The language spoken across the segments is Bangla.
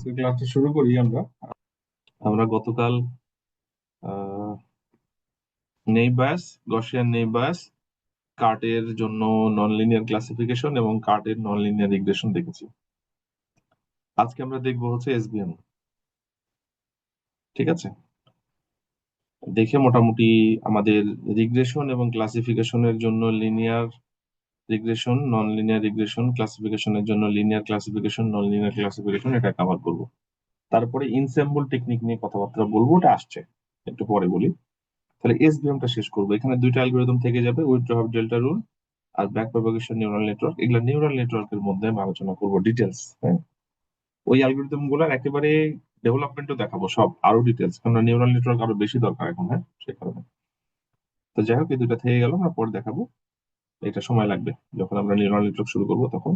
ক্লাসটা শুরু করি আমরা আমরা গতকাল নেইবাস গসিয়ান নেইবাস কার্টের জন্য নন লিনিয়ার ক্লাসিফিকেশন এবং কার্টের নন লিনিয়ার রিগ্রেশন দেখেছি। আজকে আমরা দেখবো হচ্ছে এসবিএম। ঠিক আছে, দেখে মোটামুটি আমাদের রিগ্রেশন এবং ক্লাসিফিকেশনের জন্য linear regression, non linear regression, ক্লাসিফিকেশনের জন্য linear classification, non linear classification, এটা কভার করবো। তারপরে ইনসেম্বল টেকনিক নিয়ে কথাবার্তা বলবো, ওটা আসছে একটু পরে বলি। তাহলে এসবিএমটা শেষ করবো। এখানে দুইটা অ্যালগরিদম থেকে যাবে, উইথড্র অফ ডেল্টা রুল আর ব্যাক প্রপাগেশন নিউরাল নেটওয়ার্ক। এগুলা নিউরাল নেটওয়ার্কের মধ্যে আমি আলোচনা করবো ডিটেলস। হ্যাঁ, ওই অ্যালগরিদম গুলার একেবারে ডেভেলপমেন্টও দেখাবো, সব আরো ডিটেলস, কারণ নিউরাল নেটওয়ার্ক আরো বেশি দরকার এখন। হ্যাঁ, সেই কারণে। তো যাই হোক, এই দুটা থেকে গেল, আমরা পরে দেখাবো। এটা সময় লাগবে, যখন আমরা নিউরাল নেটওয়ার্ক শুরু করবো তখন।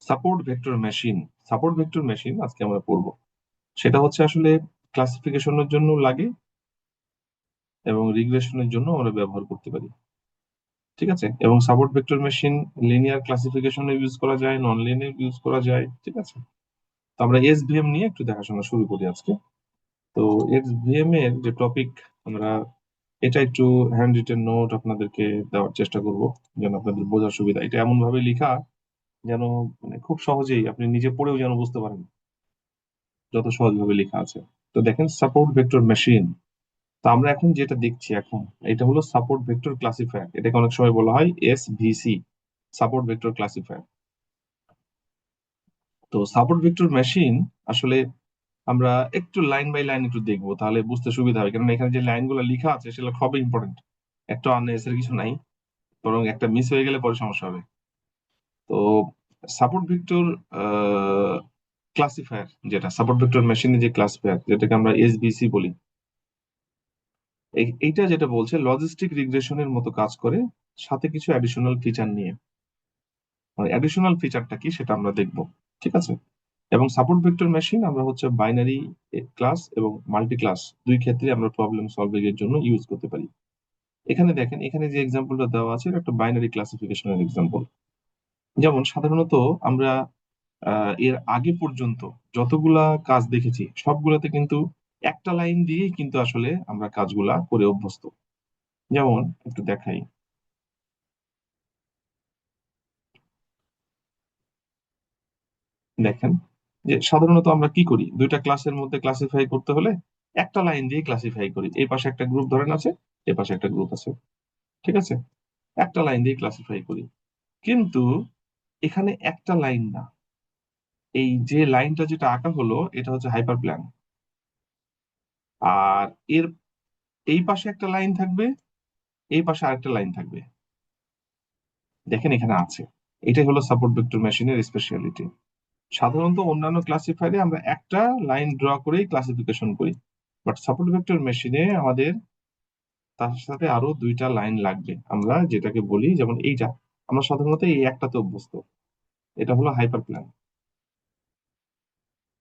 Support vector machine, support vector machine আজকে আমরা পড়বো। সেটা হচ্ছে আসলে ক্লাসিফিকেশনের জন্য লাগে এবং রিগ্রেশনের জন্য আমরা ব্যবহার করতে পারি। ঠিক আছে, এবং সাপোর্ট ভেক্টর মেশিন লিনিয়ার ক্লাসিফিকেশনে ইউজ করা যায়, নন লিনিয়ার ইউজ করা যায়। ঠিক আছে, তো আমরা এসভিএম নিয়ে একটু দেখাশোনা শুরু করি আজকে। তো এসভিএম এর যে টপিক, আমরা এটা একটু হ্যান্ড রিটেন নোট আপনাদেরকে দেওয়ার চেষ্টা করব, যেন আপনাদের বোঝার সুবিধা। এটা এমন ভাবে লেখা যেন মানে খুব সহজেই আপনি নিজে পড়েও যেন বুঝতে পারেন, যত সহজভাবে লেখা আছে। তো দেখেন, সাপোর্ট ভেক্টর মেশিন। তো আমরা এখন যেটা দেখছি এখন, এটা হলো সাপোর্ট ভেক্টর ক্লাসিফায়ার। এটাকে অনেক সময় বলা হয় এসভিসি, সাপোর্ট ভেক্টর ক্লাসিফায়ার। তো সাপোর্ট ভেক্টর মেশিন আসলে আমরা একটু লাইন বাই লাইন একটু দেখবো, তাহলে বুঝতে সুবিধা হবে। কারণ এখানে যে লাইনগুলো লেখা আছে সেগুলো খুবই ইম্পর্টেন্ট, একটা আননেসেসারি কিছু নাই, বরং একটা মিস হয়ে গেলে পরে সমস্যা হবে। তো সাপোর্ট ভেক্টর ক্লাসিফায়ার, যেটা সাপোর্ট ভেক্টর মেশিনে যে ক্লাসিফায়ার, যেটাকে আমরা এসবিসি বলি, এইটা যেটা বলছে লজিস্টিক রিগ্রেশনের মতো কাজ করে, সাথে কিছু অ্যাডিশনাল ফিচার নিয়ে। মানে অ্যাডিশনাল ফিচারটা কি সেটা আমরা দেখবো। ঠিক আছে, এবং সাপোর্ট ভেক্টর মেশিন আমরা হচ্ছে বাইনারি ক্লাস এবং মাল্টি ক্লাস দুই ক্ষেত্রে আমরা প্রবলেম সলভিং এর জন্য ইউজ করতে পারি। এখানে দেখেন, এখানে যে এক্সাম্পলটা দেওয়া আছে এটা একটা বাইনারি ক্লাসিফিকেশনের এক্সাম্পল। যেমন সাধারণত আমরা এর আগে পর্যন্ত যতগুলা কাজ দেখেছি সবগুলাতে কিন্তু একটা লাইন দিয়েই কিন্তু আসলে আমরা কাজগুলা করে অভ্যস্ত। যেমন একটু দেখাই, দেখেন যে সাধারণত আমরা কি করি, দুইটা ক্লাসের মধ্যে ক্লাসিফাই করতে হলে একটা লাইন দিয়ে ক্লাসিফাই করি। এই পাশে একটা গ্রুপ ধরেন আছে, এ পাশে একটা গ্রুপ আছে। ঠিক আছে, একটা লাইন দিয়ে ক্লাসিফাই করি। কিন্তু এখানে একটা লাইন না, এই যে লাইনটা যেটা আঁকা হলো এটা হচ্ছে হাইপার প্ল্যান। আর এর এই পাশে একটা লাইন থাকবে, এই পাশে আরেকটা লাইন থাকবে। দেখেন এখানে আছে, এটাই হলো সাপোর্ট ভেক্টর মেশিনের স্পেশালিটি। সাধারণত অন্যান্য ক্লাসিফায়ারে আমরা একটা লাইন ড্র করেই ক্লাসিফিকেশন করি, বাট সাপোর্ট ভেক্টর মেশিনে আমাদের তার সাথে আরো দুইটা লাইন লাগবে। আমরা যেটাকে বলি, যেমন এইটা, আমরা সাধারণত এই একটাতে অভ্যস্ত, এটা হলো হাইপার প্ল্যান।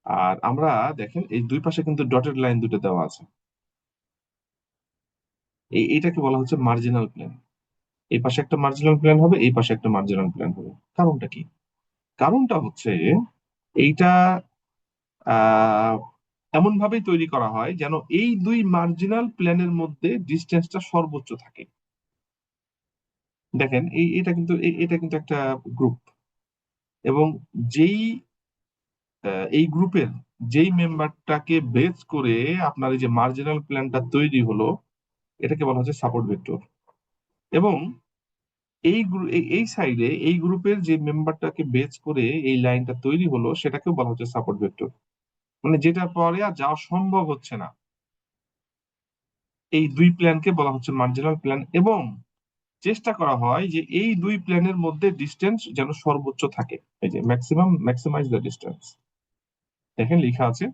আর আমরা দেখেন এই দুই পাশে কিন্তু ডটেড লাইন দুটো দেওয়া আছে, এইটাকে বলা হচ্ছে মার্জিনাল প্ল্যান। এই পাশে একটা মার্জিনাল প্ল্যান হবে, এই পাশে একটা মার্জিনাল প্ল্যান হবে। কারণটা কি? কারণটা হচ্ছে এইটা আহ এমন ভাবেই তৈরি করা হয় যেন এই দুই মার্জিনাল প্ল্যানের মধ্যে ডিস্টেন্সটা সর্বোচ্চ থাকে। দেখেন এটা কিন্তু এটা কিন্তু একটা গ্রুপ, এবং যেই এই গ্রুপের যেই মেম্বারটাকে বেস করে আপনার এই যে মার্জিনাল প্ল্যানটা তৈরি হলো, এটাকে বলা হচ্ছে সাপোর্ট ভেক্টর। এবং এই সাইডে এই গ্রুপের যে মেম্বারটাকে বেস করে এই লাইনটা তৈরি হলো সেটাকেও বলা হচ্ছে সাপোর্ট ভেক্টর। মানে যেটা পরে আর যাওয়া সম্ভব হচ্ছে না, এই দুই প্ল্যানকে বলা হচ্ছে মার্জিনাল প্ল্যান। এবং চেষ্টা করা হয় যে এই দুই প্ল্যানের মধ্যে ডিস্টেন্স যেন সর্বোচ্চ থাকে, এই যে ম্যাক্সিমাইজ দ্য ডিস্টেন্স। দেখেন লেখা আছে,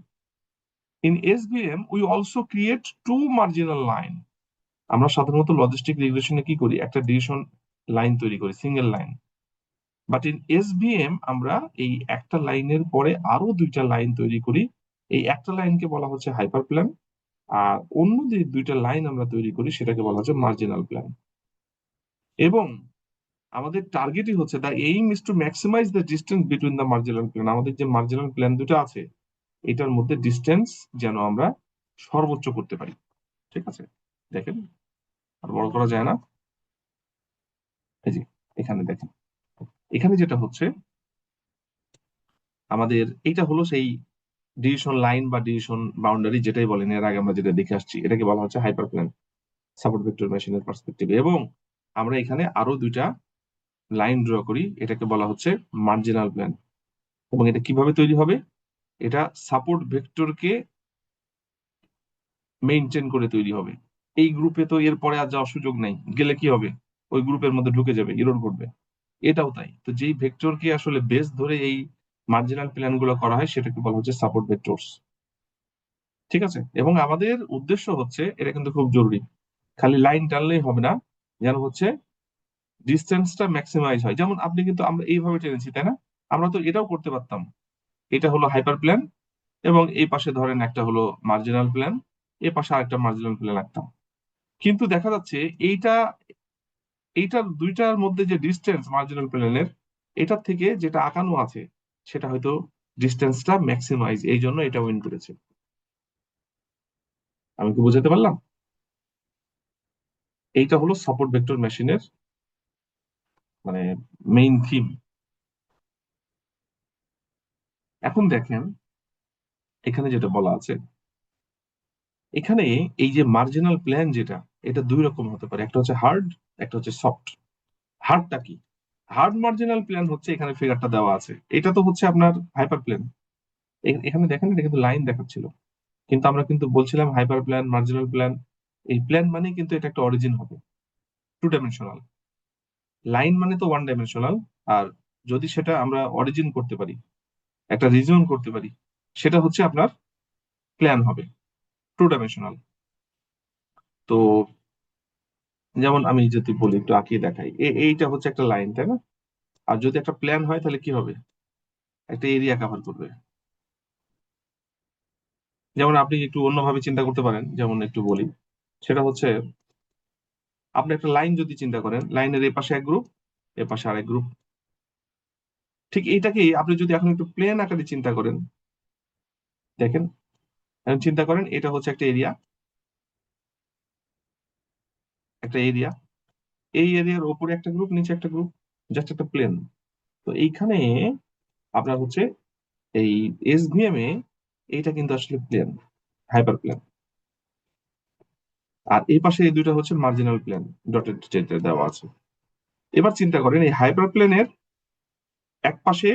in SVM we also create two marginal line. আমরা সাধারণত লজিস্টিক রিগ্রেশনে কি করি, একটা ডিভিশন লাইন তৈরি করি, সিঙ্গেল লাইন। বাট ইন এসভিএম আমরা এই একটা লাইনের পরে আরো দুইটা লাইন তৈরি করি। এই একটা লাইনকে বলা হচ্ছে হাইপার প্ল্যান, আর অন্য যে দুইটা লাইন আমরা তৈরি করি সেটাকে বলা হচ্ছে মার্জিনাল প্ল্যান। এবং আমাদের টার্গেটই হচ্ছে, the aim is to maximise the distance between the marginal plan. আমাদের যে মার্জিনাল প্ল্যান দুটো আছে এটার মধ্যে ডিস্টেন্স যেন আমরা সর্বোচ্চ করতে পারি। ঠিক আছে, দেখেন আর বড় করা যায় না, এই যে এখানে দেখেন, এখানে যেটা হচ্ছে আমাদের এটা হলো সেই ডিভিশন লাইন বা ডিভিশন বাউন্ডারি, যেটাই বলেন, এর আগে আমরা যেটা দেখে আসছি, এটাকে বলা হচ্ছে হাইপারপ্লেন সাপোর্ট ভেক্টর মেশিনের পার্সপেক্টিভে। এবং আমরা এখানে আরো দুইটা লাইন ড্র করি, এটাকে বলা হচ্ছে মার্জিনাল প্ল্যান। এবং এটা কিভাবে তৈরি হবে? এটা সাপোর্ট ভেক্টরকে মেইনটেইন করে তৈরি হবে। এই গ্রুপে তো এরপরে আর যাওয়ার সুযোগ নেই, গেলে কি হবে? ওই গ্রুপের মধ্যে ঢুকে যাবে, ইরর ঘটবে। এটাও তাই। তো যেই ভেক্টরকে আসলে বেস ধরে এই মার্জিনাল প্ল্যান গুলো করা হয়, সেটাকে বলা হচ্ছে সাপোর্ট ভেক্টরস। ঠিক আছে, এবং আমাদের উদ্দেশ্য হচ্ছে, এটা কিন্তু খুব জরুরি, খালি লাইন টানলেই হবে না, যেন হচ্ছে ডিস্টেন্সটা ম্যাক্সিমাইজ হয়। যেমন আপনি কিন্তু, আমরা এইভাবে টেনেছি তাই না, আমরা তো এটাও করতে পারতাম। এটা হলো হাইপার প্ল্যান, এবং এই পাশে ধরেন একটা হলো মার্জিনাল প্ল্যান, এ পাশে আরেকটা মার্জিনাল প্ল্যান রাখতাম। কিন্তু দেখা যাচ্ছে এইটা, এইটার দুইটার মধ্যে যে ডিস্টেন্স মার্জিনাল প্ল্যানের, এটার থেকে যেটা আঁকানো আছে সেটা হয়তো ডিস্টেন্সটা ম্যাক্সিমাইজ, এই জন্য এটা উইন করেছে। আমি কি বুঝাতে পারলাম? এইটা হলো সাপোর্ট ভেক্টর মেশিনের মানে মেইন থিম। এখন দেখেন এখানে যেটা বলা আছে, এখানে এই যে মার্জিনাল প্ল্যান যেটা, এটা দুই রকম হতে পারে, একটা হচ্ছে হার্ড, একটা হচ্ছে সফট। হার্ডটা কি? হার্ড মার্জিনাল প্ল্যান হচ্ছে, এখানে ফিগারটা দেওয়া আছে, এটা তো হচ্ছে আপনার হাইপার প্ল্যান। এখানে দেখেন, এটা কিন্তু লাইন দেখাচ্ছিল, কিন্তু আমরা কিন্তু বলছিলাম হাইপার প্ল্যান, মার্জিনাল প্ল্যান, এই প্ল্যান মানে কিন্তু এটা একটা অরিজিন হবে, টু ডাইমেনশনাল। লাইন মানে তো ওয়ান ডাইমেনশনাল। আর যদি সেটা আমরা অরিজিন করতে পারি, একটা রিজন করতে পারি, সেটা হচ্ছে আপনার প্ল্যান হবে, টু ডাইমেনশনাল। তো যেমন আমি যদি বলি, একটু আঁকিয়ে দেখাই, এইটা হচ্ছে একটা লাইন তাই না? আর যদি একটা প্ল্যান হয় তাহলে কি হবে? একটা এরিয়া কভার করবে। যেমন আপনি একটু অন্যভাবে চিন্তা করতে পারেন, যেমন একটু বলি, সেটা হচ্ছে আপনি একটা লাইন যদি চিন্তা করেন, লাইনের এ পাশে এক গ্রুপ, এ পাশে আরেক গ্রুপ। ঠিক এইটাকেই আপনি যদি এখন একটু প্লেন আকারে চিন্তা করেন, দেখেন, এখন চিন্তা করেন এটা হচ্ছে একটা এরিয়া, একটা এরিয়া, এই এরিয়ার ওপরে একটা গ্রুপ, নিচে একটা গ্রুপ, জাস্ট একটা প্লেন। তো এইখানে আপনার হচ্ছে এই এসভিএম এ এইটা কিন্তু আসলে প্লেন, হাইপার প্লেন। আর এই পাশে এই দুইটা হচ্ছে মার্জিনাল প্লেন, ডটেড যেটা দেওয়া আছে। এবার চিন্তা করেন এই হাইপার প্লেনের এক পাশে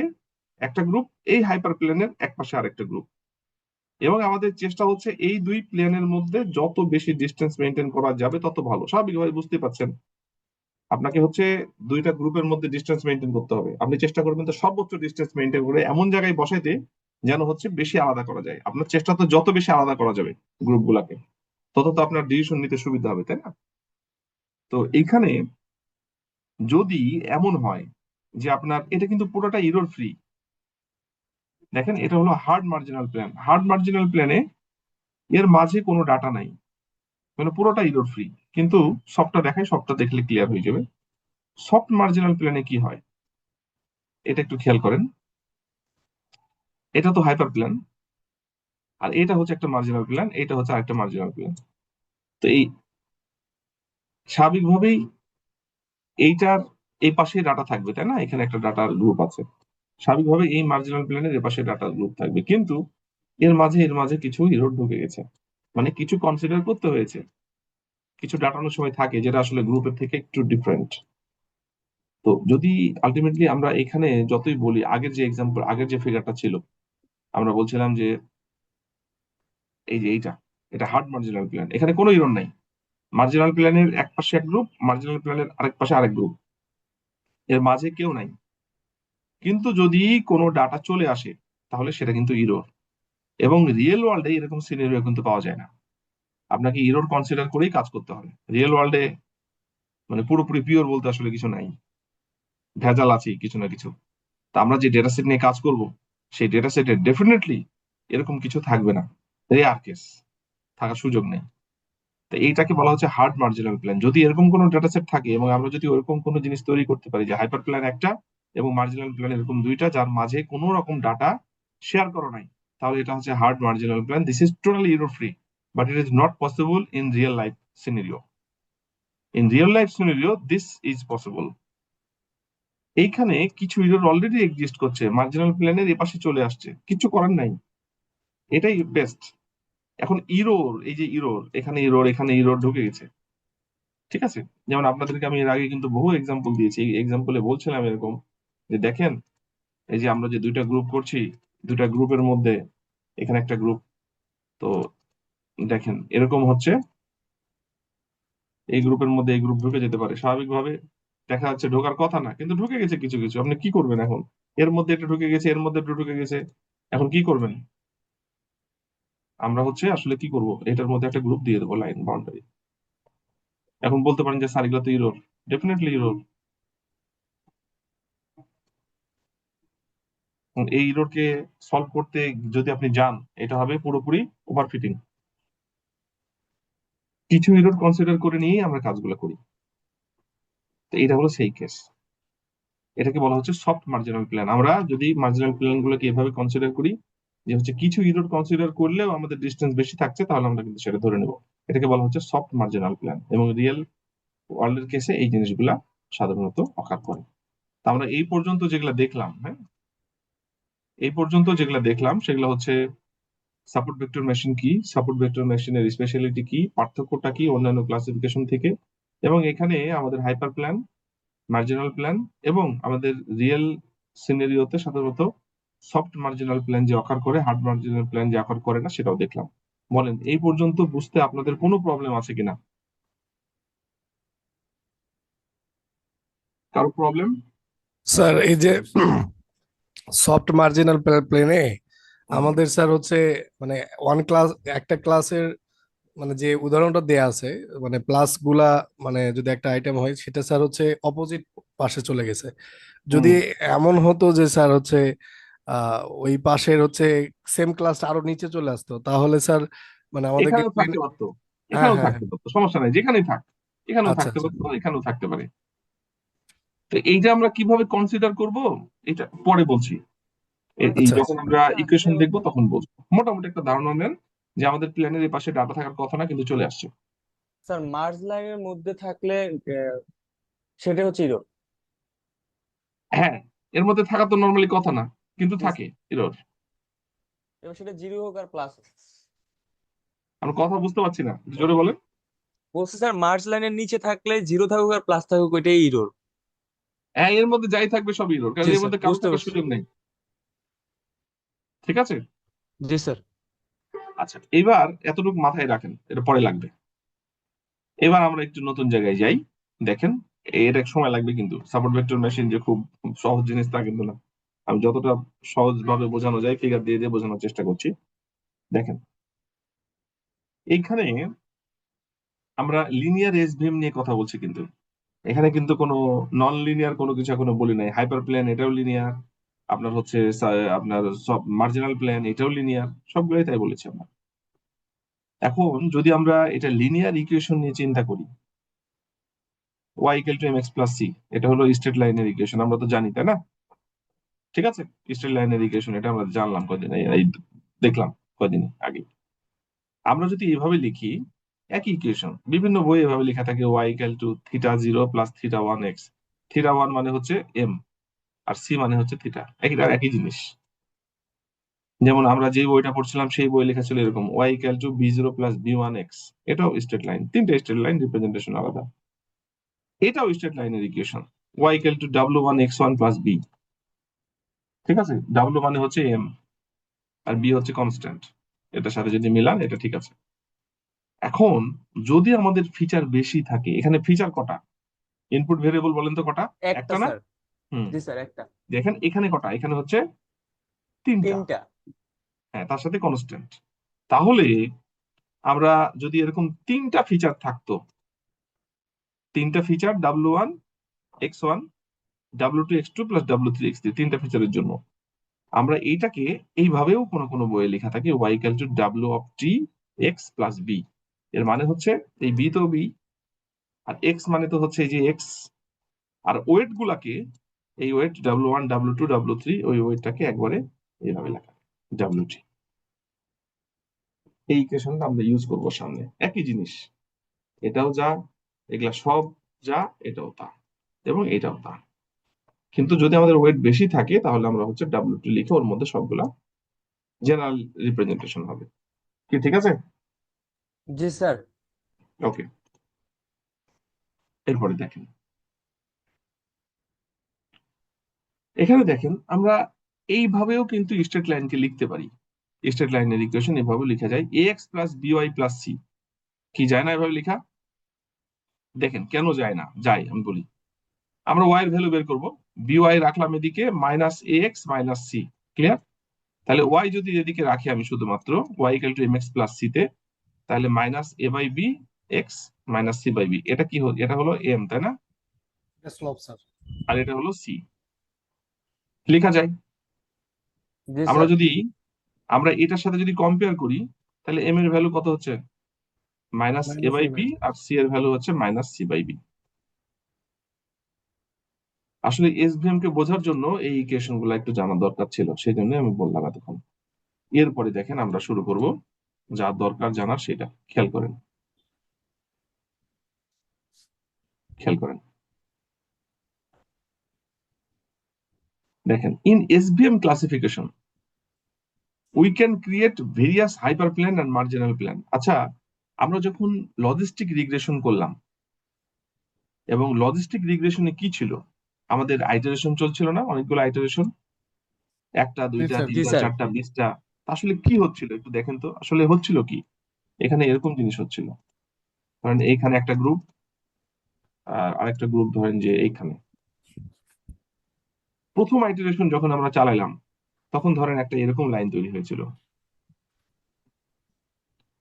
একটা গ্রুপ, এই হাইপার প্লেনের এক পাশে আরেকটা গ্রুপ। এবং আমাদের চেষ্টা হচ্ছে এই দুই প্লেনের মধ্যে যত বেশি ডিস্টেন্স মেনটেন করা যাবে তত ভালো। স্বাভাবিকভাবে বুঝতে পারছেন, আপনাকে হচ্ছে দুইটা গ্রুপের মধ্যে ডিস্টেন্স মেনটেন করতে হবে। আপনি চেষ্টা করবেন তো সর্বোচ্চ ডিস্টেন্স মেনটেন করে এমন জায়গায় বসাইতে যেন হচ্ছে বেশি আলাদা করা যায়। আপনার চেষ্টা তো যত বেশি আলাদা করা যাবে গ্রুপ গুলাকে, তত তো আপনার ডিসিশন নিতে সুবিধা হবে তাই না? তো এইখানে যদি এমন হয় যে আপনার এটা কিন্তু পুরোটা এরর ফ্রি, দেখেন এটা হলো hard marginal plan. Hard marginal প্ল্যানে এর মাঝে কোনো ডাটা নাই, মানে পুরোটা এরর ফ্রি। কিন্তু সবটা দেখাই, সবটা দেখলে ক্লিয়ার হয়ে যাবে। সফট মার্জিনাল প্ল্যানে কি হয়, এটা একটু খেয়াল করেন। এটা তো হাইপার প্ল্যান, আর এটা হচ্ছে একটা মার্জিনাল প্ল্যান, এটা হচ্ছে আরেকটা মার্জিনাল প্ল্যান। তো এই স্বাভাবিকভাবেই এইটার এই পাশে ডাটা থাকবে তাই না, এখানে একটা ডাটার গ্রুপ আছে, স্বাভাবিকভাবে এই মার্জিনাল প্ল্যানের এ পাশে ডাটার গ্রুপ থাকবে। কিন্তু এর মাঝে কিছু ইরর ঢুকে গেছে, মানে কিছু কনসিডার করতে হয়েছে, কিছু ডাটা অনেক সময় থাকে যেটা আসলে গ্রুপের থেকে একটু ডিফারেন্ট। তো যদি আলটিমেটলি আমরা এখানে যতই বলি, আগের যে এক্সাম্পল, আগের যে ফিগারটা ছিল, আমরা বলছিলাম যে এই যে এটা হার্ড মার্জিনাল প্ল্যান, এখানে কোনো ইরর নাই। মার্জিনাল প্ল্যানের এক পাশে এক গ্রুপ, মার্জিনাল প্ল্যানের আরেক পাশে আরেক গ্রুপ, এর মাঝে কেউ নাই। কিন্তু যদি কোনো ডাটা চলে আসে তাহলে সেটা কিন্তু ইরর। এবং রিয়েল ওয়ার্ল্ডে এরকম সিনারিও কিন্তু পাওয়া যায় না, আপনাকে ইরর কনসিডার করেই কাজ করতে হবে। রিয়েল ওয়ার্ল্ডে মানে পুরোপুরি পিওর বলতে আসলে কিছু নাই, ভেজাল আছে কিছু না কিছু। তা আমরা যে ডেটা সেট নিয়ে কাজ করব, সেই ডেটা সেটে ডেফিনেটলি এরকম কিছু থাকবে না, রেয়ার কেস, থাকার সুযোগ নেই। তো এইটাকে বলা হচ্ছে হার্ড মার্জিনাল প্ল্যান। যদি এরকম কোনো ডেটা সেট থাকে এবং আমরা যদি ওরকম কোনো জিনিস তৈরি করতে পারি যে হাইপার প্ল্যান একটা এবং মার্জিনাল প্ল্যান এরকম দুইটা, যার মাঝে কোনো রকম ডাটা শেয়ার করা নাই, তাহলে এটা হচ্ছে hard marginal plan. This is totally error free, but it is not possible in real life scenario. In real life scenario this is possible. এইখানে কিছু এরর অলরেডি এক্সিস্ট করছে, মার্জিনাল প্ল্যানের এপাশে চলে আসছে, কিছু করার নাই, এটাই বেস্ট। এখন ইরোর, এই যে ইরোর, এখানে ইরোর, এখানে ইরোর ঢুকে গেছে, ঠিক আছে? যেমন আপনাদেরকে আমি এর আগে কিন্তু বহু এক্সাম্পল দিয়েছি, এই এক্সাম্পলে বলছিলাম এরকম যে দেখেন, এই যে আমরা যে দুইটা গ্রুপ করছি, দুইটা গ্রুপের মধ্যে এখানে একটা গ্রুপ, তো দেখেন এরকম হচ্ছে, এই গ্রুপের মধ্যে এই গ্রুপ ঢুকে যেতে পারে স্বাভাবিকভাবে, দেখা যাচ্ছে ঢোকার কথা না কিন্তু ঢুকে গেছে কিছু কিছু, আপনি কি করবেন এখন? এর মধ্যে এটা ঢুকে গেছে, এর মধ্যে এটা ঢুকে গেছে, এখন কি করবেন? আমরা হচ্ছে আসলে কি করব, এটার মধ্যে একটা গ্রুপ দিয়ে দেবো, লাইন বাউন্ডারি। এখন বলতে পারেন যে স্যার এগুলো তো ইরোর, ডেফিনেটলি ইরোর। এই ইরোরকে সলভ করতে যদি আপনি যান, এটা হবে পুরোপুরি ওভারফিটিং। কিছু ইরোর কনসিডার করে নিয়েই আমরা কাজগুলো করি। তো এটা হলো সেই কেস, এটাকে বলা হচ্ছে সফট মার্জিনাল প্ল্যান। আমরা যদি মার্জিনাল প্ল্যান গুলোকে এভাবে কনসিডার করি যে হচ্ছে কিছু ইরোর কনসিডার করলেও আমাদের ডিস্টেন্স বেশি থাকছে, তাহলে আমরা কিন্তু সেটা ধরে নেব। এটাকে বলা হচ্ছে সফট মার্জিনাল প্ল্যান, এবং রিয়েল ওয়ার্ল্ডের কেসে এই জিনিসগুলা সাধারণত অকার করে। তা আমরা এই পর্যন্ত যেগুলা দেখলাম, হ্যাঁ, এই পর্যন্ত যেগুলা দেখলাম সেগুলো হচ্ছে সাপোর্ট ভেক্টর মেশিন কি, সাপোর্ট ভেক্টর মেশিনের স্পেশালিটি কি, পার্থক্যটা কি অন্যান্য ক্লাসিফিকেশন থেকে, এবং এখানে আমাদের হাইপার প্ল্যান, মার্জিনাল প্ল্যান, এবং আমাদের রিয়েল সিনারিওতে সাধারণত সফট মার্জিনাল প্ল্যান যে অকার করে, হার্ড মার্জিনাল প্ল্যান যে অকার করে না, সেটাও দেখলাম। বলেন এই পর্যন্ত বুঝতে আপনাদের কোনো প্রবলেম আছে কিনা? কারো প্রবলেম? স্যার এই যে সফট মার্জিনাল প্লেনে আমাদের স্যার হচ্ছে মানে ওয়ান ক্লাস, একটা ক্লাসের মানে যে উদাহরণটা দেয়া আছে, মানে প্লাস গুলা মানে যদি একটা আইটেম হয় সেটা স্যার হচ্ছে অপোজিট পাশে চলে গেছে। যদি হুম, এমন হতো যে স্যার হচ্ছে ওই পাশের হচ্ছে সেম ক্লাস আরো নিচে চলে আসতো, তাহলে স্যার মানে আমাদেরকে এখানেও প্লেন। থাকতে পারতো, হ্যাঁ এখানেও হ্যাঁ হ্যাঁ। থাকতে পারতো, সমস্যা নাই, যেখানেই থাক, এখানেও আচ্ছা থাকতে আচ্ছা পারতো, এখানেও থাকতে পারে। তো এইটা আমরা কিভাবে কনসিডার করব, এটা পরে বলছি। এই আচ্ছা। যখন আমরা আচ্ছা ইকুয়েশন যেমন দেখবো তখন বলবো। মোটামুটি একটা ধারণা নেন যে আমাদের প্ল্যানের এই পাশে ডাটা থাকার কথা না, কিন্তু চলে আসছে। স্যার মার্জ লাইনের মধ্যে থাকলে আহ, সেটা হচ্ছে ইরর। হ্যাঁ, এর মধ্যে থাকা তো নর্মালি কথা না, কিন্তু জি থাকে স্যার। এরর। এবং সেটা জিরো হোক আর প্লাস হোক। আমরা কথা বুঝতে পারছি না, একটু জোরে বলেন। বলছি স্যার মার্জ লাইনের নিচে থাকলে জিরো থাকুক আর প্লাস থাকুক ওইটাই ইরর। হ্যাঁ, এর মধ্যে যাই থাকবে সব এরর, কারণ জি এর স্যার মধ্যে কারো বুঝতে থাকার পারছি। সুযোগ নেই। ঠিক আছে? জি স্যার। আচ্ছা, এবার এতটুকু মাথায় রাখেন, এটা পরে লাগবে। এবার আমরা একটু নতুন জায়গায় যাই। দেখেন, এটা সময় লাগবে, কিন্তু সাপোর্ট ভেক্টর মেশিন যে খুব সহজ জিনিস তা কিন্তু না। আমি যতটা সহজ ভাবে বোঝানো যায় ফিগার দিয়ে দিয়ে বোঝানোর চেষ্টা করছি। দেখেন, এইখানে আমরা লিনিয়ার এসভিএম নিয়ে কথা বলছি, কিন্তু এখানে কিন্তু কোনো নন লিনিয়ার কোনো কিছু এখনো বলি নাই। হাইপার প্লেন এটাও লিনিয়ার, আপনার হচ্ছে আপনার সব মার্জিনাল প্লেন এটাও লিনিয়ার, সবগুলোই তাই বলেছি আমরা। এখন যদি আমরা এটা লিনিয়ার ইকুয়েশন নিয়ে চিন্তা করি, y equal to m x plus c, এটা হলো স্ট্রেট লাইনের ইকুয়েশন, আমরা তো জানি তাই না? ঠিক আছে, স্ট্রেট লাইনের ইকুয়েশন এটা আমরা জানলাম কদিন এই দেখলাম কদিন আগে। আমরা যদি এভাবে লিখি, একই ইকুয়েশন বিভিন্ন বই এভাবে লেখা থাকে, y equal to theta zero plus theta one x. Theta one মানে হচ্ছে এম, আর সি মানে হচ্ছে থিটা, একই একই জিনিস। যেমন আমরা যে বইটা পড়ছিলাম সেই বই লেখা ছিল এরকম, y equal to b zero plus b one x. এটাও স্ট্রেট লাইন, তিনটে স্ট্রেট লাইন, রিপ্রেজেন্টেশন আলাদা। এটাও স্ট্রেট লাইনের ইকুয়েশন, ওয়াই ইকুয়াল টু ডাব্লু one x one plus b. ঠিক আছে, ডাব্লু মানে হচ্ছে এম, আর বি হচ্ছে কনস্ট্যান্ট। এটার সাথে যদি মিলান এটা ঠিক আছে। এখন যদি আমাদের ফিচার বেশি থাকে, এখানে ফিচার কটা, ইনপুট ভেরিয়েবল বলেন তো কটা? একটা একটা না? স্যার। হুম। জি স্যার একটা। দেখেন এখানে কটা, এখানে হচ্ছে তিনটা। তিনটা। হ্যাঁ, তার সাথে কনস্ট্যান্ট। তাহলে আমরা যদি এরকম তিনটা ফিচার থাকতো, তিনটা feature W one x one, W two X two plus W three X three, তিনটা ফিচারের জন্য আমরা এইটাকে এইভাবেও কোনো কোনো বইয়ে লেখা থাকে, ওয়াই ইকুয়াল টু ডাব্লু of t x plus b. এর মানে হচ্ছে এই বি তো বি, আর এক্স মানে তো হচ্ছে এই যে এক্স, আর ওয়েট গুলাকে, এই weight W one W two W three, ওই ওয়েটটাকে একবারে এইভাবে লেখা, ডাব্লু টি। এই ইকুয়েশনটা আমরা ইউজ করব সামনে, একই জিনিস, এটাও যা, এগুলা সব যা, এটাও তা, এবং এটাও তা। কিন্তু যদি আমাদের ওয়েট বেশি থাকে তাহলে আমরা হচ্ছে W2 লিখে ওর মধ্যে সবগুলা জেনারেল রিপ্রেজেন্টেশন হবে। কি ঠিক আছে? জি স্যার। ওকে, এরপরে দেখেন, এখানে দেখেন আমরা এইভাবেও কিন্তু স্ট্রেট লাইনকে লিখতে পারি। স্ট্রেট লাইনের ইকুয়েশন এভাবে লেখা যায়, ax plus by plus c। কি যায় না এভাবে লেখা? দেখেন কেন যায় না, যায় আমি বলি। আমরা y এর ভ্যালু বের করব, by রাখলাম এদিকে minus ax minus c। Clear? তাহলে y যদি এদিকে রাখি আমি শুধুমাত্র y equal to mx plus c তে, তাহলে minus a by b x minus c by b, এটা কি হলো? এটা হলো m, তাই না? Slope sir. আর এটা হলো c। লেখা যায়। জি আমরা স্যার। যদি আমরা এটার সাথে যদি কম্পেয়ার করি, তাহলে m এর ভ্যালু কত হচ্ছে? Minus a minus by a b, by. আর c এর ভ্যালু হচ্ছে মাইনাস c বাই b। আসলে এসভিএম কে বোঝার জন্য এই ইকুয়েশন গুলো একটু জানা দরকার ছিল, সেই জন্য আমি বললাম এতক্ষণ। এরপরে দেখেন আমরা শুরু করব যা দরকার জানার সেটা। খেয়াল করেন, খেয়াল করেন, দেখেন, in SVM classification we can create various hyperplane and marginal plane. আচ্ছা, আমরা যখন লজিস্টিক রিগ্রেশন করলাম, এবং লজিস্টিক রিগ্রেশনে কি ছিল, আমাদের আইটারেশন চলছিল না, অনেকগুলো আইটারেশন, একটা জি দুইটা স্যার। জি তিনটা স্যার। চারটা 20টা। আসলে কি হচ্ছিল একটু দেখেন তো, আসলে হচ্ছিল কি? এখানে এরকম জিনিস হচ্ছিল, ধরেন এইখানে একটা গ্রুপ, আর আরেকটা গ্রুপ ধরেন যে এইখানে। প্রথম আইটারেশন যখন আমরা চালাইলাম তখন ধরেন একটা এরকম লাইন তৈরি হয়েছিল।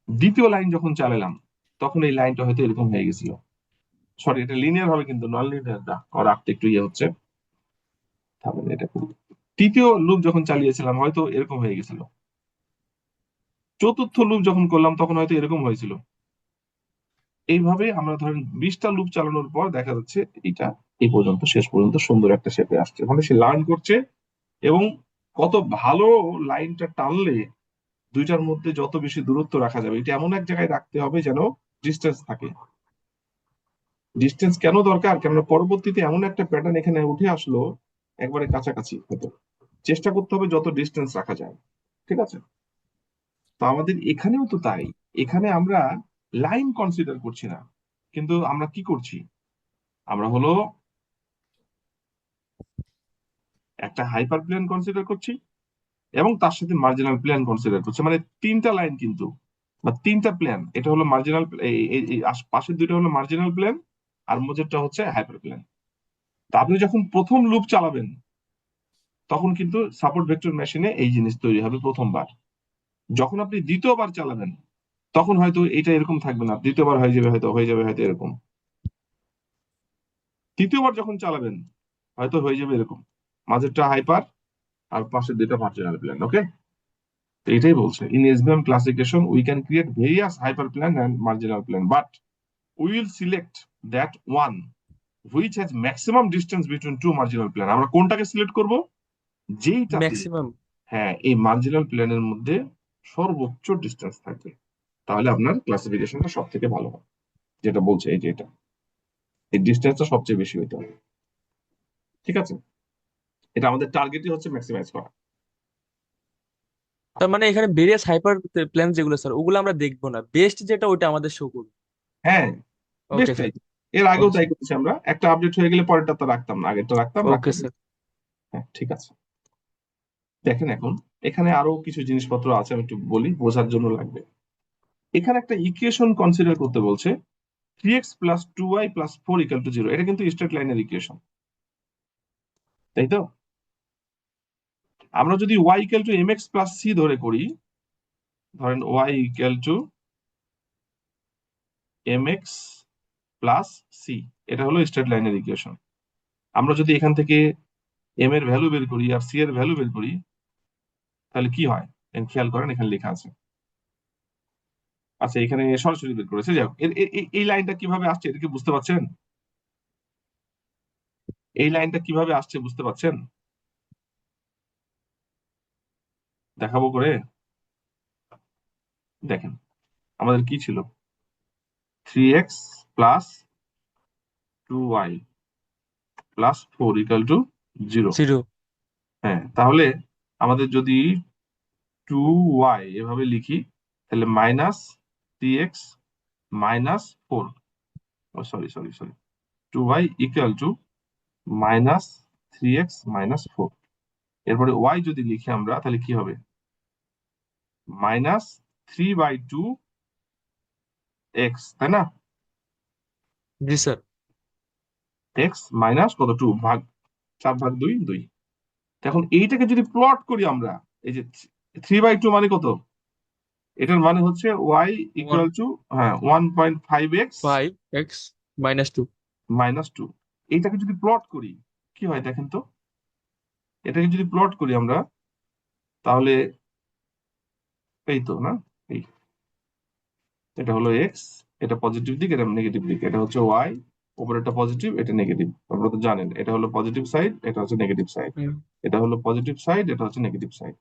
দ্বিতীয় লাইন যখন চালালাম তখন এই লাইনটা হয়তো এরকম হয়ে গেছিল। সরি, এটা লিনিয়ার হবে কিন্তু নন লিনিয়ার না, আর রাখতে একটু ইয়ে হচ্ছে, থামেন এটা করি। তৃতীয় লুপ যখন চালিয়েছিলাম হয়তো এরকম হয়ে গেছিল। চতুর্থ লুপ যখন করলাম তখন হয়তো এরকম হয়েছিল। এইভাবে আমরা ধরেন 20টা লুপ চালানোর পর দেখা যাচ্ছে এটা এই পর্যন্ত, শেষ পর্যন্ত সুন্দর একটা শেপে আসছে, মানে সে লার্ন করছে। এবং কত ভালো, লাইনটা টানলে দুইটার মধ্যে যত বেশি দূরত্ব রাখা যাবে, এটা এমন এক জায়গায় রাখতে হবে যেন ডিস্টেন্স থাকে। ডিস্টেন্স কেন দরকার? কেন পরবর্তীতে এমন একটা প্যাটার্ন এখানে উঠে আসলো, একবারে কাছাকাছি হতো, চেষ্টা করতে হবে যত ডিস্টেন্স রাখা যায়। ঠিক আছে? তো আমাদের এখানেও তো তাই। এখানে আমরা লাইন কনসিডার করছি না, কিন্তু আমরা কি করছি, আমরা হলো একটা হাইপার প্লেন কনসিডার করছি এবং তার সাথে মার্জিনাল প্লেন কনসিডার করছি, মানে তিনটা লাইন কিন্তু, বা তিনটা প্লেন। এটা হলো মার্জিনাল, পাশের দুইটা হলো মার্জিনাল প্লেন, আর মধ্যেরটা হচ্ছে হাইপার প্লেন। তা আপনি যখন প্রথম লুপ চালাবেন তখন কিন্তু সাপোর্ট ভেক্টর মেশিনে এই জিনিস তৈরি হবে প্রথমবার। যখন আপনি দ্বিতীয়বার চালাবেন তখন হয়তো এটা এরকম থাকবে না, দ্বিতীয়বার হয়ে যাবে হয়তো এরকম। তৃতীয়বার যখন চালাবেন হয়তো হয়ে যাবে এরকম, মাঝেরটা হাইপার আর পাশের দুইটা মার্জিনাল প্লেন। ওকে, তো এটাই বলছে, in SVM classification we can create various hyperplane and marginal plane, but we will select that one which has maximum distance between two marginal plane. আমরা কোনটাকে সিলেক্ট করব? যেইটাতে, ম্যাক্সিমাম। হ্যাঁ, এই মার্জিনাল প্লেনের মধ্যে সর্বোচ্চ ডিস্টেন্স থাকবে, তাহলে আপনার ক্লাসিফিকেশনটা সব থেকে ভালো হবে। যেটা বলছে এই যে এটা, এই ডিস্টেন্সটা সবচেয়ে বেশি হইতে হবে। ঠিক আছে? এটা আমাদের টার্গেটই হচ্ছে ম্যাক্সিমাইজ করা। তার মানে এখানে ভেরিয়াস হাইপার প্ল্যান যেগুলো স্যার, ওগুলো আমরা দেখবো না, বেস্ট যেটা ওইটা আমাদের শো করবে। হ্যাঁ, ওকে বেস্টটাই। স্যার। এর আগেও ওকে তাই স্যার। করছি আমরা, একটা আপডেট হয়ে গেলে পরেরটা তো রাখতাম না, আগেরটা রাখতাম, ওকে রাখতাম। স্যার। হ্যাঁ, ঠিক আছে। দেখেন এখন এখানে আরো কিছু জিনিসপত্র আছে, আমি একটু বলি, বোঝার জন্য লাগবে। এখানে একটা ইকুয়েশন কনসিডার করতে বলছে, 3x plus 2y plus 4 equal to 0। এটা কিন্তু স্ট্রেট লাইনের ইকুয়েশন, তাই তো? আমরা যদি y equal to mx plus c ধরে করি, ধরেন y equal to mx plus c, এটা হলো স্ট্রেট লাইনের ইকুয়েশন। আমরা যদি এখান থেকে m এর ভ্যালু বের করি আর c এর ভ্যালু বের করি, তাহলে কি হয়? খেয়াল করেন, এখানে লেখা আছে। আচ্ছা, এখানে সরাসরি বের করেছে, যাই হোক, এই লাইনটা কিভাবে আসছে এটা কি বুঝতে পারছেন? এই লাইনটা কিভাবে আসছে বুঝতে পারছেন? দেখাবো করে? দেখেন আমাদের কি ছিল, 3x plus 2y plus 4 equal to 0। 0। হ্যাঁ, তাহলে আমাদের যদি 2y এভাবে লিখি, তাহলে minus 3x minus 4, sorry sorry sorry, 2y equal to minus 3x minus 4। এরপরে y যদি লিখি আমরা, তাহলে কি হবে, মাইনাস 3/2 x, তাই না? জি স্যার। x মাইনাস কত, 2 ভাগ 4/2 2। এখন এইটাকে যদি প্লট করি আমরা, এই যে 3/2 মানে কত, এটার মানে হচ্ছে y ইকুয়াল টু, হ্যাঁ, 1.5x 5x -2। মাইনাস 2। এইটাকে যদি প্লট করি কি হয় দেখেন তো, এটাকে যদি প্লট করি আমরা, তাহলে এই তো না, এই এটা হলো এক্স, এটা পজিটিভ দিক, এটা নেগেটিভ দিক, এটা হচ্ছে ওয়াই, উপরেরটা পজিটিভ, এটা নেগেটিভ। আপনারা তো জানেন এটা হলো পজিটিভ সাইড, এটা হচ্ছে নেগেটিভ সাইড, হুম। এটা হলো পজিটিভ সাইড, এটা হচ্ছে নেগেটিভ সাইড।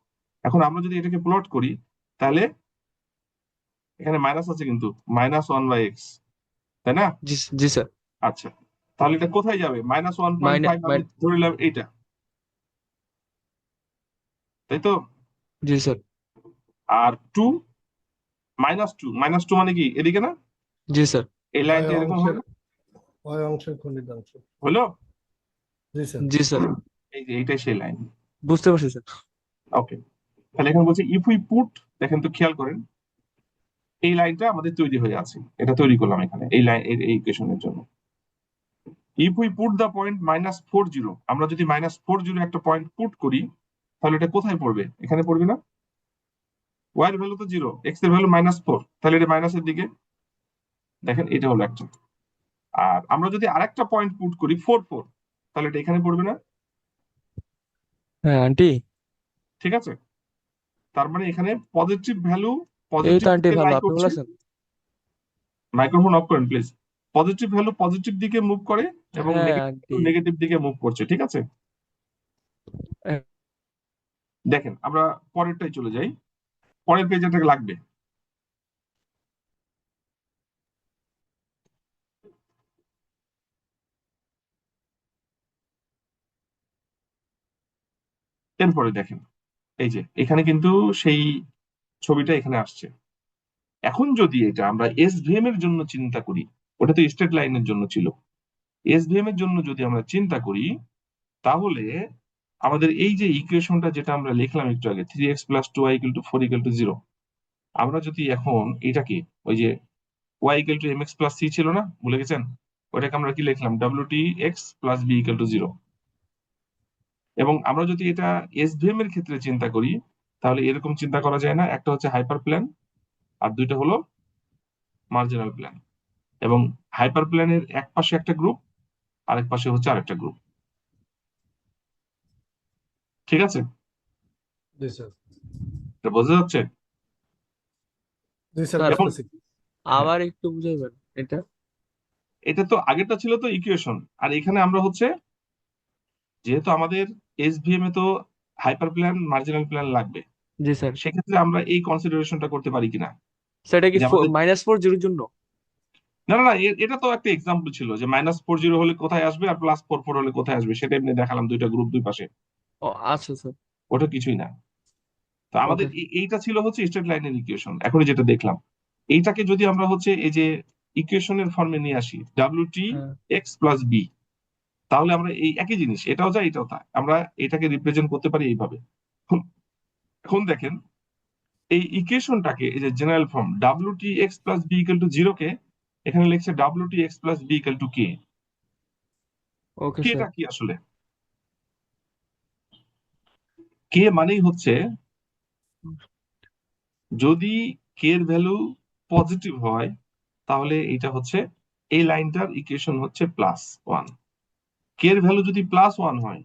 এখন আমরা যদি এটাকে প্লট করি, তাহলে এখানে মাইনাস আছে কিন্তু, -1/x, তাই না? জি জি স্যার। আচ্ছা, তাহলে এটা কোথায় যাবে, -1.5 আমি ধরে নিলাম এইটা, তাই তো? জি স্যার। আর 2, -2 মানে কি এদিকে না, জি স্যার। এই ওই লাইনটা এরকম অংশের হবে, ওই অংশের খণ্ডিত অংশ। হলো? জি স্যার। জি স্যার। এই যে এইটাই সেই লাইন। বুঝতে পারছি স্যার। ওকে, তাহলে এখানে বলছে ইফ উই পুট, দেখেন তো খেয়াল করেন, এই লাইনটা আমাদের তৈরি হয়ে আছে, এটা তৈরি করলাম এখানে এই লাইন, এই ইকুয়েশনের জন্য। If we put the point -40, আমরা যদি -40 একটা পয়েন্ট পুট করি, তাহলে এটা কোথায় পড়বে, এখানে পড়বে না? ওয়াই এর ভ্যালু তো 0, এক্স এর ভ্যালু -4, তাহলে এটা মাইনাসের দিকে। দেখেন এটা হলো একটা। আর আমরা যদি আরেকটা পয়েন্ট পুট করি 4, তাহলে এটা এখানে পড়বে না? হ্যাঁ আন্টি। ঠিক আছে, তার মানে এখানে পজিটিভ ভ্যালু এই তো পজিটিভ আন্টি দিকে ভালো, লাই আপনি করছে। বলেছেন। মাইক্রোফোন অফ করেন প্লিজ। পজিটিভ ভ্যালু পজিটিভ দিকে মুভ করে এবং হ্যাঁ নেগেটিভ আন্টি। নেগেটিভ দিকে মুভ করছে, ঠিক আছে? হ্যাঁ, দেখেন আমরা পরেরটাই চলে যাই, পরের পেজ এটাকে লাগবে। এরপরে দেখেন, এই যে এখানে কিন্তু সেই ছবিটা এখানে আসছে। এখন যদি এটা আমরা এসভিএম এর জন্য চিন্তা করি, ওটা তো স্ট্রেট লাইনের জন্য ছিল, এসভিএম এর জন্য যদি আমরা চিন্তা করি, তাহলে আমাদের এই যে ইকুয়েশনটা যেটা আমরা লিখলাম একটু আগে, 3x + 2y = 4 = 0, আমরা যদি এখন এটাকে, ওই যে y = mx + c ছিল না, ভুলে গেছেন? ওটাকে আমরা কি লিখলাম, wt(x + b = 0)। এবং আমরা যদি এটা এসভিএম এর ক্ষেত্রে চিন্তা করি, তাহলে এরকম চিন্তা করা যায় না, একটা হচ্ছে হাইপার প্লেন আর দুইটা হলো মার্জিনাল প্লেন, এবং হাইপার প্লেনের এক পাশে একটা গ্রুপ, আরেক পাশে হচ্ছে আরেকটা গ্রুপ, ঠিক আছে? জি স্যার। এটা বোঝা যাচ্ছে? জি স্যার, স্যার এবং বুঝতেছি। হ্যাঁ, আবার একটু বুঝাইবেন এটা। এটা তো আগেরটা ছিল তো ইকুয়েশন, আর এখানে আমরা হচ্ছে, যেহেতু আমাদের এসভিএম এ তো হাইপার প্লেন মার্জিনাল প্লেন লাগবে, জি স্যার। সেক্ষেত্রে আমরা এই কনসিডারেশনটা করতে পারি কিনা, সেটা কি যে আমাদের, -4 0 জন্য? না না না, এটা তো একটা এক্সাম্পল ছিল যে -40 হলে কোথায় আসবে আর +44 হলে কোথায় আসবে, সেটা এমনি দেখালাম, দুইটা গ্রুপ দুই পাশে, ও আচ্ছা স্যার। ওটা কিছুই না। তো আমাদের ওকে। এইটা ছিল হচ্ছে স্ট্রেট লাইনের ইকুয়েশন, এখন যেটা দেখলাম, এইটাকে যদি আমরা হচ্ছে এই যে ইকুয়েশনের ফর্মে নিয়ে আসি, wt হ্যাঁ। x + b, তাহলে আমরা এই একই জিনিস, এটাও যা এটাও তা, আমরা এটাকে রিপ্রেজেন্ট করতে পারি এইভাবে। এখন এখন দেখেন এই ইকুয়েশনটাকে, এই যে জেনারেল ফর্ম wt(x + b = 0) কে এখানে লিখছে wt(x + b = k। Okay sir. কেটা কি আসলে, কে মানেই হচ্ছে, যদি কে এর ভ্যালু পজিটিভ হয়, তাহলে এটা হচ্ছে, এই লাইনটার ইকুয়েশন হচ্ছে +1। কে এর ভ্যালু যদি +1 হয়,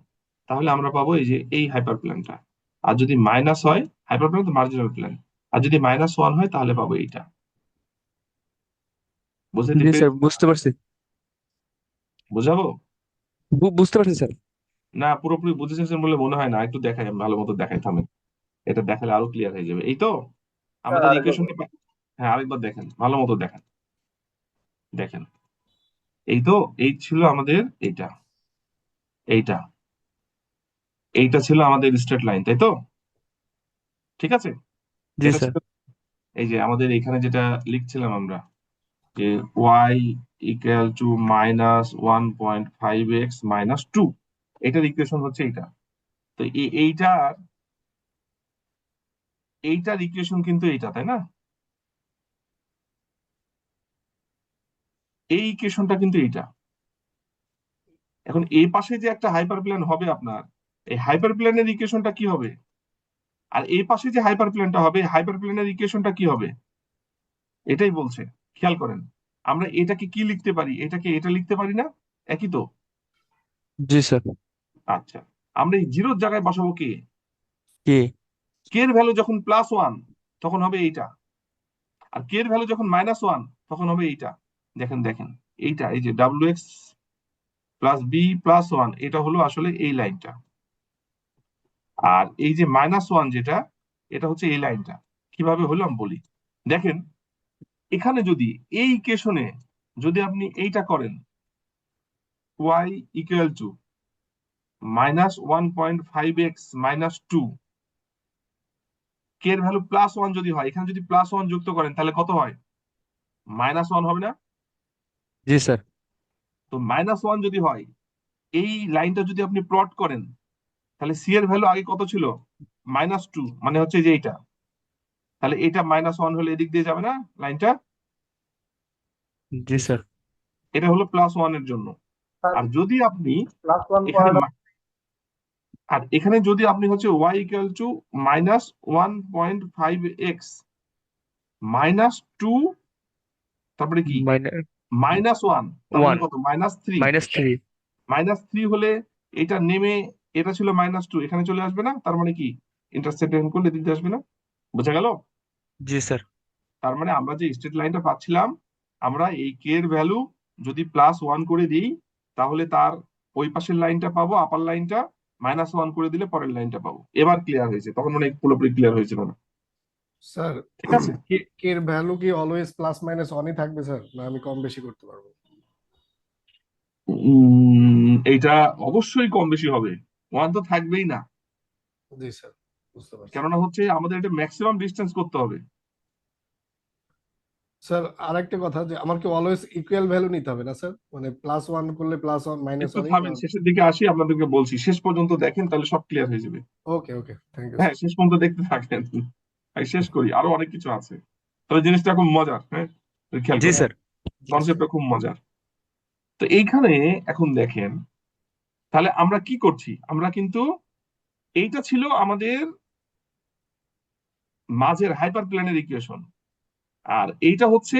তাহলে আমরা পাবো এই যে এই হাইপার প্লেনটা। আর যদি মাইনাস হয়, হাইপার প্লেন তো মার্জিনাল প্লেন, আর যদি -1 হয় তাহলে পাবো এইটা। বুঝতে জি স্যার, পেরেছি? বুঝতে পারছি। বুঝাবো? বুঝতে পারছি স্যার। না, পুরোপুরি বুঝেছেন বলে মনে হয় না, একটু দেখাই, আমি ভালো মতো দেখাই, থামেন, এটা দেখালে আরো ক্লিয়ার হয়ে যাবে। এই তো স্যার আমাদের আরেকবার ইকুয়েশনটা, বলুন। হ্যাঁ, আরেকবার দেখেন, ভালো মতো দেখেন। দেখেন, এই তো, এই ছিল আমাদের এইটা, এইটা, এইটা ছিল আমাদের স্ট্রেট লাইন, তাই তো? ঠিক আছে, জি এটা স্যার। ছিল, এই যে আমাদের এখানে যেটা লিখছিলাম আমরা, যে ওয়াই ইকুয়াল টু -1.5x - 2, এটার ইকুয়েশন হচ্ছে এইটা। তো এইটার ইকুয়েশন কিন্তু এইটা, তাই না? এই ইকুয়েশনটা কিন্তু এইটা। এখন এই পাশে যে একটা হাইপার প্লেন হবে আপনার, এই হাইপার প্লেনের ইকুয়েশনটা কি হবে? আর এই পাশে যে হাইপার প্লেনটা হবে, হাইপার প্লেনের ইকুয়েশনটা কি হবে? এটাই বলছে, খেয়াল করেন। আমরা এটাকে কি লিখতে পারি, এটাকে এটা লিখতে পারি না? একই তো। জি স্যার। আচ্ছা, আমরা এই জিরোর জায়গায় বসাবো কে? কি? কে এর ভ্যালু যখন +1 তখন হবে এইটা, আর কে এর ভ্যালু যখন -1 তখন হবে এইটা। দেখেন দেখেন, এইটা, এই যে wx + b+1, এটা হলো আসলে এই লাইনটা। আর এই যে -1 যেটা, এটা হচ্ছে এই লাইনটা। কিভাবে হলো আমি বলি। দেখেন, এখানে যদি এই ইকুয়েশনে যদি আপনি এইটা করেন, y ইকুয়াল টু -1.5x - 2, কে এর ভ্যালু +1 যদি হয়, এখানে যদি +1 যুক্ত করেন তাহলে কত হয়? -1 হবে না? জি স্যার। তো -1 যদি হয়, এই লাইনটা যদি আপনি প্লট করেন, তাহলে সি এর ভ্যালু আগে কত ছিল? -2, মানে হচ্ছে যে এইটা। তাহলে এটা -1 হলে এদিক দিয়ে যাবে না লাইনটা? জি স্যার। এটা হলো +1 এর জন্য। স্যার আর যদি আপনি +1 এখানে করাটা আর এখানে যদি আপনি হচ্ছে y ইকুয়াল টু -1.5x - 2, তারপরে কি, -1, তার মানে ওয়ান কত, -3। -3। -3 হলে এটা নেমে, এটা ছিল -2, এখানে চলে আসবে না? তার মানে কি, ইন্টারসেক্ট করলে দিতে আসবে না? বোঝা গেল? জি স্যার। তার মানে আমরা যে স্ট্রেট লাইনটা পাচ্ছিলাম, আমরা এই কে এর ভ্যালু যদি +1 করে দিই, তাহলে তার ওই পাশের লাইনটা পাবো, আপার লাইনটা, -1 করে দিলে পরের লাইনটা পাবো। এবার ক্লিয়ার হয়েছে, তখন মানে পুরোপুরি ক্লিয়ার হয়েছিল না। স্যার ঠিক আছে। কে কে এর ভ্যালু কি অলওয়েজ +-1ই থাকবে স্যার, না আমি কম বেশি করতে পারবো? এইটা অবশ্যই কম বেশি হবে, 1 তো থাকবেই না। জি স্যার, বুঝতে পারছি। কেননা হচ্ছে আমাদের এটা ম্যাক্সিমাম ডিস্টেন্স করতে হবে। স্যার আরেকটা কথা, যে আমার কি অলওয়েজ ইকুয়াল ভ্যালু নিতে হবে না স্যার, মানে +1 করলে +1 একটু -1ই না? থামেন, শেষের দিকে আসি, আপনাদেরকে বলছি, শেষ পর্যন্ত দেখেন, তাহলে সব ক্লিয়ার হয়ে যাবে। ওকে ওকে, থ্যাংক ইউ হ্যাঁ, স্যার। শেষ পর্যন্ত দেখতে থাকেন। আমি শেষ করি, আরো অনেক কিছু আছে। তবে জিনিসটা খুব মজার, হ্যাঁ, খেয়াল জি করেন, স্যার। জি স্যার। কনসেপ্টটা খুব মজার। তো এইখানে এখন দেখেন, তাহলে আমরা কি করছি, আমরা কিন্তু, এইটা ছিল আমাদের মাঝের হাইপার প্লেনের ইকুয়েশন, আর এইটা হচ্ছে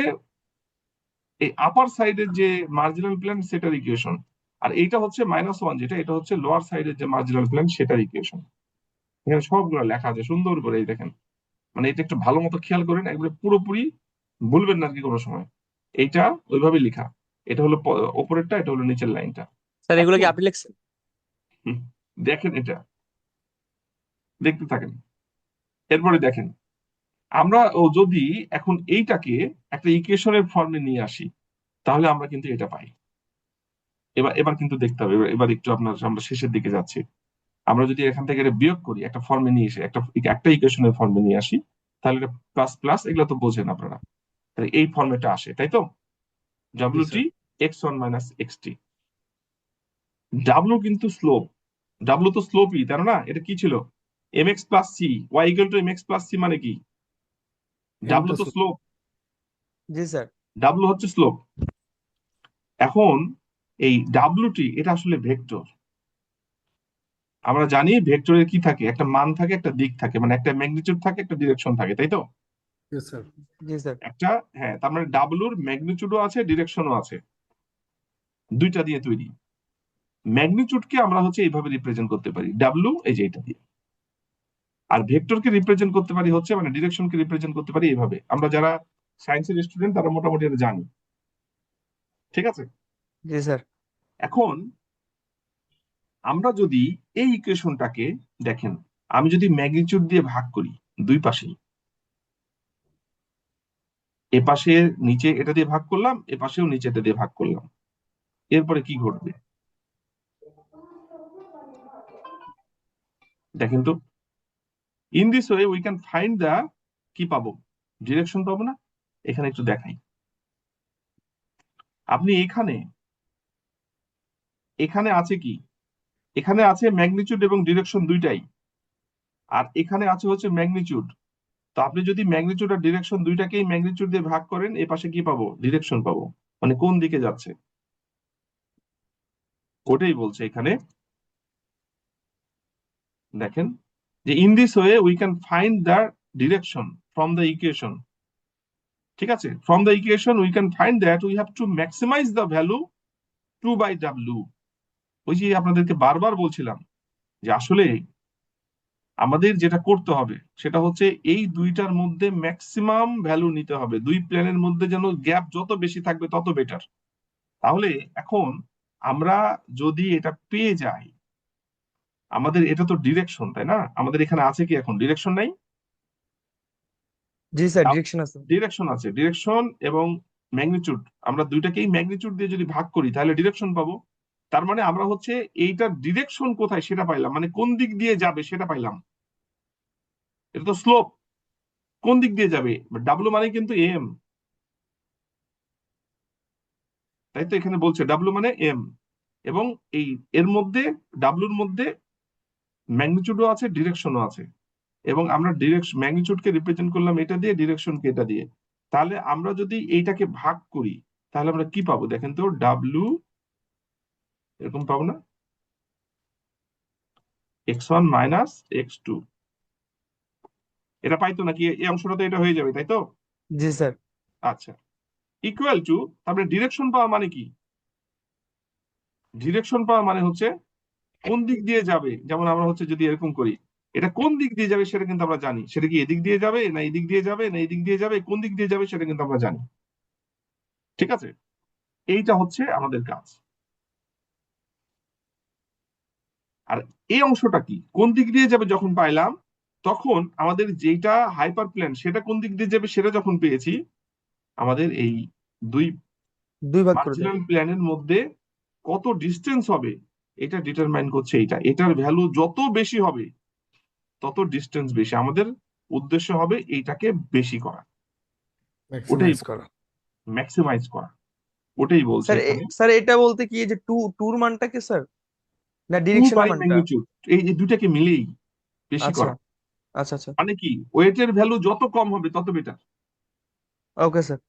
এই আপার সাইডের যে মার্জিনাল প্লেন সেটার ইকুয়েশন, আর এইটা হচ্ছে -1 যেটা, এটা হচ্ছে লোয়ার সাইডের যে মার্জিনাল প্লেন সেটার ইকুয়েশন। এখানে সবগুলো লেখা আছে সুন্দর করে, এই দেখেন। মানে এটা একটু ভালো মতো খেয়াল করেন, একবারে পুরোপুরি ভুলবেন না আর কি কোনো সময়। এইটা ওইভাবে লেখা, এটা হলো ওপরেরটা, এটা হলো নিচের লাইনটা। স্যার এগুলো কি এখন আপনি লিখছেন? হুম, দেখেন এটা, দেখতে থাকেন। এরপরে দেখেন, আমরা যদি এখন এইটাকে একটা ইকুয়েশনের ফর্মে নিয়ে আসি, তাহলে আমরা কিন্তু এটা পাই। এবার এবার কিন্তু দেখতে হবে, এবার এবার একটু আপনার, আমরা শেষের দিকে যাচ্ছি। আমরা যদি এখান থেকে এটা বিয়োগ করি, একটা ফর্মে নিয়ে এসে, একটা একটা ইকুয়েশনের ফর্মে নিয়ে আসি, তাহলে এটা প্লাস প্লাস, এগুলো তো বোঝেন আপনারা, তাহলে এই ফর্মেটটা আসে, তাই তো? জি ডাব্লিউ টি sir. x1 - x t। W কিন্তু স্লোপ, ডাব্লিউ তো স্লোপই, তাই না? এটা কি ছিল, mx + c, y = mx + c, মানে কি, ডাব্লিউ এমটা তো স্যার। স্লোপ, জি স্যার। ডাব্লিউ হচ্ছে স্লোপ। এখন এই ডাব্লিউটি এটা আসলে ভেক্টর। আমরা জানি ভেক্টরের কি থাকে, একটা মান থাকে, একটা দিক থাকে, মানে একটা ম্যাগনিটিউড থাকে, একটা ডিরেকশন থাকে, তাই তো? জি স্যার। জি স্যার। একটা, হ্যাঁ, তার মানে ডাব্লুর ম্যাগনিটিউডও আছে, ডিরেকশনও আছে, দুইটা দিয়ে তৈরি। ম্যাগনিটিউডকে আমরা হচ্ছে এইভাবে রিপ্রেজেন্ট করতে পারি, ডাব্লু এই যে এটা দিয়ে। আর ভেক্টরকে রিপ্রেজেন্ট করতে পারি হচ্ছে, মানে ডিরেকশনকে রিপ্রেজেন্ট করতে পারি এইভাবে। আমরা যারা সায়েন্সের স্টুডেন্ট তারা মোটামুটি এটা জানি। ঠিক আছে। জি স্যার। এখন আমরা যদি এই ইকুয়েশনটাকে দেখেন, আমি যদি ম্যাগনিটিউড দিয়ে ভাগ করি দুই পাশেই, এ পাশে নিচে এটা দিয়ে ভাগ করলাম, এ পাশেও নিচে এটা দিয়ে ভাগ করলাম, এরপরে কি ঘটবে দেখেন তো। In this way we can find the, কি পাবো, ডিরেকশন পাবো না। এখানে একটু দেখাই, আপনি এখানে, এখানে আছে কি, এখানে আছে ম্যাগনিটিউড এবং ডিরেকশন দুইটাই, আর এখানে আছে হচ্ছে ম্যাগনিটিউড। তো আপনি যদি ম্যাগনিটিউড আর ডিরেকশন দুইটাকেই ম্যাগনিটিউড দিয়ে ভাগ করেন, এ পাশে কি পাবো, ডিরেকশন পাবো, মানে কোন দিকে যাচ্ছে ওটাই বলছে এখানে। দেখেন যে in this way we can find the direction from the equation. ঠিক আছে, from the equation we can find that we have to maximise the value 2/w। ওই যে আপনাদেরকে বারবার বলছিলাম যে আসলে আমাদের যেটা করতে হবে সেটা হচ্ছে এই দুইটার মধ্যে ম্যাক্সিমাম ভ্যালু নিতে হবে, দুই প্ল্যানের মধ্যে যেন গ্যাপ যত বেশি থাকবে তত বেটার। তাহলে এখন আমরা যদি এটা পেয়ে যাই, আমাদের এটা তো ডিরেকশন, তাই না, আমাদের এখানে আছে কি এখন ডিরেকশন নাই? জি স্যার, ডিরেকশন আছে। ডিরেকশন আছে, ডিরেকশন এবং ম্যাগনিটিউড, আমরা দুইটাকেই ম্যাগনিটিউড দিয়ে যদি ভাগ করি তাহলে ডিরেকশন পাবো। তার মানে আমরা হচ্ছে এইটার ডিরেকশন কোথায় সেটা পাইলাম, মানে কোন দিক দিয়ে যাবে সেটা পাইলাম। এটা তো স্লোপ, কোন দিক দিয়ে যাবে, ডাব্লু মানে কিন্তু এম, তাই তো এখানে বলছে ডাব্লু মানে এম, এবং এই এর মধ্যে, ডাব্লুর মধ্যে ম্যাগনিটিউডও আছে ডিরেকশনও আছে, এবং আমরা ডিরেকশন ম্যাগনিটিউডকে রিপ্রেজেন্ট করলাম এটা দিয়ে, ডিরেকশনকে এটা দিয়ে। তাহলে আমরা যদি এইটাকে ভাগ করি তাহলে আমরা কি পাবো দেখেন তো, ডাব্লু এরকম পাবো না, x1 মাইনাস x2, এটা পাইতো নাকি, এই অংশটা তো এটা হয়ে যাবে তাই তো। জি স্যার। আচ্ছা, ইকুয়াল টু, তারপরে ডিরেকশন পাওয়া মানে কি, ডিরেকশন পাওয়া মানে হচ্ছে কোন দিক দিয়ে যাবে, যেমন আমরা হচ্ছে যদি এরকম করি, এটা কোন দিক দিয়ে যাবে সেটা কিন্তু আমরা জানি, সেটা কি এদিক দিয়ে যাবে না এদিক দিয়ে যাবে না এদিক দিয়ে যাবে, কোন দিক দিয়ে যাবে সেটা কিন্তু আমরা জানি। ঠিক আছে, এইটা হচ্ছে আমাদের কাজ। আর এই অংশটা কি, কোন দিক দিয়ে যাবে যখন পাইলাম, তখন আমাদের যেটা হাইপার প্লেন সেটা কোন দিক দিয়ে যাবে সেটা যখন পেয়েছি, আমাদের এই দুই দুই ভাগ করে দেন। মার্জিনাল প্ল্যানের মধ্যে কত ডিস্টেন্স হবে এটা ডিটারমাইন করছে এইটা, এটার ভ্যালু যত বেশি হবে তত ডিস্টেন্স বেশি, আমাদের উদ্দেশ্য হবে এইটাকে বেশি করা, ওটাই ম্যাক্সিমাইজ করা। ম্যাক্সিমাইজ করা, ওটাই বলছে স্যার এখানে। স্যার এটা বলতে কি, এই যে টুর মানটা কি স্যার, না টু ডিরেকশনের বাই মানটা? ম্যাগনিটিউড, এই যে দুটাকে মিলেই বেশি আচ্ছা করা, আচ্ছা আচ্ছা। মানে কি ওয়েটের ভ্যালু যত কম হবে তত বেটার, ওকে স্যার।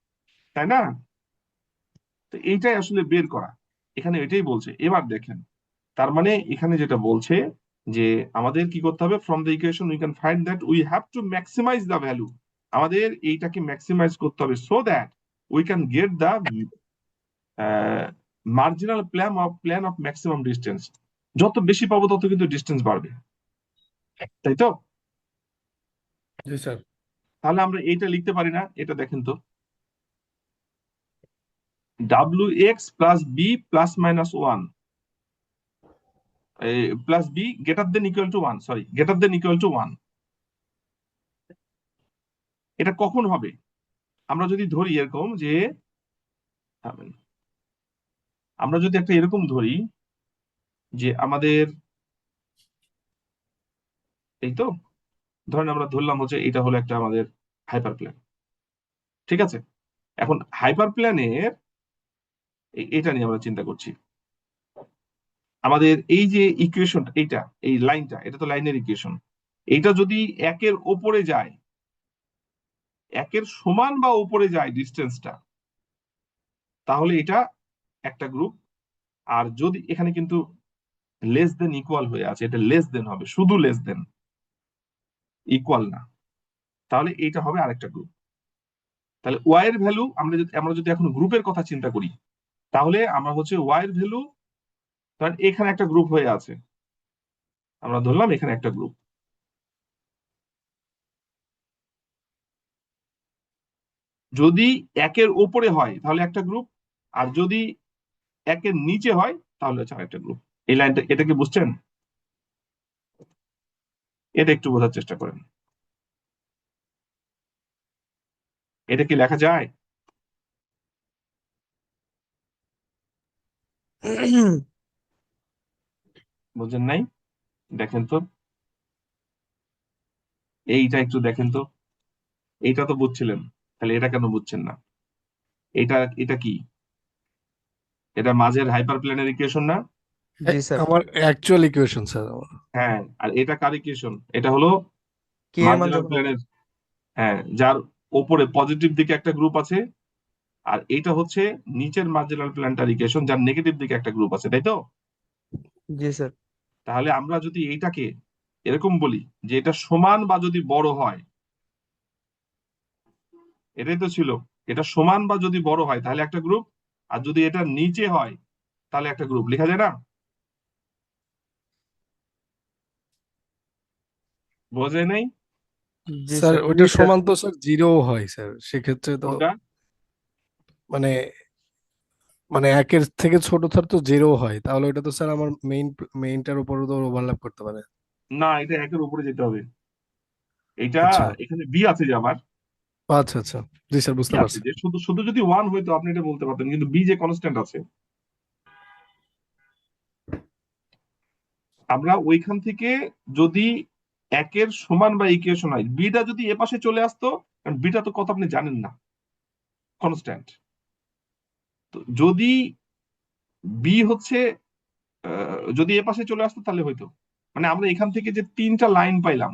তাই না। তো এইটাই আসলে বের করা, এখানে এটাই বলছে। এবার দেখেন, তার মানে এখানে যেটা বলছে যে আমাদের কি করতে হবে, from the equation we can find that we have to maximise the value, আমাদের এইটাকে ম্যাক্সিমাইজ করতে হবে so that we can get the marginal plan of maximum distance. যত বেশি পাবো তত কিন্তু ডিস্টেন্স বাড়বে, তাই তো। জি স্যার। তাহলে আমরা এইটা লিখতে পারি না, এটা দেখেন তো, ডাব্লিউ x plus b plus minus one, plus B greater than equal to one, sorry greater than equal to one, এটা কখন হবে, আমরা যদি ধরি এরকম যে, থামেন, আমরা যদি একটা এরকম ধরি যে আমাদের, এই তো ধরেন আমরা ধরলাম হচ্ছে এটা হলো একটা আমাদের হাইপার প্লেন। ঠিক আছে, এখন হাইপার প্লেনের এটা নিয়ে আমরা চিন্তা করছি, আমাদের এই যে ইকুয়েশন, এইটা এই লাইনটা, এটা তো লাইনের ইকুয়েশন, এইটা যদি একের ওপরে যায়, একের সমান বা উপরে যায় ডিস্টেন্সটা, তাহলে এটা একটা গ্রুপ। আর যদি এখানে কিন্তু লেস দেন ইকুয়াল হয়ে আছে, এটা লেস দেন হবে, শুধু লেস দেন, ইকুয়াল না, তাহলে এইটা হবে আরেকটা গ্রুপ। তাহলে ওয়াই এর ভ্যালু আমরা যদি এখন গ্রুপের কথা চিন্তা করি, তাহলে আমরা হচ্ছে ওয়াই এর ভ্যালু, কারণ এখানে একটা গ্রুপ হয়ে আছে, আমরা ধরলাম এখানে একটা গ্রুপ, যদি একের ওপরে হয় তাহলে একটা গ্রুপ, আর যদি একের নিচে হয় তাহলে হচ্ছে আরেকটা গ্রুপ। এই লাইনটা, এটা কি বুঝছেন, এটা একটু বোঝার চেষ্টা করেন, এটা কি লেখা যায়? বুঝেন নাই? দেখেন তো, এইটা একটু দেখেন তো। এইটা তো বুঝছিলেন, তাহলে এটা কেন বুঝছেন না? এটা এটা কি? এটা মাঝের হাইপার প্লেনের ইকুয়েশন না? জি স্যার। আমার অ্যাকচুয়াল ইকুয়েশন স্যার আমার। হ্যাঁ, আর এটা কার ইকুয়েশন? এটা হলো কে এর মান মার্জিনাল যখন প্লেনের। হ্যাঁ, যার ওপরে পজিটিভ দিকে একটা গ্রুপ আছে, আর এটা হচ্ছে নিচের মার্জিনাল প্ল্যানেটার ইকুয়েশন, যার নেগেটিভ দিকে একটা গ্রুপ আছে, তাই তো? জি স্যার। তাহলে আমরা যদি এইটাকে এরকম বলি যে এটা সমান বা যদি বড় হয়, এটাই তো ছিল, এটা সমান বা যদি বড় হয় তাহলে একটা গ্রুপ, আর যদি এটা নিচে হয় তাহলে একটা গ্রুপ, লেখা যায় না? বোঝে নাই? জি স্যার স্যার। ওইটা সমান তো স্যার জিরো হয় স্যার, সেক্ষেত্রে তো কোনটা? মানে মানে একের থেকে ছোট থার তো জিরো হয়, তাহলে ওইটা তো স্যার আমার মেইনটার উপরও তো ওভারল্যাপ করতে পারে। না, এটা একের উপরে যেতে হবে। এটা আচ্ছা এখানে বি আছে যে আমার, আচ্ছা আচ্ছা, জি স্যার বি বুঝতে আছে পারছি। যে, শুধু শুধু যদি ওয়ান হইতো আপনি এটা বলতে পারতেন, কিন্তু বি যে কনস্ট্যান্ট আছে, আমরা ওইখান থেকে যদি একের সমান বা ইকুয়েশন হয়, বিটা যদি এ পাশে চলে আসতো, কারণ বিটা তো কত আপনি জানেন না, কনস্ট্যান্ট। তো যদি বি হচ্ছে যদি এ পাশে চলে আসতো তাহলে হয়তো, মানে আমরা এখান থেকে যে তিনটা লাইন পাইলাম,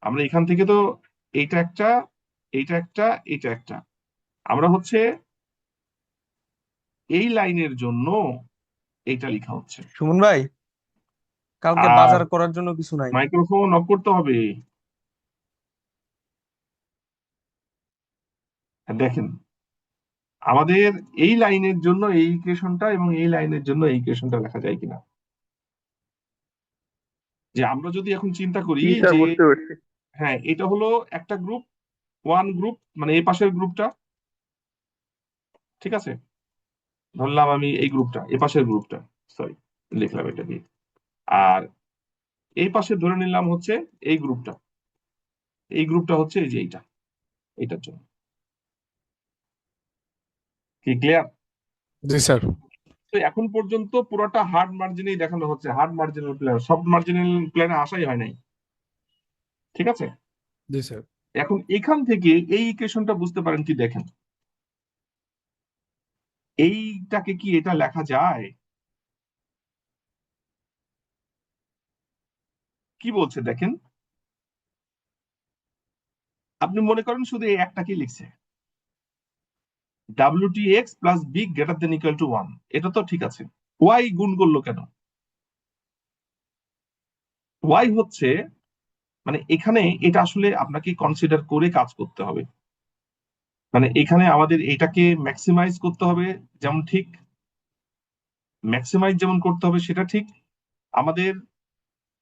আমরা এখান থেকে তো এইটা একটা, এইটা একটা, এইটা একটা, আমরা হচ্ছে এই লাইনের জন্য এইটা লেখা হচ্ছে। সুমন ভাই, কালকে আর বাজার করার জন্য কিছু নাই? মাইক্রোফোন অফ করতে হবে। দেখেন, আমাদের এই লাইনের জন্য এই ইকুয়েশনটা এবং এই লাইনের জন্য এই ইকুয়েশনটা লেখা যায় কিনা, যে আমরা যদি এখন চিন্তা করি জি স্যার, যে, বুঝতে পারছি। হ্যাঁ এটা হলো একটা গ্রুপ, ওয়ান গ্রুপ, মানে এই পাশের গ্রুপটা, ঠিক আছে, ধরলাম আমি এই গ্রুপটা, এ পাশের গ্রুপটা, সরি লিখলাম এটা দিয়ে, আর এই পাশে ধরে নিলাম হচ্ছে এই গ্রুপটা, এই গ্রুপটা হচ্ছে এই যে এইটা, এইটার জন্য। কি ক্লিয়ার? জি স্যার। তো এখন পর্যন্ত পুরোটা হার্ড মার্জিনেই দেখানো হচ্ছে, hard marginal plan, soft marginal প্ল্যানে আসাই হয় নাই, ঠিক আছে? জি স্যার। এখন এখান থেকে এই ইকুয়েশনটা বুঝতে পারেন কি, দেখেন এইটাকে কি এটা লেখা যায়? কি বলছে দেখেন, আপনি মনে করেন শুধু এই একটাকে লিখছে, WTX plus B greater than equal to 1, এটা তো ঠিক আছে। ওয়াই গুণ করলো কেন? ওয়াই হচ্ছে, মানে এখানে এটা আসলে আপনাকে কনসিডার করে কাজ করতে হবে, মানে এখানে আমাদের এটাকে ম্যাক্সিমাইজ করতে হবে, যেমন ঠিক ম্যাক্সিমাইজ যেমন করতে হবে সেটা ঠিক, আমাদের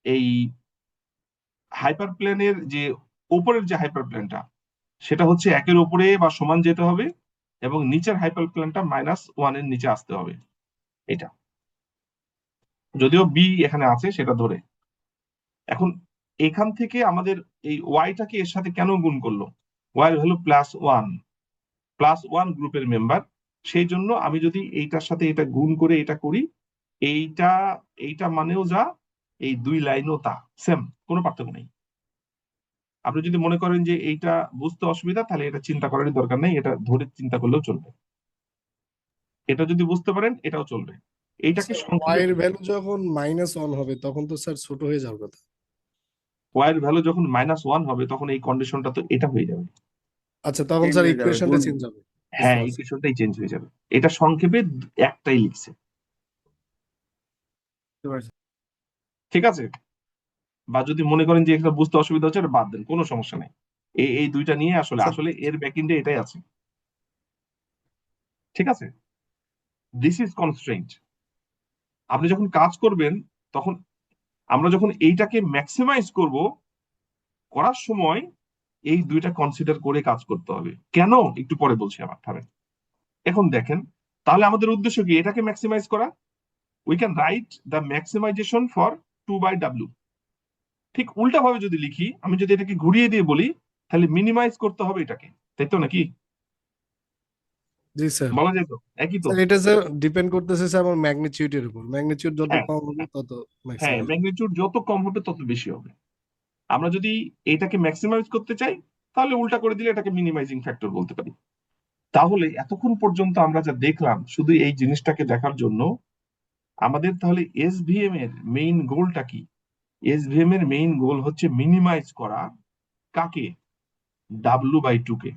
এই হাইপার প্লেনের যে উপরের যে হাইপার প্লেনটা, সেটা হচ্ছে একের উপরে বা সমান যেতে হবে, এবং নিচের হাইপার প্লেনটা -1 এর নিচে আসতে হবে, এটা যদিও বি এখানে আছে সেটা ধরে। এখন এখান থেকে আমাদের এই ওয়াইটাকে এর সাথে কেন গুণ করলো? ওয়াই এর ভ্যালু +1, +1 গ্রুপের মেম্বার, সেই জন্য আমি যদি এইটার সাথে এটা গুণ করে এটা করি, এইটা এইটা মানেও যা, এই দুই লাইনও তা, সেম, কোনো পার্থক্য নেই। আপনি যদি মনে করেন যে এইটা বুঝতে অসুবিধা, তাহলে এটা চিন্তা করারই দরকার নেই, এটা ধরে চিন্তা করলেও চলবে। এটা যদি বুঝতে পারেন এটাও চলবে। এইটাকে স্যার ওয়াই সংক্ষেপে, এর ভ্যালু যখন -1 হবে তখন তো স্যার ছোট হয়ে যাওয়ার কথা। ওয়াই এর ভ্যালু যখন -1 হবে তখন এই কন্ডিশনটা তো এটা হয়ে যাবে। আচ্ছা তখন চেঞ্জ স্যার হয়ে যাবে, ইকুয়েশনটা গুণ। চেঞ্জ হবে। বুঝতে হ্যাঁ, পারছি। ইকুয়েশনটাই চেঞ্জ হয়ে যাবে। এটা সংক্ষেপে একটাই লিখছে, বুঝতে পারছি। ঠিক আছে? বা যদি মনে করেন যে এটা বুঝতে অসুবিধা হচ্ছে, এটা বাদ দেন, কোনো সমস্যা নেই। এই এই দুইটা নিয়ে আসলে স্যার, আসলে এর ব্যাকএন্ডে এটাই আছে, ঠিক আছে? This is constraint. আপনি যখন কাজ করবেন, তখন আমরা যখন এইটাকে ম্যাক্সিমাইজ করব, করার সময় এই দুইটা কনসিডার করে কাজ করতে হবে। কেন একটু পরে বলছি, আমার থামেন। এখন দেখেন, তাহলে আমাদের উদ্দেশ্য কি? এটাকে ম্যাক্সিমাইজ করা। We can write the maximisation for 2/w। ঠিক উল্টা ভাবে যদি লিখি, আমি যদি এটাকে ঘুরিয়ে দিয়ে বলি, তাহলে মিনিমাইজ করতে হবে এটাকে, তাই তো নাকি? জি স্যার। বলা যায় তো, একই তো। স্যার এটা স্যার ডিপেন্ড করতেছে স্যার আমার ম্যাগনিটিউডের উপর, ম্যাগনিটিউড যত হ্যাঁ, কম হবে তত হ্যাঁ, ম্যাক্সিমাইজ। ম্যাগনিটিউড যত কম হবে তত বেশি হবে। আমরা যদি এটাকে ম্যাক্সিমাইজ করতে চাই, তাহলে উল্টা করে দিলে এটাকে মিনিমাইজিং ফ্যাক্টর বলতে পারি। তাহলে এতক্ষণ পর্যন্ত আমরা যা দেখলাম শুধু এই জিনিসটাকে দেখার জন্য, আমাদের তাহলে এসভিএম এর মেইন গোলটা কি? এসভিএম এর মেইন গোল হচ্ছে মিনিমাইজ করা। কাকে? W/2 কে।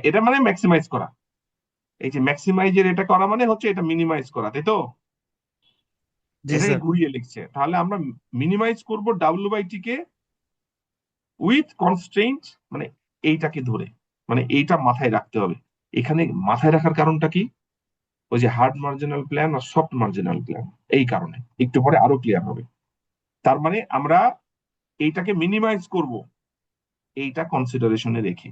এটা মানে ম্যাক্সিমাইজ করা। এই যে ম্যাক্সিমাইজের এটা করা মানে হচ্ছে এটা মিনিমাইজ করা, তাই তো? জি এটাকে স্যার। ঘুরিয়ে লিখছে। তাহলে আমরা মিনিমাইজ করব W/T কে উইথ কনস্ট্রেইন্ট, মানে এইটাকে ধরে, মানে এইটা মাথায় রাখতে হবে। এখানে মাথায় রাখার কারণটা কি? ওই যে হার্ড মার্জিনাল প্ল্যান আর সফট মার্জিনাল প্ল্যান, এই কারণে একটু পরে আরো ক্লিয়ার হবে। তার মানে আমরা এইটাকে মিনিমাইজ করব এইটা কনসিডারেশনে রেখে।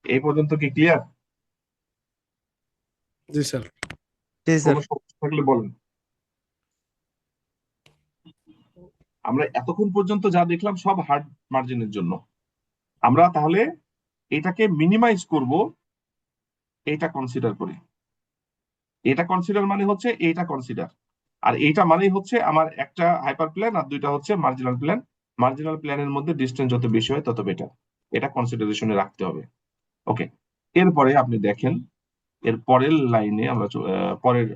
এই পর্যন্ত কি ক্লিয়ার? জি স্যার। জি স্যার। কোনো সমস্যা থাকলে বলেন। আমরা এতক্ষণ পর্যন্ত যা দেখলাম সব হার্ড মার্জিনের জন্য। আমরা তাহলে এটাকে মিনিমাইজ করব এইটা কনসিডার করে। এটা কনসিডার মানে হচ্ছে এইটা কনসিডার, আর এইটা মানেই হচ্ছে আমার একটা হাইপার প্ল্যান আর দুইটা হচ্ছে মার্জিনাল প্ল্যান। মার্জিনাল প্ল্যানের মধ্যে ডিস্টেন্স যত বেশি হয় তত বেটার, এটা কনসিডারেশনে রাখতে হবে। ওকে, এরপরে আপনি দেখেন, এর পরের লাইনে আমরা পরের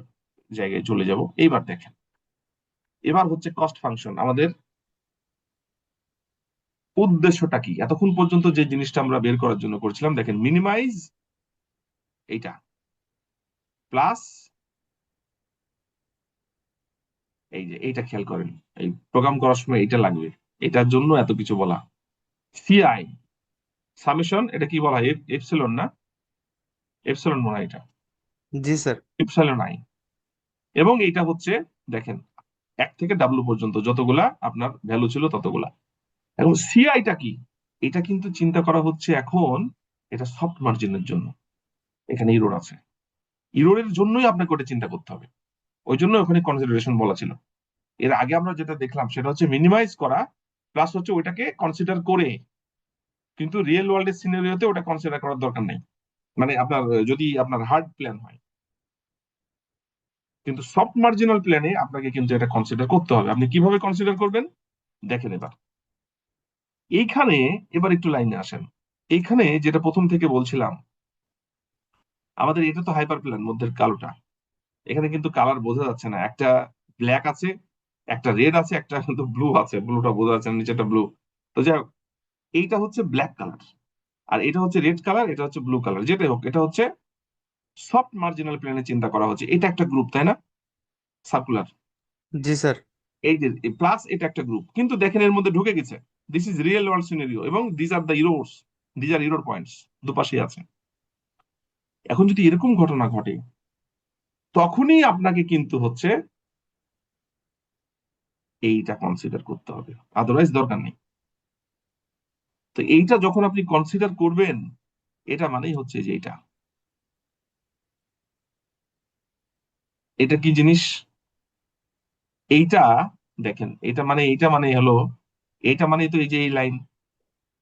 জায়গায় চলে যাব। এইবার দেখেন, এবার হচ্ছে কস্ট ফাংশন। আমাদের উদ্দেশ্যটা কি? এতক্ষণ পর্যন্ত যে জিনিসটা আমরা বের করার জন্য করছিলাম, দেখেন, মিনিমাইজ এইটা প্লাস এই যে এইটা খেয়াল করেন, এই প্রোগ্রাম করার সময় এইটা লাগবে, এটার জন্য এত কিছু বলা। সিআই সামেশন, এটা কি বলা হয়? এপসিলন না? এপসিলন মনে হয় এটা, জি স্যার। Epsilon I. এবং এইটা হচ্ছে, দেখেন, 1 থেকে W পর্যন্ত যতগুলা আপনার ভ্যালু ছিল ততগুলা। এখন সিআইটা কি? এটা কিন্তু চিন্তা করা হচ্ছে এখন, এটা সফট মার্জিনের জন্য। এখানে ইরোর আছে, ইরোরের জন্যই আপনাকে ওটা চিন্তা করতে হবে। ওই জন্য ওখানে কনসিডারেশন বলা ছিল। এর আগে আমরা যেটা দেখলাম সেটা হচ্ছে মিনিমাইজ করা প্লাস হচ্ছে ওইটাকে কনসিডার করে। কিন্তু রিয়েল ওয়ার্ল্ডের সিনারিওতে ওটা কনসিডার করার দরকার নেই, মানে আপনার যদি আপনার হার্ড প্ল্যান হয়। কিন্তু সফট মার্জিনাল প্ল্যানে আপনাকে কিন্তু এটা কনসিডার করতে হবে। আপনি কিভাবে কনসিডার করবেন দেখেন এবার। এইখানে এবার একটু লাইনে আসেন। এইখানে যেটা প্রথম থেকে বলছিলাম, আমাদের এটা তো হাইপার প্ল্যান মধ্যের কালোটা। এখানে কিন্তু কালার বোঝা যাচ্ছে না, একটা ব্ল্যাক আছে, একটা রেড আছে, একটা কিন্তু ব্লু আছে, ব্লুটা বোঝা যাচ্ছে না, নিচেটা ব্লু। তো যাই হোক, এইটা হচ্ছে ব্ল্যাক কালার, আর এটা হচ্ছে রেড কালার, এটা হচ্ছে ব্লু কালার। যেটাই হোক, এটা হচ্ছে সফট মার্জিনাল প্ল্যানে চিন্তা করা হচ্ছে। এটা একটা গ্রুপ, তাই না? সার্কুলার। জি স্যার। এই যে প্লাস, এটা একটা গ্রুপ, কিন্তু দেখেন এর মধ্যে ঢুকে গেছে। This is real world scenario এবং this are the errors, this are error points, দুপাশেই আছে। এখন যদি এরকম ঘটনা ঘটে, তখনই আপনাকে কিন্তু হচ্ছে এইটা কনসিডার করতে হবে, আদারওয়াইজ দরকার নেই। তো এইটা যখন আপনি কনসিডার করবেন, এটা মানেই হচ্ছে যে এটা, এটা কি জিনিস? এইটা দেখেন, এইটা মানে হলো, এইটা মানে তো এই যে এই লাইন,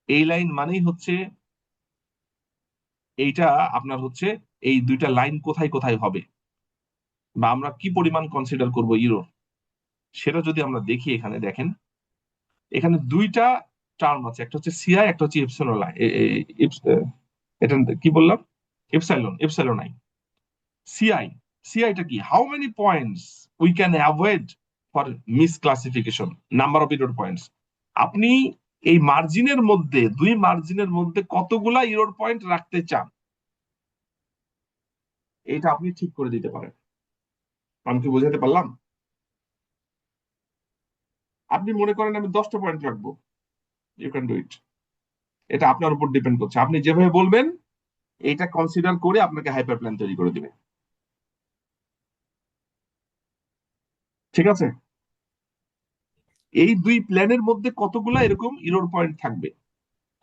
এই লাইন মানেই হচ্ছে এইটা আপনার হচ্ছে এই দুইটা লাইন কোথায় কোথায় হবে, বা আমরা কি পরিমাণ কনসিডার করব ইউরো, সেটা যদি আমরা দেখি। এখানে দেখেন, এখানে দুইটা টার্ম আছে, একটা হচ্ছে সিআই, একটা হচ্ছে এপসিলন আই। এটা কি বললাম? Epsilon, epsilon I. সিআই, সিআইটা কি? How many points we can avoid for miss classification, number of error points. আপনি এই মার্জিনের মধ্যে, দুই মার্জিনের মধ্যে কতগুলা ইরোর পয়েন্ট রাখতে চান, এটা আপনি ঠিক করে দিতে পারেন। আমি কি বোঝাতে পারলাম? আপনি মনে করেন আমি 10টা পয়েন্ট রাখবো, ইউ ক্যান ডু ইট। এটা আপনার উপর ডিপেন্ড করছে, আপনি যেভাবে বলবেন এটা কনসিডার করে আপনাকে হাইপার প্ল্যান তৈরি করে দিবে। ঠিক আছে? এই দুই প্ল্যানের মধ্যে কতগুলা এরকম ইরোর পয়েন্ট থাকবে,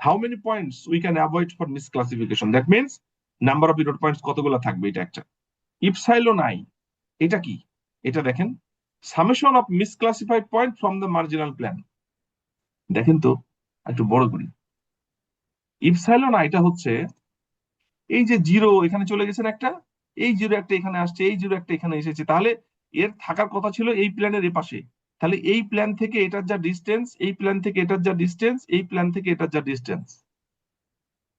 how many points we can avoid for misclassification, that means number of error points কতগুলা থাকবে, এটা একটা। ইপসাইলন আই, এটা কি? এটা দেখেন, summation of misclassified point from the marginal plane. দেখেন তো, একটু বড় করি, ইপসাইলন আইটা হচ্ছে এই যে জিরো এখানে চলে গেছে না একটা, এই জিরো একটা এখানে আসছে, এই জিরো একটা এখানে এসেছে, তাহলে এর থাকার কথা ছিল এই প্ল্যানের এপাশে। তাহলে এই প্ল্যান থেকে এটার যা ডিস্টেন্স, এই প্ল্যান থেকে এটার যা ডিস্টেন্স, এই প্ল্যান থেকে এটার যা ডিস্টেন্স,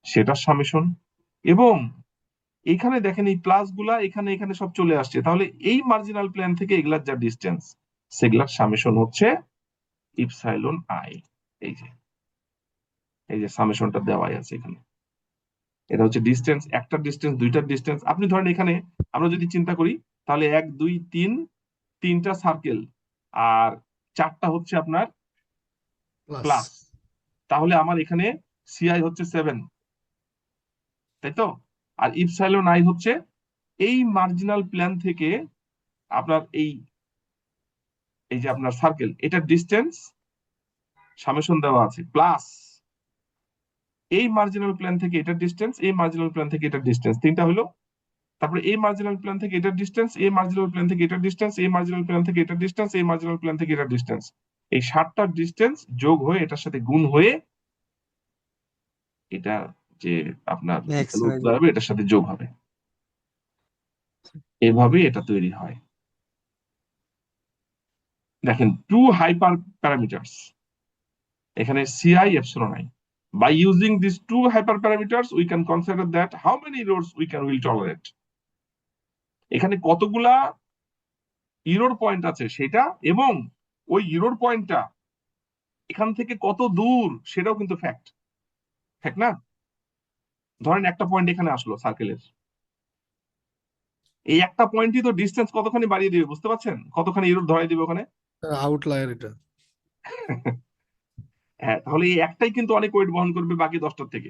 সেটার সামেশন। এবং এখানে দেখেন এই প্লাস গুলা এখানে এখানে সব চলে আসছে, তাহলে এই মার্জিনাল প্ল্যান থেকে এগুলার যা ডিস্টেন্স, সেগুলার সামেশন হচ্ছে ইপসাইলন আই। এই যে এই যে সামেশনটা দেওয়াই আছে এখানে। এটা হচ্ছে ডিস্টেন্স, একটা ডিস্টেন্স, দুইটার ডিস্টেন্স। আপনি ধরেন এখানে আমরা যদি চিন্তা করি, তাহলে এক দুই তিন, তিনটা সার্কেল, আর চারটা হচ্ছে আপনার প্লাস। প্লাস, তাহলে আমার এখানে সিআই হচ্ছে 7, তাই তো? আর ইপসাইলন আই হচ্ছে এই মার্জিনাল প্ল্যান থেকে আপনার এই এই যে আপনার সার্কেল, এটার ডিস্টেন্স সামেশন দেওয়া আছে, প্লাস এই মার্জিনাল প্ল্যান থেকে এটার ডিস্টেন্স, এই মার্জিনাল প্ল্যান থেকে এটার ডিস্টেন্স, তিনটা হলো। তারপরে এই মার্জিনাল প্ল্যান থেকে এটার ডিস্টেন্স, এই মার্জিনাল প্ল্যান থেকে এটার ডিস্টেন্স, এই মার্জিনাল প্ল্যান থেকে এটার ডিস্টেন্স, এই মার্জিনাল প্ল্যান থেকে এটার ডিস্টেন্স, এই 7টার ডিস্টেন্স যোগ হয়ে এটার সাথে গুণ হয়ে এটা যে আপনার ম্যাক্স ভ্যালু হয়ে উত্তর যায়। হবে এটার সাথে যোগ হবে। এভাবেই এটা তৈরি হয়। দেখেন, টু হাইপার প্যারামিটার্স, এখানে CI epsilon I. By using these two hyperparameters, we can consider that how many errors will tolerate. এখানে কতগুলা ইরোর পয়েন্ট আছে সেটা, এবং ওই ইরোর পয়েন্টটা এখান থেকে কত দূর সেটাও কিন্তু ফ্যাক্ট, ঠিক না? ধরেন একটা পয়েন্ট এখানে আসলো সার্কেলের, এই একটা পয়েন্টই তো ডিস্টেন্স কতখানি বাড়িয়ে দিবে, বুঝতে পারছেন? কতখানি ইরোর ধরাই দিবে ওখানে। আউটলায়ার এটা। হ্যাঁ, তাহলে এই একটাই কিন্তু অনেক ওয়েট বহন করবে বাকি 10টার থেকে।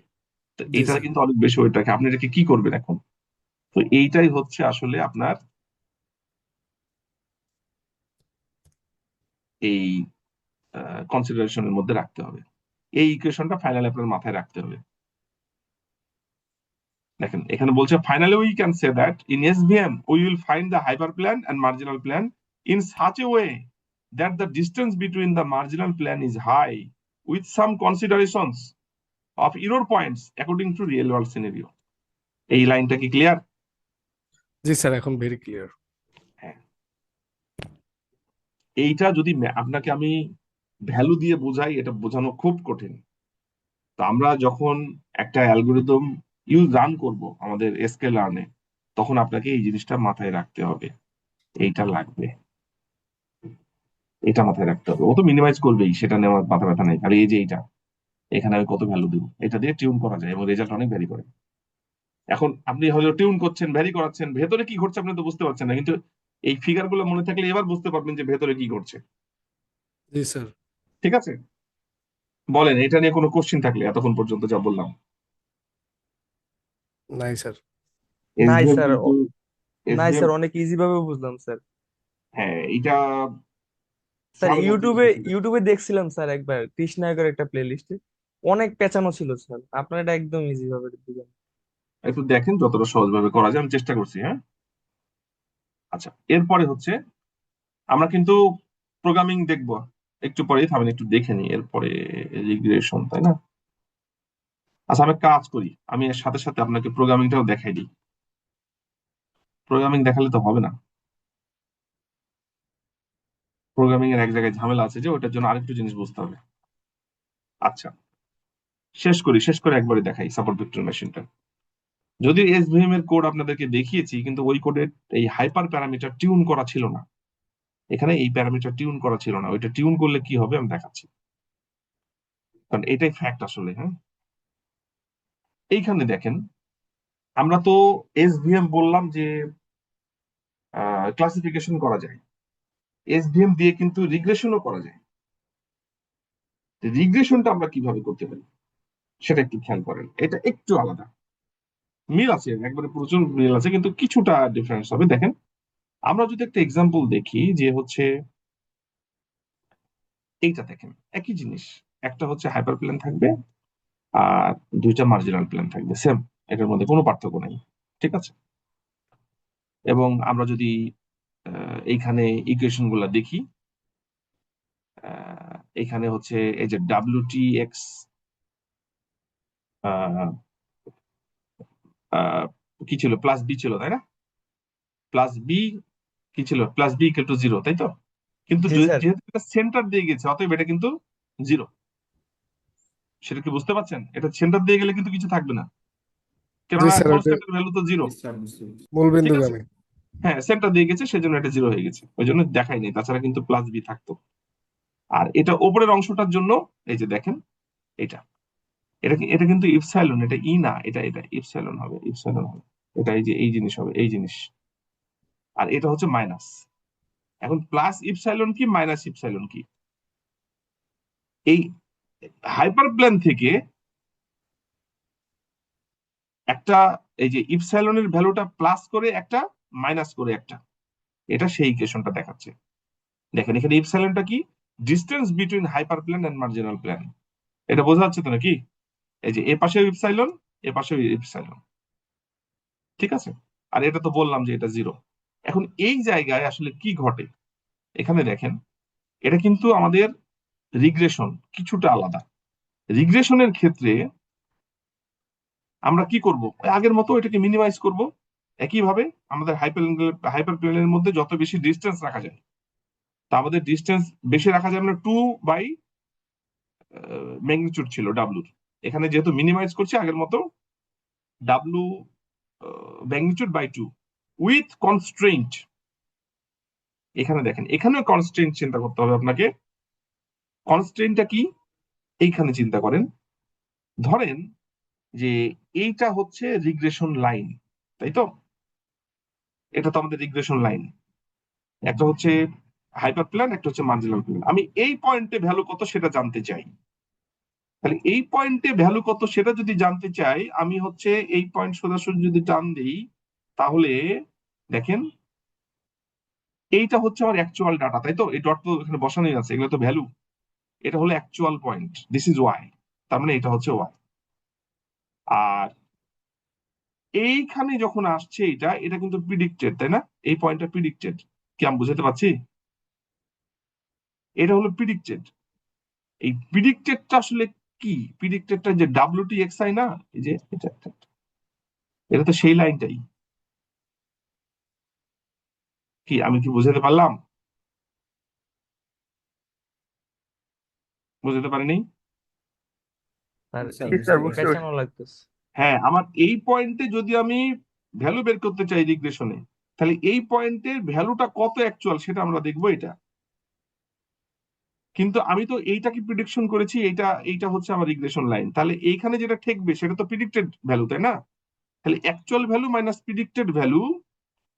তো জি এটা স্যার। কিন্তু অনেক বেশি ওয়েট রাখে। আপনি এটাকে কি করবেন এখন? তো এইটাই হচ্ছে আসলে আপনার এই কনসিডারেশনের মধ্যে রাখতে হবে। এই ইকুয়েশনটা ফাইনালি আপনার মাথায় রাখতে হবে। দেখেন এখানে বলছে, finally we can say that in SVM we will find the hyperplane and marginal plane in such a way that the distance between the marginal plane is high with some considerations of error points according to real world scenario. এই লাইনটা কি ক্লিয়ার? জি স্যার, এখন ভেরি ক্লিয়ার। হ্যাঁ, এইটা যদি আপনাকে আমি ভ্যালু দিয়ে বোঝাই, এটা বোঝানো খুব কঠিন। তো আমরা যখন একটা অ্যালগোরিদম রান করব আমাদের এসকে লার্নে, তখন আপনাকে এই জিনিসটা মাথায় রাখতে হবে, এইটা লাগবে, এটা মাথায় রাখতে হবে। ও তো মিনিমাইজ করবেই, সেটা নেওয়ার মাথা ব্যথা নেই। আর এই যে এইটা, এখানে আমি কত ভ্যালু দিব, এটা দিয়ে টিউন করা যায় এবং রেজাল্ট অনেক ভ্যারি করে। এখন আপনি হয়তো টিউন করছেন, ভ্যারি করাচ্ছেন, ভেতরে কি ঘটছে আপনি তো বুঝতে পারছেন না, কিন্তু এই ফিগার গুলো মনে থাকলে এবার বুঝতে পারবেন যে ভেতরে কি ঘটছে। জি স্যার। ঠিক আছে, বলেন এটা নিয়ে কোনো কোশ্চিন থাকলে এতক্ষণ পর্যন্ত যা বললাম। নাই স্যার। নাই এসভিএম স্যার, কিন্তু নাই এসভিএম স্যার, অনেক ইজি ভাবে বুঝলাম স্যার। হ্যাঁ, এটা স্যার ঝামেলার জিনিস ইউটিউবে আসলে। ইউটিউবে দেখছিলাম স্যার একবার কৃষ্ণায়কের একটা প্লে লিস্টে, অনেক পেঁচানো ছিল স্যার। আপনার এটা একদম ইজি ভাবে দিবেন। একটু দেখেন যতটা সহজভাবে করা যায়, আমি চেষ্টা করছি। হ্যাঁ, আচ্ছা, এরপরে হচ্ছে আমরা কিন্তু প্রোগ্রামিং দেখবো একটু পরেই, থামেন একটু দেখে নিই এরপরে। রিগ্রেশন, তাই না? আচ্ছা, আমি কাজ করি, আমি এর সাথে সাথে আপনাকে প্রোগ্রামিংটাও দেখাই দিই। প্রোগ্রামিং দেখালে তো হবে না, প্রোগ্রামিং এর এক জায়গায় ঝামেলা আছে যে ওটার জন্য আরেকটু জিনিস বুঝতে হবে। আচ্ছা, শেষ করে একবারে দেখাই সাপোর্ট ভেক্টর মেশিনটা। যদি এসভিএম এর কোড আপনাদেরকে দেখিয়েছি, কিন্তু ওই কোডের এই হাইপার প্যারামিটার টিউন করা ছিল না। এখানে এই প্যারামিটার টিউন করা ছিল না, ওইটা টিউন করলে কি হবে আমি দেখাচ্ছি, কারণ এটাই ফ্যাক্ট আসলে। হ্যাঁ, এইখানে দেখেন, আমরা তো এসভিএম বললাম যে ক্লাসিফিকেশন করা যায়, এসভিএম দিয়ে কিন্তু রিগ্রেশনও করা যায়। রিগ্রেশনটা আমরা কিভাবে করতে পারি সেটা একটু খেয়াল করেন, এটা একটু আলাদা। মিল আছে, একবারে প্রচুর মিল আছে, কিন্তু কিছুটা ডিফারেন্স হবে। দেখেন, আমরা যদি একটা এক্সাম্পল দেখি যে হচ্ছে এইটা, দেখেন একই জিনিস, একটা হচ্ছে হাইপার প্লেন থাকবে আর দুইটা মার্জিনাল প্লেন থাকবে, সেম, এটার মধ্যে কোনো পার্থক্য নাই। ঠিক আছে, এবং আমরা যদি এইখানে ইকুয়েশন গুলা দেখি, এখানে হচ্ছে এই যে ডাব্লিউ টি এক্স আহ, আহ, কি ছিল, প্লাস বি ছিল তাই না? প্লাস বি কি ছিল, plus b equal to zero, তাই তো? কিন্তু জি স্যার। যেহেতু এটা সেন্টার দিয়ে গেছে, অতএব এটা কিন্তু জিরো। সেটা কি বুঝতে পারছেন? এটা সেন্টার দিয়ে গেলে কিন্তু কিছু থাকবে না, জি কেননা স্যার, ওইটা কনস্ট্যান্টের ভ্যালু তো জিরো। মূল ঠিক আছে, বিন্দুগামী। হ্যাঁ সেন্টার দিয়ে গেছে সেজন্য এটা জিরো হয়ে গেছে, ওই জন্য দেখাই নেই, তাছাড়া কিন্তু প্লাস বি থাকতো। আর এটা ওপরের অংশটার জন্য, এই যে দেখেন, এটা এটা কিন্তু ইপসাইলন, এটা ই না, এটা এটা ইপসাইলন হবে, ইপসাইলন হবে। এটা এই যে এই জিনিস হবে, এই জিনিস। আর এটা হচ্ছে মাইনাস। এখন প্লাস ইপসাইলন কি, মাইনাস ইপসাইলন কি? এই হাইপার প্লেন থেকে একটা, এই যে ইপসাইলনের ভ্যালুটা প্লাস করে একটা, মাইনাস করে একটা, এটা সেই ইকুয়েশনটা দেখাচ্ছে। দেখেন এখানে ইপসাইলনটা কি, distance between hyperplane and marginal plane. এটা বোঝা যাচ্ছে তো নাকি? এই যে এ পাশে ইপসাইলন, এ পাশে ইপসাইলন, ঠিক আছে। আর এটা তো বললাম যে এটা জিরো। এখন এই জায়গায় আসলে কি ঘটে, এখানে দেখেন, এটা কিন্তু আমাদের রিগ্রেশন কিছুটা আলাদা। রিগ্রেশনের ক্ষেত্রে আমরা কি করব, ওই আগের মতো এটাকে মিনিমাইজ করব। একইভাবে আমাদের হাইপার প্লেনের মধ্যে যত বেশি ডিস্টেন্স রাখা যায়, তা আমাদের ডিস্টেন্স বেশি রাখা যায়, আমরা 2 বাই ম্যাগনিটিউড ছিল ডাব্লুর। এখানে যেহেতু মিনিমাইজ করছি আগের মতো, ডাব্লু ম্যাগনিটিউড বাই 2 উইথ কনস্ট্রেইন্ট। এখানে দেখেন, এখানেও কনস্ট্রেইন্ট চিন্তা করতে হবে আপনাকে। কনস্ট্রেইন্টটা কি, এইখানে চিন্তা করেন। ধরেন যে এইটা হচ্ছে রিগ্রেশন লাইন, তাই তো? এটা তো আমাদের রিগ্রেশন লাইন। একটা হচ্ছে হাইপার প্লেন, একটা হচ্ছে মার্জিনাল প্লেন। আমি এই পয়েন্টে ভ্যালু কত সেটা জানতে চাই। তাহলে এই পয়েন্টে ভ্যালু কত সেটা যদি জানতে চাই, আমি হচ্ছে এই পয়েন্ট সোজাসুজি যদি টান দিই, তাহলে দেখেন এইটা হচ্ছে আমার অ্যাকচুয়াল ডাটা, তাই তো? এই ডট তো এখানে বসানোই আছে, এগুলো তো ভ্যালু। এটা হলো actual point, this is Y. তার মানে এটা হচ্ছে ওয়াই। আর এইখানে যখন আসছে এটা, এটা কিন্তু প্রিডিক্টেড, তাই না? এই পয়েন্টটা প্রিডিক্টেড। কি আমি বুঝাতে পারছি? এটা হলো প্রিডিক্টেড। এই প্রিডিক্টেডটা আসলে কি? প্রিডিক্টেডটা যে ডাব্লিউটি এক্স আই না, এই যে এটা তো সেই লাইনটাই। কি আমি কি বুঝাতে পারলাম? বুঝাতে পারিনি? আর জি স্যার, একটু বুঝতে পেঁচানো পারছি। লাগতেছে। হ্যাঁ, আমার এই পয়েন্টে যদি আমি ভ্যালু বের করতে চাই রিগ্রেশনে, তাহলে এই পয়েন্টের ভ্যালুটা কত অ্যাকচুয়াল সেটা আমরা দেখবো এটা। কিন্তু আমি তো এইটাকে প্রিডিকশন করেছি, এইটা এইটা হচ্ছে আমার রিগ্রেশন লাইন, তাহলে এইখানে যেটা ঠেকবে সেটা তো প্রিডিক্টেড ভ্যালু, তাই না? তাহলে অ্যাকচুয়াল ভ্যালু মাইনাস প্রিডিক্টেড ভ্যালু,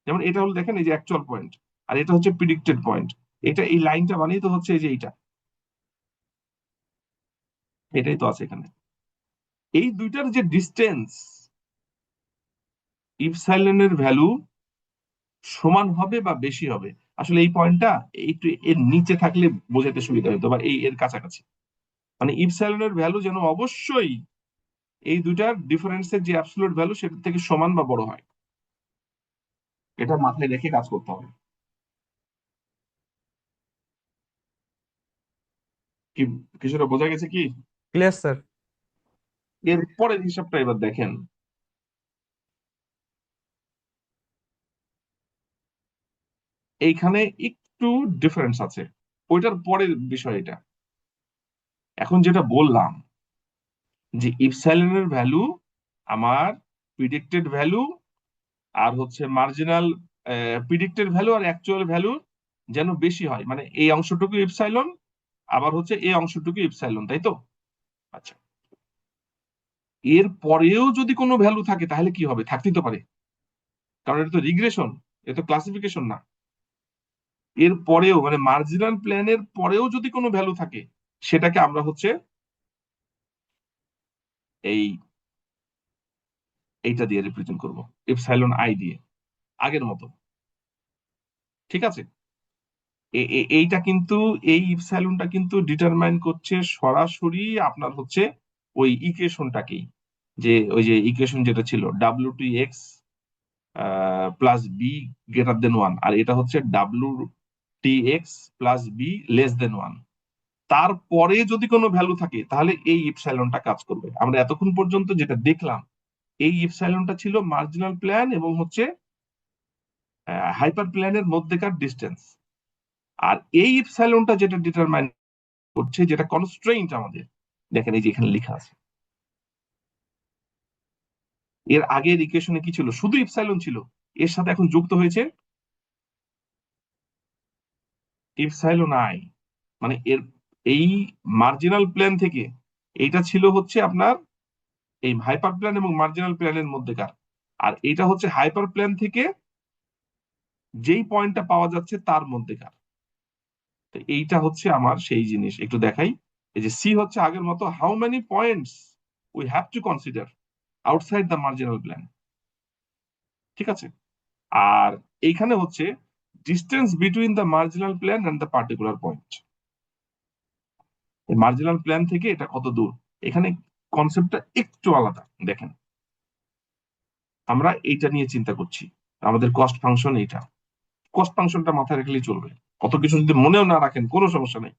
যেমন এটা হলো দেখেন এই যে অ্যাকচুয়াল পয়েন্ট, আর এটা হচ্ছে প্রিডিক্টেড পয়েন্ট। এটা এই লাইনটা বানিয়ে তো হচ্ছে এই যে এইটা, এটাই তো আছে এখানে। এই দুইটার যে ডিস্টেন্স, ইপসাইলনের ভ্যালু সমান হবে বা বেশি হবে। আসলে এই পয়েন্টটা একটু এর নিচে থাকলে বোঝাতে সুবিধা হতো, বা এই এর কাছাকাছি। মানে ইপসাইলনের ভ্যালু যেন অবশ্যই এই দুইটার ডিফারেন্সের যে অ্যাবসলিউট ভ্যালু সেটা থেকে সমান বা বড় হয়, এটা মাথায় রেখে কাজ করতে হবে। কি কিছুটা বোঝা গেছে কি? Clear sir. এর পরের হিসাবটা এবার দেখেন। এইখানে একটু ডিফারেন্স আছে, ওইটার পরের বিষয় এটা। এখন যেটা বললাম যে ইপসাইলনের ভ্যালু আমার প্রিডিক্টেড ভ্যালু, আর হচ্ছে মার্জিনাল প্রিডিক্টেড ভ্যালু আর অ্যাকচুয়াল ভ্যালু যেন বেশি হয়, মানে এই অংশটুকু ইপসাইলন, আবার হচ্ছে এই অংশটুকু ইপসাইলন, তাই তো? আচ্ছা, এর পরেও যদি কোনো ভ্যালু থাকে তাহলে কি হবে? থাকতেই তো পারে, কারণ এটা তো রিগ্রেশন, এটা তো ক্লাসিফিকেশন না। এর পরেও মানে মার্জিনাল প্ল্যানের পরেও যদি কোনো ভ্যালু থাকে, সেটাকে আমরা হচ্ছে এই এইটা দিয়ে রিপ্রেজেন্ট করব, ইপসাইলন আই দিয়ে, আগের মতো। ঠিক আছে, এইটা কিন্তু, এই ইপসাইলনটা কিন্তু ডিটারমাইন করছে সরাসরি আপনার হচ্ছে ওই ইকুয়েশনটাকেই, যে ওই যে ইকুয়েশন যেটা ছিল W T x plus B greater than one, আর এটা হচ্ছে W T x plus B less than one. তারপরে যদি কোনো ভ্যালু থাকে তাহলে এই ইপসাইলনটা কাজ করবে। আমরা এতক্ষণ পর্যন্ত যেটা দেখলাম, এই ইপসাইলনটা ছিল মার্জিনাল প্ল্যান এবং হচ্ছে হাইপার প্ল্যানের মধ্যেকার ডিস্টেন্স। আর এই ইপসাইলনটা যেটা ডিটারমাইন করছে, যেটা কনস্ট্রেইন্ট আমাদের, দেখেন এই যে এখানে লেখা আছে। এর আগের ইকুয়েশনে কি ছিল? শুধু ইপসাইলন ছিল, এর সাথে এখন যুক্ত হয়েছে ইপসাইলন আই। মানে এর এই মার্জিনাল প্ল্যান থেকে এইটা ছিল হচ্ছে আপনার এই হাইপার প্ল্যান এবং মার্জিনাল প্ল্যানের মধ্যেকার, আর এটা হচ্ছে হাইপার প্ল্যান থেকে যেই পয়েন্টটা পাওয়া যাচ্ছে তার মধ্যেকার। তো এইটা হচ্ছে আমার সেই জিনিস, একটু দেখাই। এই যে সি হচ্ছে আগের মতো, how many points we have to consider outside the marginal plan, ঠিক আছে। আর এইখানে হচ্ছে distance between the marginal plan and the particular point. Marginal plan থেকে এটা কত দূর, এখানে কনসেপ্টটা একটু আলাদা। দেখেন আমরা এইটা নিয়ে চিন্তা করছি, আমাদের কস্ট ফাংশন এইটা, কস্ট ফাংশনটা মাথায় রাখলেই চলবে। কত কিছু যদি মনেও না রাখেন কোনো সমস্যা নেই।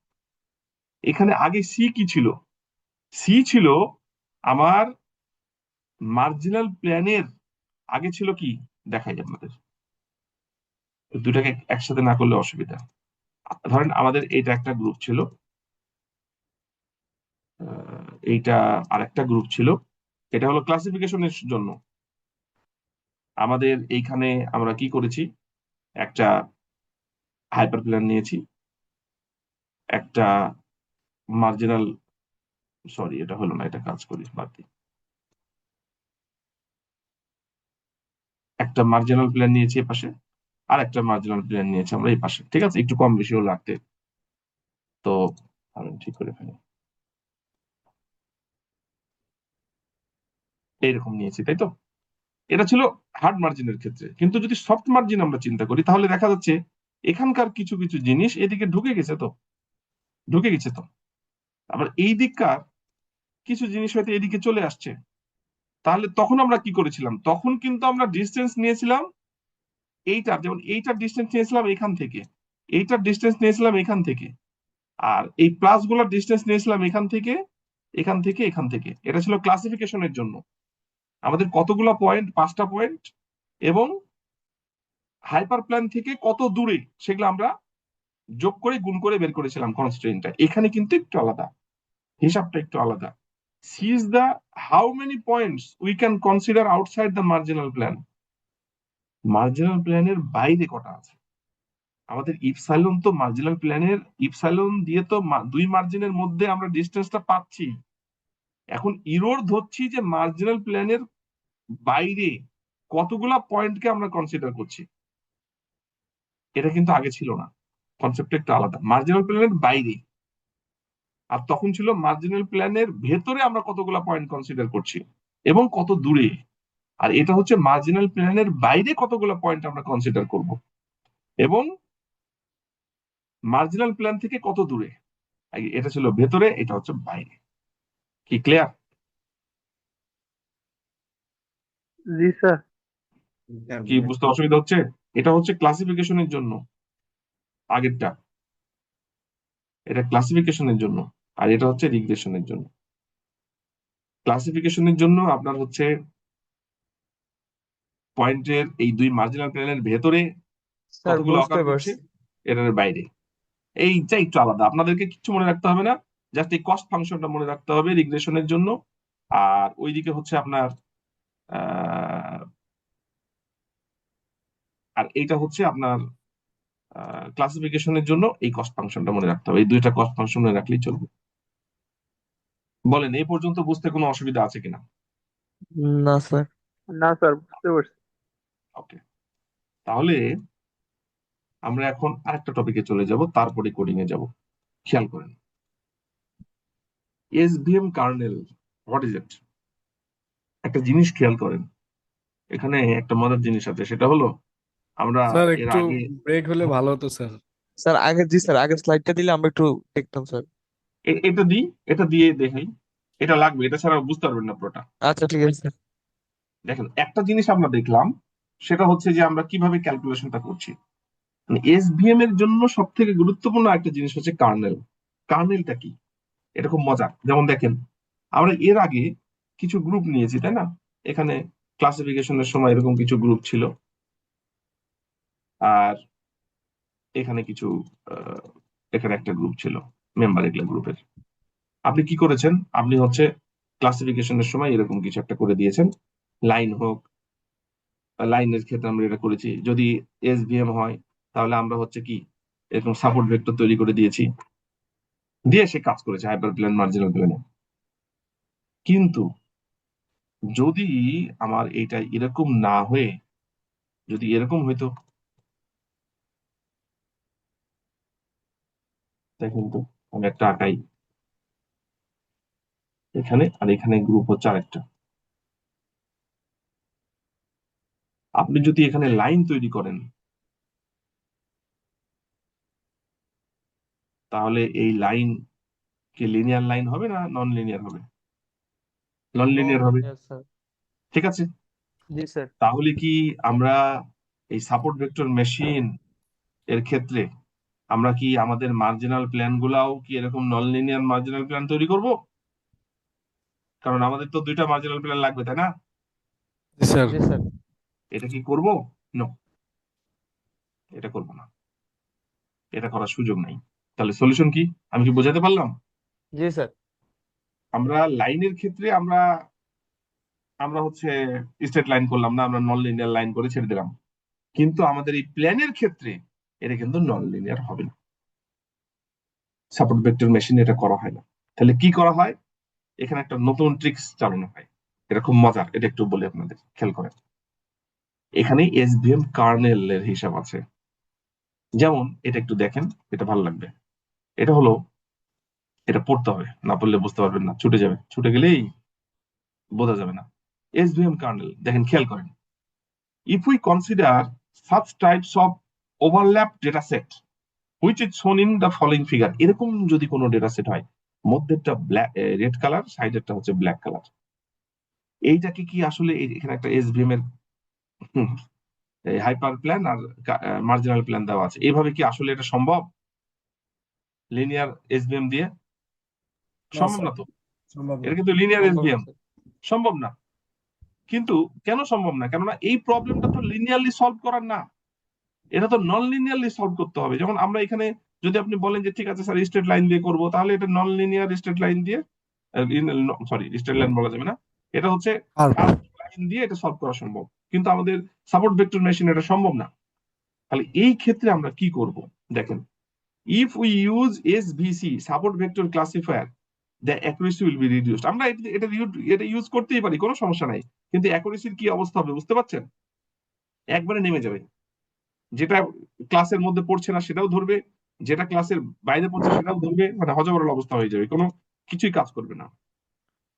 এখানে আগে সি কি ছিল? সি ছিল আমার মার্জিনাল প্ল্যানের আগে ছিল কি, দেখাই আপনাদের, দুটাকে একসাথে না করলে অসুবিধা। ধরেন আমাদের এটা একটা গ্রুপ ছিল, এইটা আরেকটা গ্রুপ ছিল। এটা হলো ক্লাসিফিকেশনের জন্য। আমাদের এইখানে আমরা কি করেছি, একটা হাইপার প্ল্যান নিয়েছি, একটা মার্জিনাল, সরি এটা হলো না, এটা কাজ করি বাদ দিই। একটা মার্জিনাল প্ল্যান নিয়েছি এই পাশে, আর একটা মার্জিনাল প্ল্যান নিয়েছি আমরা এই পাশে, ঠিক আছে, একটু কম বেশি হলো রাখতে। তো আমি ঠিক করে ফেলি, এইরকম নিয়েছি, তাই তো। এটা ছিল হার্ড মার্জিনের ক্ষেত্রে। কিন্তু যদি সফট মার্জিন আমরা চিন্তা করি, তাহলে দেখা যাচ্ছে এখানকার কিছু কিছু জিনিস এদিকে ঢুকে গেছে তো। আবার এই দিককার কিছু জিনিস হয়তো এদিকে চলে আসছে। তাহলে তখন আমরা কি করেছিলাম? তখন কিন্তু আমরা ডিস্টেন্স নিয়েছিলাম এইটার, যেমন এইটার ডিস্টেন্স নিয়েছিলাম এখান থেকে, এইটার ডিস্টেন্স নিয়েছিলাম এখান থেকে, আর এই প্লাস গুলার ডিস্টেন্স নিয়েছিলাম এখান থেকে, এখান থেকে, এখান থেকে। এটা ছিল ক্লাসিফিকেশনের জন্য। আমাদের কতগুলো পয়েন্ট? 5টা পয়েন্ট। এবং হাইপার প্ল্যান থেকে কত দূরে সেগুলো আমরা যোগ করে গুণ করে বের করেছিলাম কনস্ট্রেইনটা। এখানে কিন্তু একটু আলাদা, হিসাবটা একটু আলাদা। C is the how many points we can consider outside the marginal plan. Marginal প্ল্যানের বাইরে কটা আছে। আমাদের ইপসাইলন তো মার্জিনাল প্ল্যানের, ইপসাইলন দিয়ে তো দুই মার্জিনের মধ্যে আমরা ডিস্টেন্সটা পাচ্ছি। এখন ইরোর ধরছি যে মার্জিনাল প্ল্যানের বাইরে কতগুলা পয়েন্টকে আমরা কনসিডার করছি। এটা কিন্তু আগে ছিল না, কনসেপ্টটা একটু আলাদা। মার্জিনাল প্ল্যানের বাইরে, আর তখন ছিল মার্জিনাল প্ল্যানের ভেতরে আমরা কতগুলা পয়েন্ট কনসিডার করছি এবং কত দূরে। আর এটা হচ্ছে মার্জিনাল প্ল্যানের বাইরে কতগুলা পয়েন্ট আমরা কনসিডার করব এবং মার্জিনাল প্ল্যান থেকে কত দূরে। এটা ছিল ভেতরে, এটা হচ্ছে বাইরে। কি ক্লিয়ার? জি স্যার। কি বুঝতে অসুবিধা হচ্ছে? এটা হচ্ছে ক্লাসিফিকেশনের জন্য আগেরটা, এটা ক্লাসিফিকেশনের জন্য, আর এটা হচ্ছে রিগ্রেশনের জন্য। ক্লাসিফিকেশনের জন্য আপনার হচ্ছে পয়েন্টের এই দুই মার্জিনাল প্লেনের ভেতরে স্যার কতগুলো বুঝতে অকার করছে, পারছি। এটার বাইরে। এইটা একটু আলাদা, আপনাদেরকে কিছু মনে রাখতে হবে না, জাস্ট এই কস্ট ফাংশনটা মনে রাখতে হবে রিগ্রেশনের জন্য। আর ওইদিকে হচ্ছে আপনার আহ আর এইটা হচ্ছে আপনার ক্লাসিফিকেশনের জন্য এই কস্ট ফাংশনটা মনে রাখতে হবে। এই দুইটা কস্ট ফাংশন মনে রাখলেই চলবে। বলেন এই পর্যন্ত বুঝতে কোনো অসুবিধা আছে কিনা? না স্যার। না স্যার, বুঝতে পারছি। ওকে, তাহলে আমরা এখন আরেকটা টপিকে চলে যাব, তারপরে কোডিং এ যাব। খেয়াল করেন, এসভিএম কার্নেল, হোয়াট ইজ ইট? একটা জিনিস খেয়াল করেন, এখানে একটা মজার জিনিস আছে, সেটা হলো আমরা স্যার এর একটু আগে ব্রেক হলে ভালো হতো স্যার। স্যার আগে, জি স্যার, আগের স্লাইডটা দিলে আমরা একটু দেখতাম স্যার। এটা দিই, এটা দিয়ে দেখাই। এটা লাগবে, এটা ছাড়া বুঝতে পারবেন না পুরোটা। আচ্ছা ঠিক আছে স্যার। দেখেন একটা জিনিস আমরা দেখলাম, সেটা হচ্ছে যে আমরা কিভাবে ক্যালকুলেশনটা করছি। এসভিএম এর জন্য সব থেকে গুরুত্বপূর্ণ একটা জিনিস হচ্ছে কার্নেল। কার্নেলটা কি, এটা খুব মজার। যেমন দেখেন, আমরা এর আগে কিছু গ্রুপ নিয়েছি, তাই না? এখানে ক্লাসিফিকেশনের সময় এরকম কিছু গ্রুপ ছিল, আর এখানে কিছু আহ, এখানে একটা গ্রুপ ছিল, মেম্বার এগুলা গ্রুপের। আপনি কি করেছেন? আপনি হচ্ছে ক্লাসিফিকেশনের সময় এরকম কিছু একটা করে দিয়েছেন, লাইন হোক, লাইনের ক্ষেত্রে আমরা এটা করেছি। যদি এসভিএম হয় তাহলে আমরা হচ্ছে কি এরকম সাপোর্ট ভেক্টর তৈরি করে দিয়েছি, দিয়ে সে কাজ করেছে হাইপার প্লেন মার্জিনাল প্লেনে। কিন্তু যদি আমার এটা এরকম না হয়ে যদি এরকম হইতো, দেখেন তো, আমি একটা আঁকাই এখানে, আর এখানে গ্রুপ হচ্ছে আরেকটা। আপনি যদি এখানে লাইন তৈরি করেন, তাহলে এই লাইন কি লিনিয়ার লাইন হবে না নন লিনিয়ার হবে? নন নন লিনিয়ার হবে, লিনিয়ার স্যার। ঠিক আছে। জি স্যার। তাহলে কি আমরা এই সাপোর্ট ভেক্টর মেশিন এর ক্ষেত্রে আমরা কি আমাদের মার্জিনাল প্ল্যান গুলাও কি এরকম নন লিনিয়ার মার্জিনাল প্ল্যান তৈরি করব? কারণ আমাদের তো দুইটা মার্জিনাল প্ল্যান লাগবে, তাই না? জি স্যার। জি স্যার। এটা কি করব? নো, এটা করব না, এটা করার সুযোগ নাই। তাহলে সলিউশন কি, আমি কি বোঝাতে পারলাম? জি স্যার। আমরা লাইনের ক্ষেত্রে আমরা আমরা হচ্ছে স্ট্রেট লাইন করলাম না, আমরা নন লিনিয়ার লাইন করে ছেড়ে দিলাম। কিন্তু আমাদের এই প্ল্যানের ক্ষেত্রে এটা কিন্তু নন লিনিয়ার হবে না, সাপোর্ট ভেক্টর মেশিন এটা করা হয় না। তাহলে কি করা হয়? এখানে একটা নতুন ট্রিক্স চালানো হয়, এটা খুব মজার, এটা একটু বলি আপনাদের, খেয়াল করেন। এখানে এসভিএম কার্নেল এর হিসাব আছে। যেমন এটা একটু দেখেন, এটা ভালো লাগবে। এটা হলো, এটা পড়তে হবে, না পড়লে বুঝতে পারবেন না, ছুটে যাবে, ছুটে গেলেই বোঝা যাবে না। এসভিএম কার্নেল দেখেন, খেয়াল করেন। If we consider such types of overlap data set which is shown in the following figure, এরকম যদি কোনো ডেটা সেট হয়, মধ্যেরটা ব্ল্যাক রেড কালার, সাইডেরটা হচ্ছে ব্ল্যাক কালার, এইটাকে কি আসলে এখানে একটা এসভিএম এর হাইপার প্ল্যান আর মার্জিনাল প্ল্যান দেওয়া আছে, এইভাবে কি আসলে এটা সম্ভব লিনিয়ার এসভিএম দিয়ে? না সম্ভব স্যার, না তো। সম্ভব না। এটা কিন্তু লিনিয়ার সম্ভব না এসভিএম, স্যার। সম্ভব না। কিন্তু কেন সম্ভব না? কেননা এই প্রবলেমটা তো লিনিয়ারলি সলভ করার না, এটা তো নন লিনিয়ারলি সলভ করতে হবে। যেমন আমরা এখানে যদি আপনি বলেন যে ঠিক আছে স্যার স্ট্রেট লাইন দিয়ে করবো, তাহলে এটা নন লিনিয়ার স্ট্রেট লাইন দিয়ে, সরি স্ট্রেট লাইন বলা যাবে না, এটা হচ্ছে আর কার্ভ লাইন দিয়ে এটা সলভ করা সম্ভব। কিন্তু আমাদের সাপোর্ট ভেক্টর মেশিন এটা সম্ভব না। তাহলে এই ক্ষেত্রে আমরা কি করব? দেখেন, if we use SVC support vector classifier, the accuracy will be reduced. আমরা এটা ইউজ করতেই পারি, কোনো সমস্যা নাই, কিন্তু অ্যাকুরেসির কি অবস্থা হবে বুঝতে পারছেন? একবারে নেমে যাবে। যেটা ক্লাসের মধ্যে পড়ছে না সেটাও ধরবে, যেটা ক্লাসের বাইরে পড়ছে সেটাও ধরবে, মানে হজবরল অবস্থা হয়ে যাবে, কোনো কিছুই কাজ করবে না।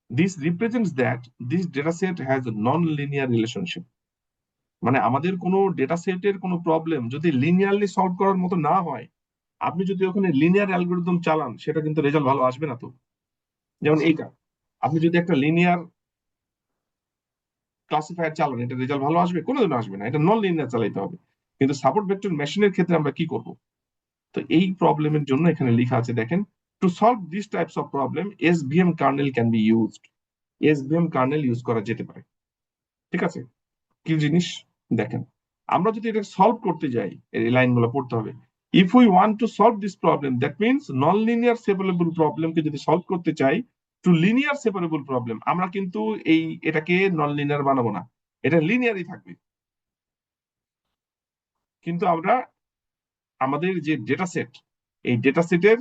This represents that this data set has non linear relationship. মানে আমাদের কোনো ডেটা সেটের কোনো প্রবলেম যদি লিনিয়ারলি সলভ করার মতো না হয়, আপনি যদি ওখানে লিনিয়ার অ্যালগোরিদম চালান, সেটা কিন্তু রেজাল্ট ভালো আসবে না তো। যেমন এইটা, আপনি যদি একটা লিনিয়ার ক্লাসিফায়ার চালান, এটা রেজাল্ট ভালো আসবে? কোনোদিনও আসবে না, এটা নন লিনিয়ার চালাইতে হবে। কিন্তু সাপোর্ট ভেক্টর মেশিনের ক্ষেত্রে আমরা কি করব? তো এই প্রবলেমের জন্য এখানে লেখা আছে, দেখেন, to solve this types of problem SVM kernel can be used. SVM kernel use করা যেতে পারে, ঠিক আছে। কি জিনিস দেখেন, আমরা যদি এটা সলভ করতে যাই, এই লাইনগুলো পড়তে হবে। If we want to solve this problem, that means non linear separable প্রবলেমকে যদি সলভ করতে চাই টু লিনিয়ার সেপারেবল প্রবলেম, আমরা কিন্তু এটাকে নন লিনিয়ার বানাবো না, এটা লিনিয়ারই থাকবে। কিন্তু আমরা আমাদের যে ডেটা সেট, এই ডেটা সেটের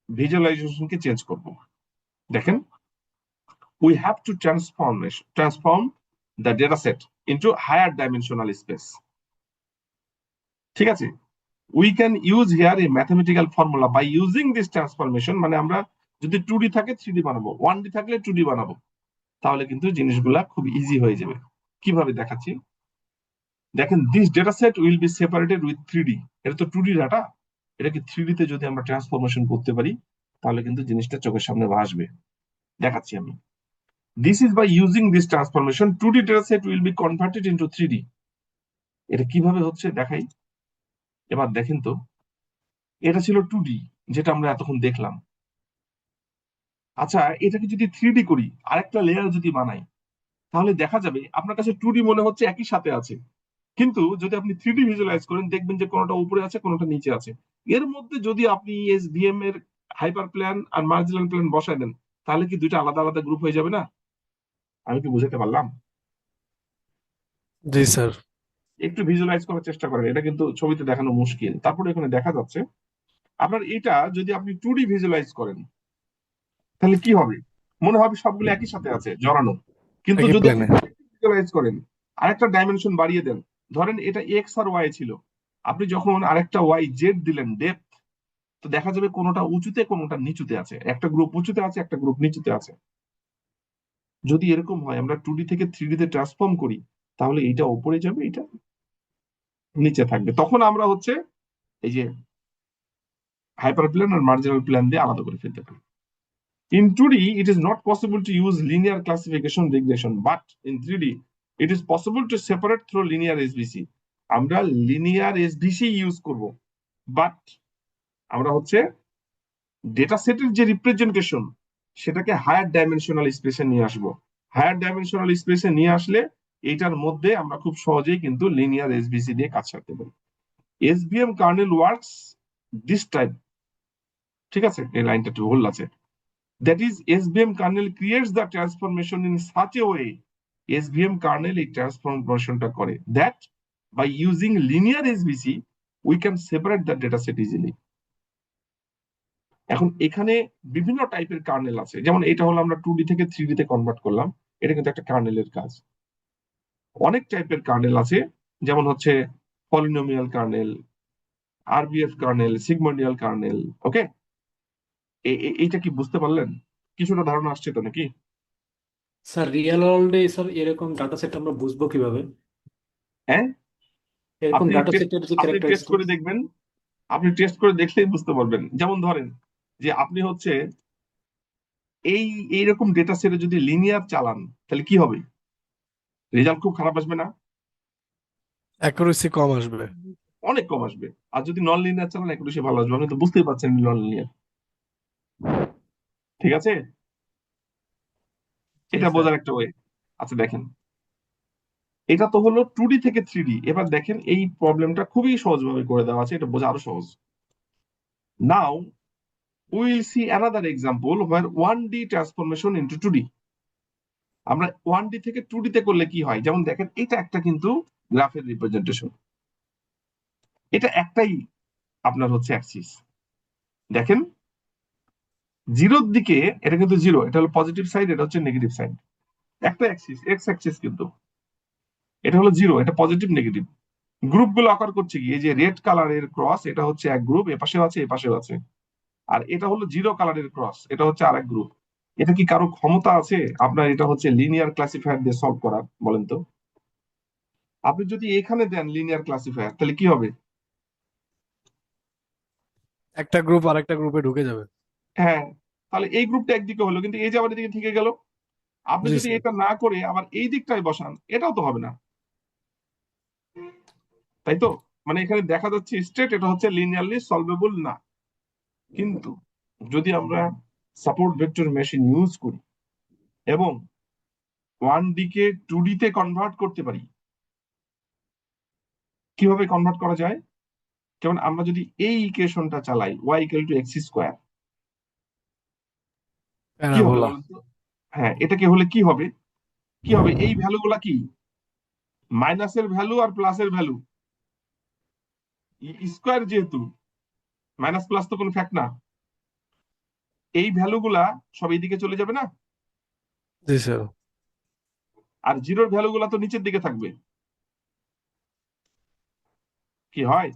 ভিজুয়ালাইজেশনকে চেঞ্জ করব। দেখেন, we have to transform the data set into higher dimensional space, ঠিক আছে। we can use here a mathematical formula by using this transformation, মানে আমরা যদি 2D থাকে 3D বানাবো, 1D থাকলে 2D বানাবো, তাহলে কিন্তু জিনিসগুলা খুব ইজি হয়ে যাবে। কিভাবে দেখাচ্ছি দেখেন, this data set will be separated with 3D, এটা তো 2D ডাটা, এটাকে 3D তে যদি আমরা ট্রান্সফরমেশন করতে পারি, তাহলে কিন্তু জিনিসটা চোখের সামনে ভাসবে। দেখাচ্ছি আমি। This is by using this transformation 2D data set will be converted into 3D. এটা কিভাবে হচ্ছে দেখাই। এবার দেখেন তো, এটা ছিল 2D, যেটা আমরা এতক্ষণ দেখলাম। আচ্ছা, এটাকে যদি 3D করি, আরেকটা লেয়ার যদি বানাই, তাহলে দেখা যাবে আপনার কাছে 2D মনে হচ্ছে একই সাথে আছে, কিন্তু যদি আপনি 3D ভিজুয়ালাইজ করেন দেখবেন যে কোনোটা উপরে আছে কোনোটা নিচে আছে। এর মধ্যে যদি আপনি এসভিএম এর হাইপার প্ল্যান আর মার্জিনাল প্ল্যান বসায় দেন, তাহলে কি দুইটা আলাদা আলাদা গ্রুপ হয়ে যাবে না? আমি কি বুঝাতে পারলাম? জি স্যার। একটু ভিজুয়ালাইজ করার চেষ্টা করেন, এটা কিন্তু ছবিতে দেখানো মুশকিল। তারপরে এখানে দেখা যাচ্ছে আপনার এটা যদি আপনি 2D ভিজুয়ালাইজ করেন, তাহলে কি হবে? মনে হবে সবগুলো একই সাথে আছে, জড়ানো। কিন্তু একই যদি আপনি প্লেনে। ভিজুয়ালাইজ করেন, আরেকটা ডাইমেনশন বাড়িয়ে দেন, ধরেন এটা এক্স আর ওয়াই ছিল, আপনি যখন আরেকটা ওয়াই জেড দিলেন, ডেপথ, তো দেখা যাবে কোনোটা উঁচুতে কোনোটা নিচুতে আছে, একটা গ্রুপ উঁচুতে আছে একটা গ্রুপ নিচুতে আছে। যদি এরকম হয়, আমরা 2D থেকে 3D তে ট্রান্সফর্ম করি, তাহলে এটা উপরে যাবে, এটা নিচে থাকবে। তখন আমরা হচ্ছে এই যে হাইপার প্লেন আর মার্জিনাল প্লেন দিয়ে আলাদা করে ফেলতে পারি। In 2D, it is not possible to use linear classification regression, but in 3D, it is possible to separate through linear SBC. আমরা লিনিয়ার এসবিসি ইউজ করব, বাট আমরা হচ্ছে ডেটা সেটের যে রিপ্রেজেন্টেশন, সেটাকে হায়ার ডাইমেনশনাল স্পেসে নিয়ে আসবো। হায়ার ডাইমেনশনাল স্পেসে নিয়ে আসলে এইটার মধ্যে আমরা খুব সহজেই কিন্তু লিনিয়ার এসবিসি দিয়ে কাজ করতে পারি। এসভিএম কার্নেল ওয়ার্কস দিস টাইপ। ঠিক আছে, এই লাইনটা একটু ভুল আছে। That is, SVM kernel creates the transformation in such a way, SVM kernel এই ট্রান্সফরমেশনটা করে, that by using linear SVC we can separate the data set easily. এখন এখানে বিভিন্ন টাইপের কার্নেল আছে, যেমন এটা হলো আমরা 2D থেকে 3D তে কনভার্ট করলাম, এটা কিন্তু একটা কার্নেলের কাজ। অনেক টাইপের কার্নেল আছে, যেমন হচ্ছে পলিনোমিয়াল কার্নেল, আরবিএফ কার্নেল, সিগমন্ডিয়াল কার্নেল। ওকে, এইটা কি বুঝতে পারলেন? কিছুটা ধারণা আসছে তো নাকি? স্যার রিয়েল ওয়ার্ল্ডে স্যার এরকম ডাটা সেট আমরা বুঝবো কিভাবে? হ্যাঁ, এরকম আপনি ডাটা টেস্ট সেটের যে আপনি টেস্ট করে ক্যারেক্টারিস্টিক্স। দেখবেন, আপনি টেস্ট করে দেখলেই বুঝতে পারবেন। যেমন ধরেন যে আপনি হচ্ছে এই এইরকম ডেটা সেটে যদি লিনিয়ার চালান, তাহলে কি হবে? রেজাল্ট খুব খারাপ আসবে না? অ্যাকুরেসি কম আসবে। অনেক কম আসবে। আর যদি নন লিনিয়ার চালান, একটু বেশি ভালো আসবে। আপনি তো বুঝতেই পারছেন নন লিনিয়ার। ঠিক আছে, জি এটা স্যার। বোঝার একটা ওয়ে। আচ্ছা দেখেন, এটা তো হলো 2D থেকে 3D। এবার দেখেন এই প্রবলেমটা খুবই সহজভাবে করে দেওয়া আছে, এটা বোঝা আরো সহজ। নাও we will see another example where 1D transformation into 2D। আমরা 1D থেকে 2D তে করলে কি হয়, যেমন দেখেন এটা একটা কিন্তু গ্রাফের রিপ্রেজেন্টেশন, এটা একটাই আপনার হচ্ছে অ্যাক্সিস। দেখেন জিরোর দিকে এটা কিন্তু জিরো, এটা হলো পজিটিভ সাইড, এটা হচ্ছে নেগেটিভ সাইড। একটা অ্যাক্সিস এক্স অ্যাক্সিস, কিন্তু এটা হলো জিরো, এটা পজিটিভ নেগেটিভ। গ্রুপগুলো আকার করছে কি, এই যে রেড কালারের ক্রস, এটা হচ্ছে এক গ্রুপ, এপাশেও আছে এপাশেও আছে। আর এটা হলো জিরো কালারের ক্রস, এটা হচ্ছে আরেক গ্রুপ। এটা কি কারো ক্ষমতা আছে আপনার এটা হচ্ছে লিনিয়ার ক্লাসিফায়ার দিয়ে সলভ করার? বলেন তো। আপনি যদি এখানে দেন লিনিয়ার ক্লাসিফায়ার, তাহলে কি হবে? একটা গ্রুপ আরেকটা গ্রুপে ঢুকে যাবে। হ্যাঁ, তাহলে এই গ্রুপটা একদিকে হলো, কিন্তু এই যে আবার এদিকে থেকে গেল। আপনি জি যদি স্যার। এটা না করে আবার এই দিকটায় বসান, এটাও তো হবে না, তাই তো? মানে এখানে দেখা যাচ্ছে স্টেট এটা হচ্ছে লিনিয়ারলি সলভেবল না। কিন্তু যদি আমরা সাপোর্ট ভেক্টর মেশিন ইউজ করি এবং 1D কে 2D তে কনভার্ট করতে পারি, কিভাবে কনভার্ট করা যায়? যেমন আমরা যদি এই ইকুয়েশনটা চালাই, y equal two x square, কি হবে প্যারাবোলা। বলেন তো? হ্যাঁ, এটাকে হলে কি হবে? কি হবে, এই ভ্যালুগুলা কি, মাইনাসের ভ্যালু আর প্লাসের ভ্যালু, স্কোয়ার যেহেতু, মাইনাস প্লাস তো কোনো ফ্যাক্ট না, এই ভ্যালুগুলা সব এইদিকে চলে যাবে না? জি স্যার। আর জিরোর ভ্যালুগুলা তো নিচের দিকে থাকবে। কি হয়?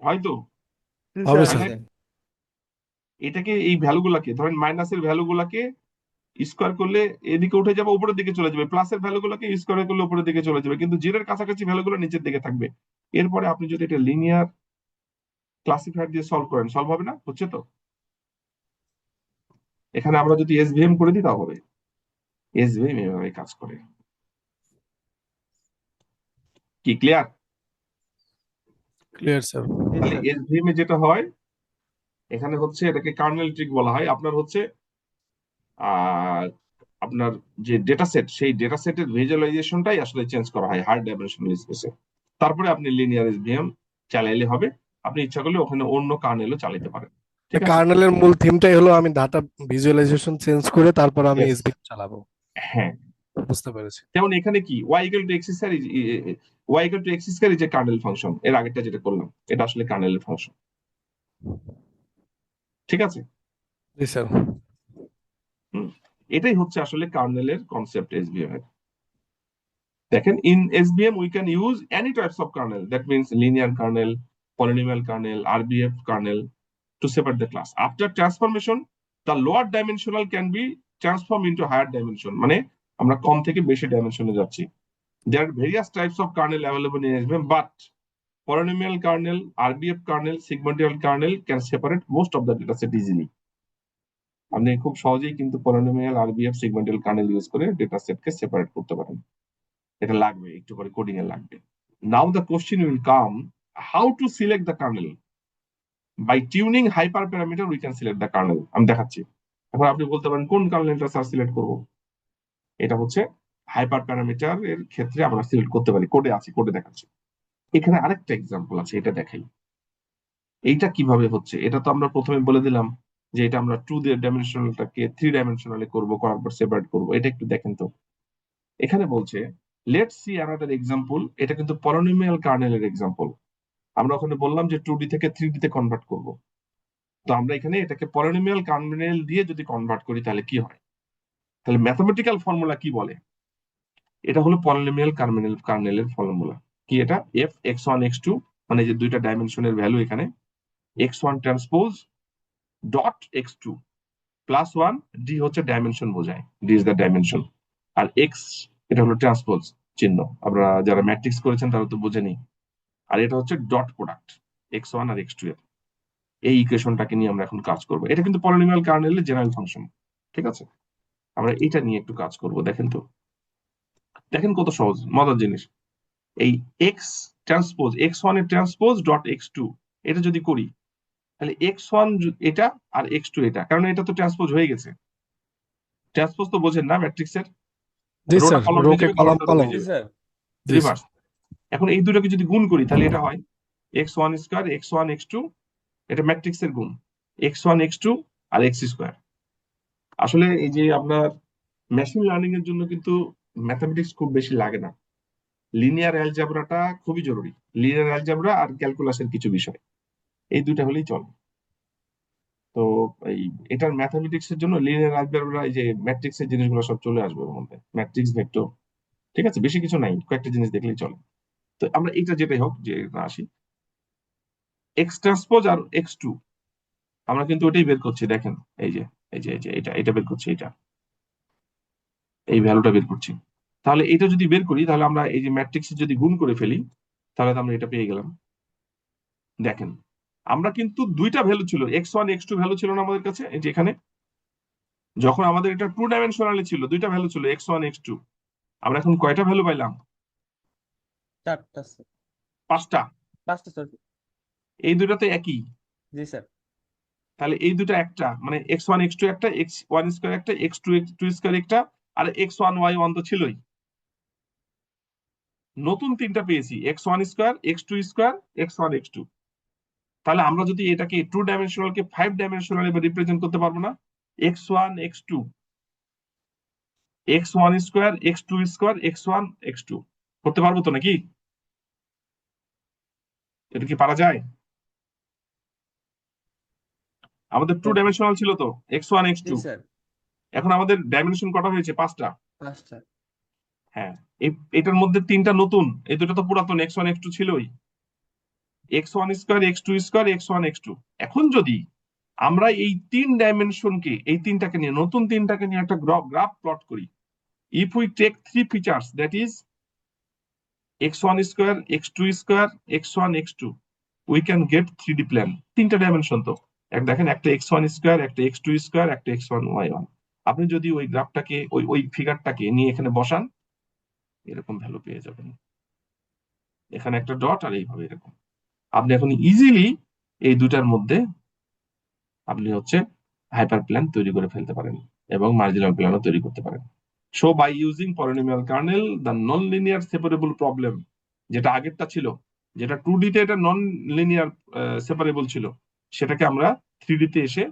হয়তো। জি হবে স্যার স্যার। তাহলে এটাকে এই ভ্যালুগুলাকে ধরেন, মাইনাসের ভ্যালুগুলাকে স্কোয়ার করলে এদিকে উঠে যাবে, উপরের দিকে চলে যাবে, প্লাসের ভ্যালুগুলোকে স্কোয়ার করলে উপরের দিকে চলে যাবে, কিন্তু জিরোর কাছাকাছি ভ্যালুগুলো নিচের দিকে থাকবে। এরপরে আপনি যদি এটা লিনিয়ার ক্লাসিফায়ার দিয়ে সলভ করেন, সলভ হবে না? হচ্ছে তো। এখানে আমরা যদি এসভিএম করে দিই তাও হবে। এসভিএম এভাবে কাজ করে। কি ক্লিয়ার? Clear sir. জি তাহলে স্যার। এসভিএম এ যেটা হয়, এখানে হচ্ছে এটাকে কার্নেল ট্রিক বলা হয়। আপনার হচ্ছে আহ আপনার যে ডেটা সেট, সেই ডেটা সেটের ভিজুয়ালাইজেশনটাই আসলে চেঞ্জ করা হয় হাই ডাইমেনশনাল স্পেসে। তারপরে আপনি লিনিয়ার এসভিএম চালাইলে হবে। আপনি ইচ্ছা করলে ওখানে অন্য কার্নেলও চালাতে পারেন। ঠিক আছে? কার্নেলের মূল থিমটাই হলো আমি ডাটা ভিজুয়ালাইজেশন চেঞ্জ করে তারপর আমি Yes, এসবিএম চালাবো। হ্যাঁ। বুঝতে পেরেছি। যেমন এখানে কি y equal to x square যে কার্নেল ফাংশন, এর আগেরটা যেটা করলাম এটা আসলে কার্নেলের ফাংশন। ঠিক আছে? জি স্যার। হুম, এটাই হচ্ছে আসলে কার্নেলের কনসেপ্ট এসভিএম এর। দেখেন, in SVM we can use any types of kernel, that means linear kernel, polynomial kernel, RBF kernel to separate the class. After transformation, the lower dimensional can be transformed into higher dimension. মানে আমরা কম থেকে বেশি ডাইমেনশনে যাচ্ছি। There are various types of kernel available in SVM, but polynomial kernel, RBF kernel, segmental kernel can separate most of the dataset easily. আপনি খুব সহজেই কিন্তু polynomial, RBF, segmental kernel use করে ডেটাসেটকে সেপারেট করতে পারেন। এটা লাগবে, একটু করে কোডিং এ লাগবে। Now the question will come, how to select the kernel? By tuning hyperparameter we can select the kernel. আমি দেখাচ্ছি। এখন আপনি বলতে পারেন কোন কার্নেলটা স্যার সিলেক্ট করব? এটা হচ্ছে হাইপার প্যারামিটার এর ক্ষেত্রে আমরা সিলেক্ট করতে পারি। কোডে আছে, কোডে দেখাচ্ছি। এখানে আরেকটা এক্সাম্পল আছে, এটা দেখাই। এইটা কিভাবে হচ্ছে এটা তো আমরা প্রথমে বলে দিলাম যে এটা আমরা 2 ডাইমেনশনালটাকে 3 ডাইমেনশনালে করব, করার পর সেপারেট করব। এটা একটু দেখেন তো। এখানে বলছে লেটস সি অ্যানাদার এক্সাম্পল। এটা কিন্তু পলিনোমিয়াল কার্নেলের এক্সাম্পল। আমরা ওখানে বললাম যে 2D থেকে 3D তে কনভার্ট করব। তো আমরা এখানে এটাকে পলিনোমিয়াল কার্নেল দিয়ে যদি কনভার্ট করি তাহলে কি হয়? তাহলে ম্যাথমেটিক্যাল ফর্মুলা কি বলে? এটা হলো পলিনোমিয়াল কার্নেলের ফর্মুলা। কি এটা? F x one x two, মানে যে দুইটা ডাইমেনশনের ভ্যালু এখানে, x one transpose dot x two plus one, d হচ্ছে ডাইমেনশন বোঝায়, ডি ইজ দ্য ডাইমেনশন। আর এক্স এটা হলো ট্রান্সপোজ চিহ্ন, আপনারা যারা ম্যাট্রিক্স করেছেন তারা তো বোঝেনি। আর এটা হচ্ছে ডট প্রোডাক্ট এক্স ওয়ান আর এক্স টু এর। এই ইকুয়েশনটাকে নিয়ে আমরা এখন কাজ করবো। এটা কিন্তু পলিনোমিয়াল কার্নেলের জেনারেল ফাংশন। ঠিক আছে? আমরা এটা নিয়ে একটু কাজ করব। দেখেন তো, দেখেন কত সহজ, মজার জিনিস। এই এক্স ট্রান্সপোজ, এক্স ওয়ান এর ট্রান্সপোজ ডট এক্স টু, এটা যদি করি তাহলে এক্স ওয়ান এটা আর এক্স টু এটা, কারণ এটা তো ট্রান্সপোজ হয়ে গেছে। ট্রান্সপোজ তো বোঝেন না ম্যাট্রিক্সের, জি রোটা স্যার, কলম হয়ে রোকে যাবে, কলাম কলমটা রো কলম। হয়ে জি যাবে, স্যার। জি স্যার। রিভার্স। এখন এই দুটোকে যদি গুণ করি তাহলে এটা হয় x one square x one x two, এটা ম্যাট্রিক্সের গুণ, এক্স ওয়ান এক্স টু আর এক্স স্কোয়ার। আসলে এই যে আপনার মেশিন লার্নিং এর জন্য কিন্তু ম্যাথামেটিক্স খুব বেশি লাগে না। লিনিয়ার অ্যালজেব্রাটা খুবই জরুরি। লিনিয়ার অ্যালজেব্রা আর ক্যালকুলাসের কিছু বিষয়, এই দুইটা হলেই চলে। তো এই এটার ম্যাথামেটিক্স এর জন্য লিনিয়ার অ্যালজেব্রা, এই যে ম্যাট্রিক্স এর জিনিসগুলো সব চলে আসবে ওর মধ্যে, ম্যাট্রিক্স, ভেক্টর। ঠিক আছে? বেশি কিছু নাই, কয়েকটা জিনিস দেখলেই চলে। তো আমরা এটা যেটাই হোক যে না আসি, এক্স ট্রান্সপোজ আর এক্স টু, আমরা কিন্তু ওটাই বের করছি। দেখেন এই যে এটা এটা বের করছি, এটা এই ভ্যালুটা বের করছি। তাহলে এটা যদি বের করি তাহলে আমরা এই যে ম্যাট্রিক্সে যদি গুণ করে ফেলি তাহলে তো আমরা এটা পেয়ে গেলাম। দেখেন, আমরা কিন্তু দুইটা ভ্যালু ছিল, x one x two value ছিল না আমাদের কাছে। এই যে এখানে যখন আমাদের এটা 2 ডাইমেনশনালে ছিল, দুইটা ভ্যালু ছিল এক্স ওয়ান এক্স টু, আমরা এখন কয়টা ভ্যালু পাইলাম? 4টা স্যার। 5টা। 5টা স্যার। এই দুটাতে একই। জি স্যার। তাহলে এই দুটা একটা, মানে এক্স ওয়ান এক্স টু একটা, এক্স ওয়ান স্কোয়ার একটা, এক্স টু স্কোয়ার একটা, আর এক্স ওয়ান ওয়াই ওয়ান তো ছিলই। নতুন তিনটা পেয়েছি, x one square x two square x one x two. তাহলে আমরা যদি এটাকে 2 ডাইমেনশনালকে 5 ডাইমেনশনাল রিপ্রেজেন্ট করতে পারবো না? X one x two, x one square x two square x one x two করতে পারবো তো নাকি? এটা কি পারা যায়? আমাদের 2 ডাইমেনশনাল ছিল তো এক্স ওয়ান এক্স জি টু, স্যার। এখন আমাদের ডাইমেনশন কটা হয়েছে? 5টা। 5টা। হ্যাঁ, এটার মধ্যে তিনটা নতুন, এই দুটো তো পুরাতন, এক্স ওয়ান এক্স টু ছিলই, x one square x two square x one x two. এখন যদি আমরা এই 3 ডাইমেনশনকে, এই তিনটাকে নিয়ে, নতুন তিনটাকে নিয়ে একটা গ্রাফ প্লট করি, if we take 3 features, that is x1 square x2 square x1 x2, we can get 3D plan। তিনটা ডাইমেনশন তো, দেখেন একটা x1 স্কোয়ার, একটা x2 স্কোয়ার, একটা x1 y1। আপনি যদি ওই গ্রাফটাকে, ওই ফিগারটাকে নিয়ে এখানে বসান, এরকম ভ্যালু পেয়ে যাবেন। এখানে একটা ডট আর এইভাবে এরকম। আপনি এখন ইজিলি এই দুটার মধ্যে আপনি হচ্ছে হাইপার প্ল্যান তৈরি করে ফেলতে পারেন এবং মার্জিনাল প্ল্যানও তৈরি করতে পারেন। So by using polynomial kernel the non linear separable problem, যেটা আগেরটা ছিল, যেটা 2D তে এটা নন লিনিয়ার সেপারেবল ছিল, সেটাকে আমরা 3D তে এসে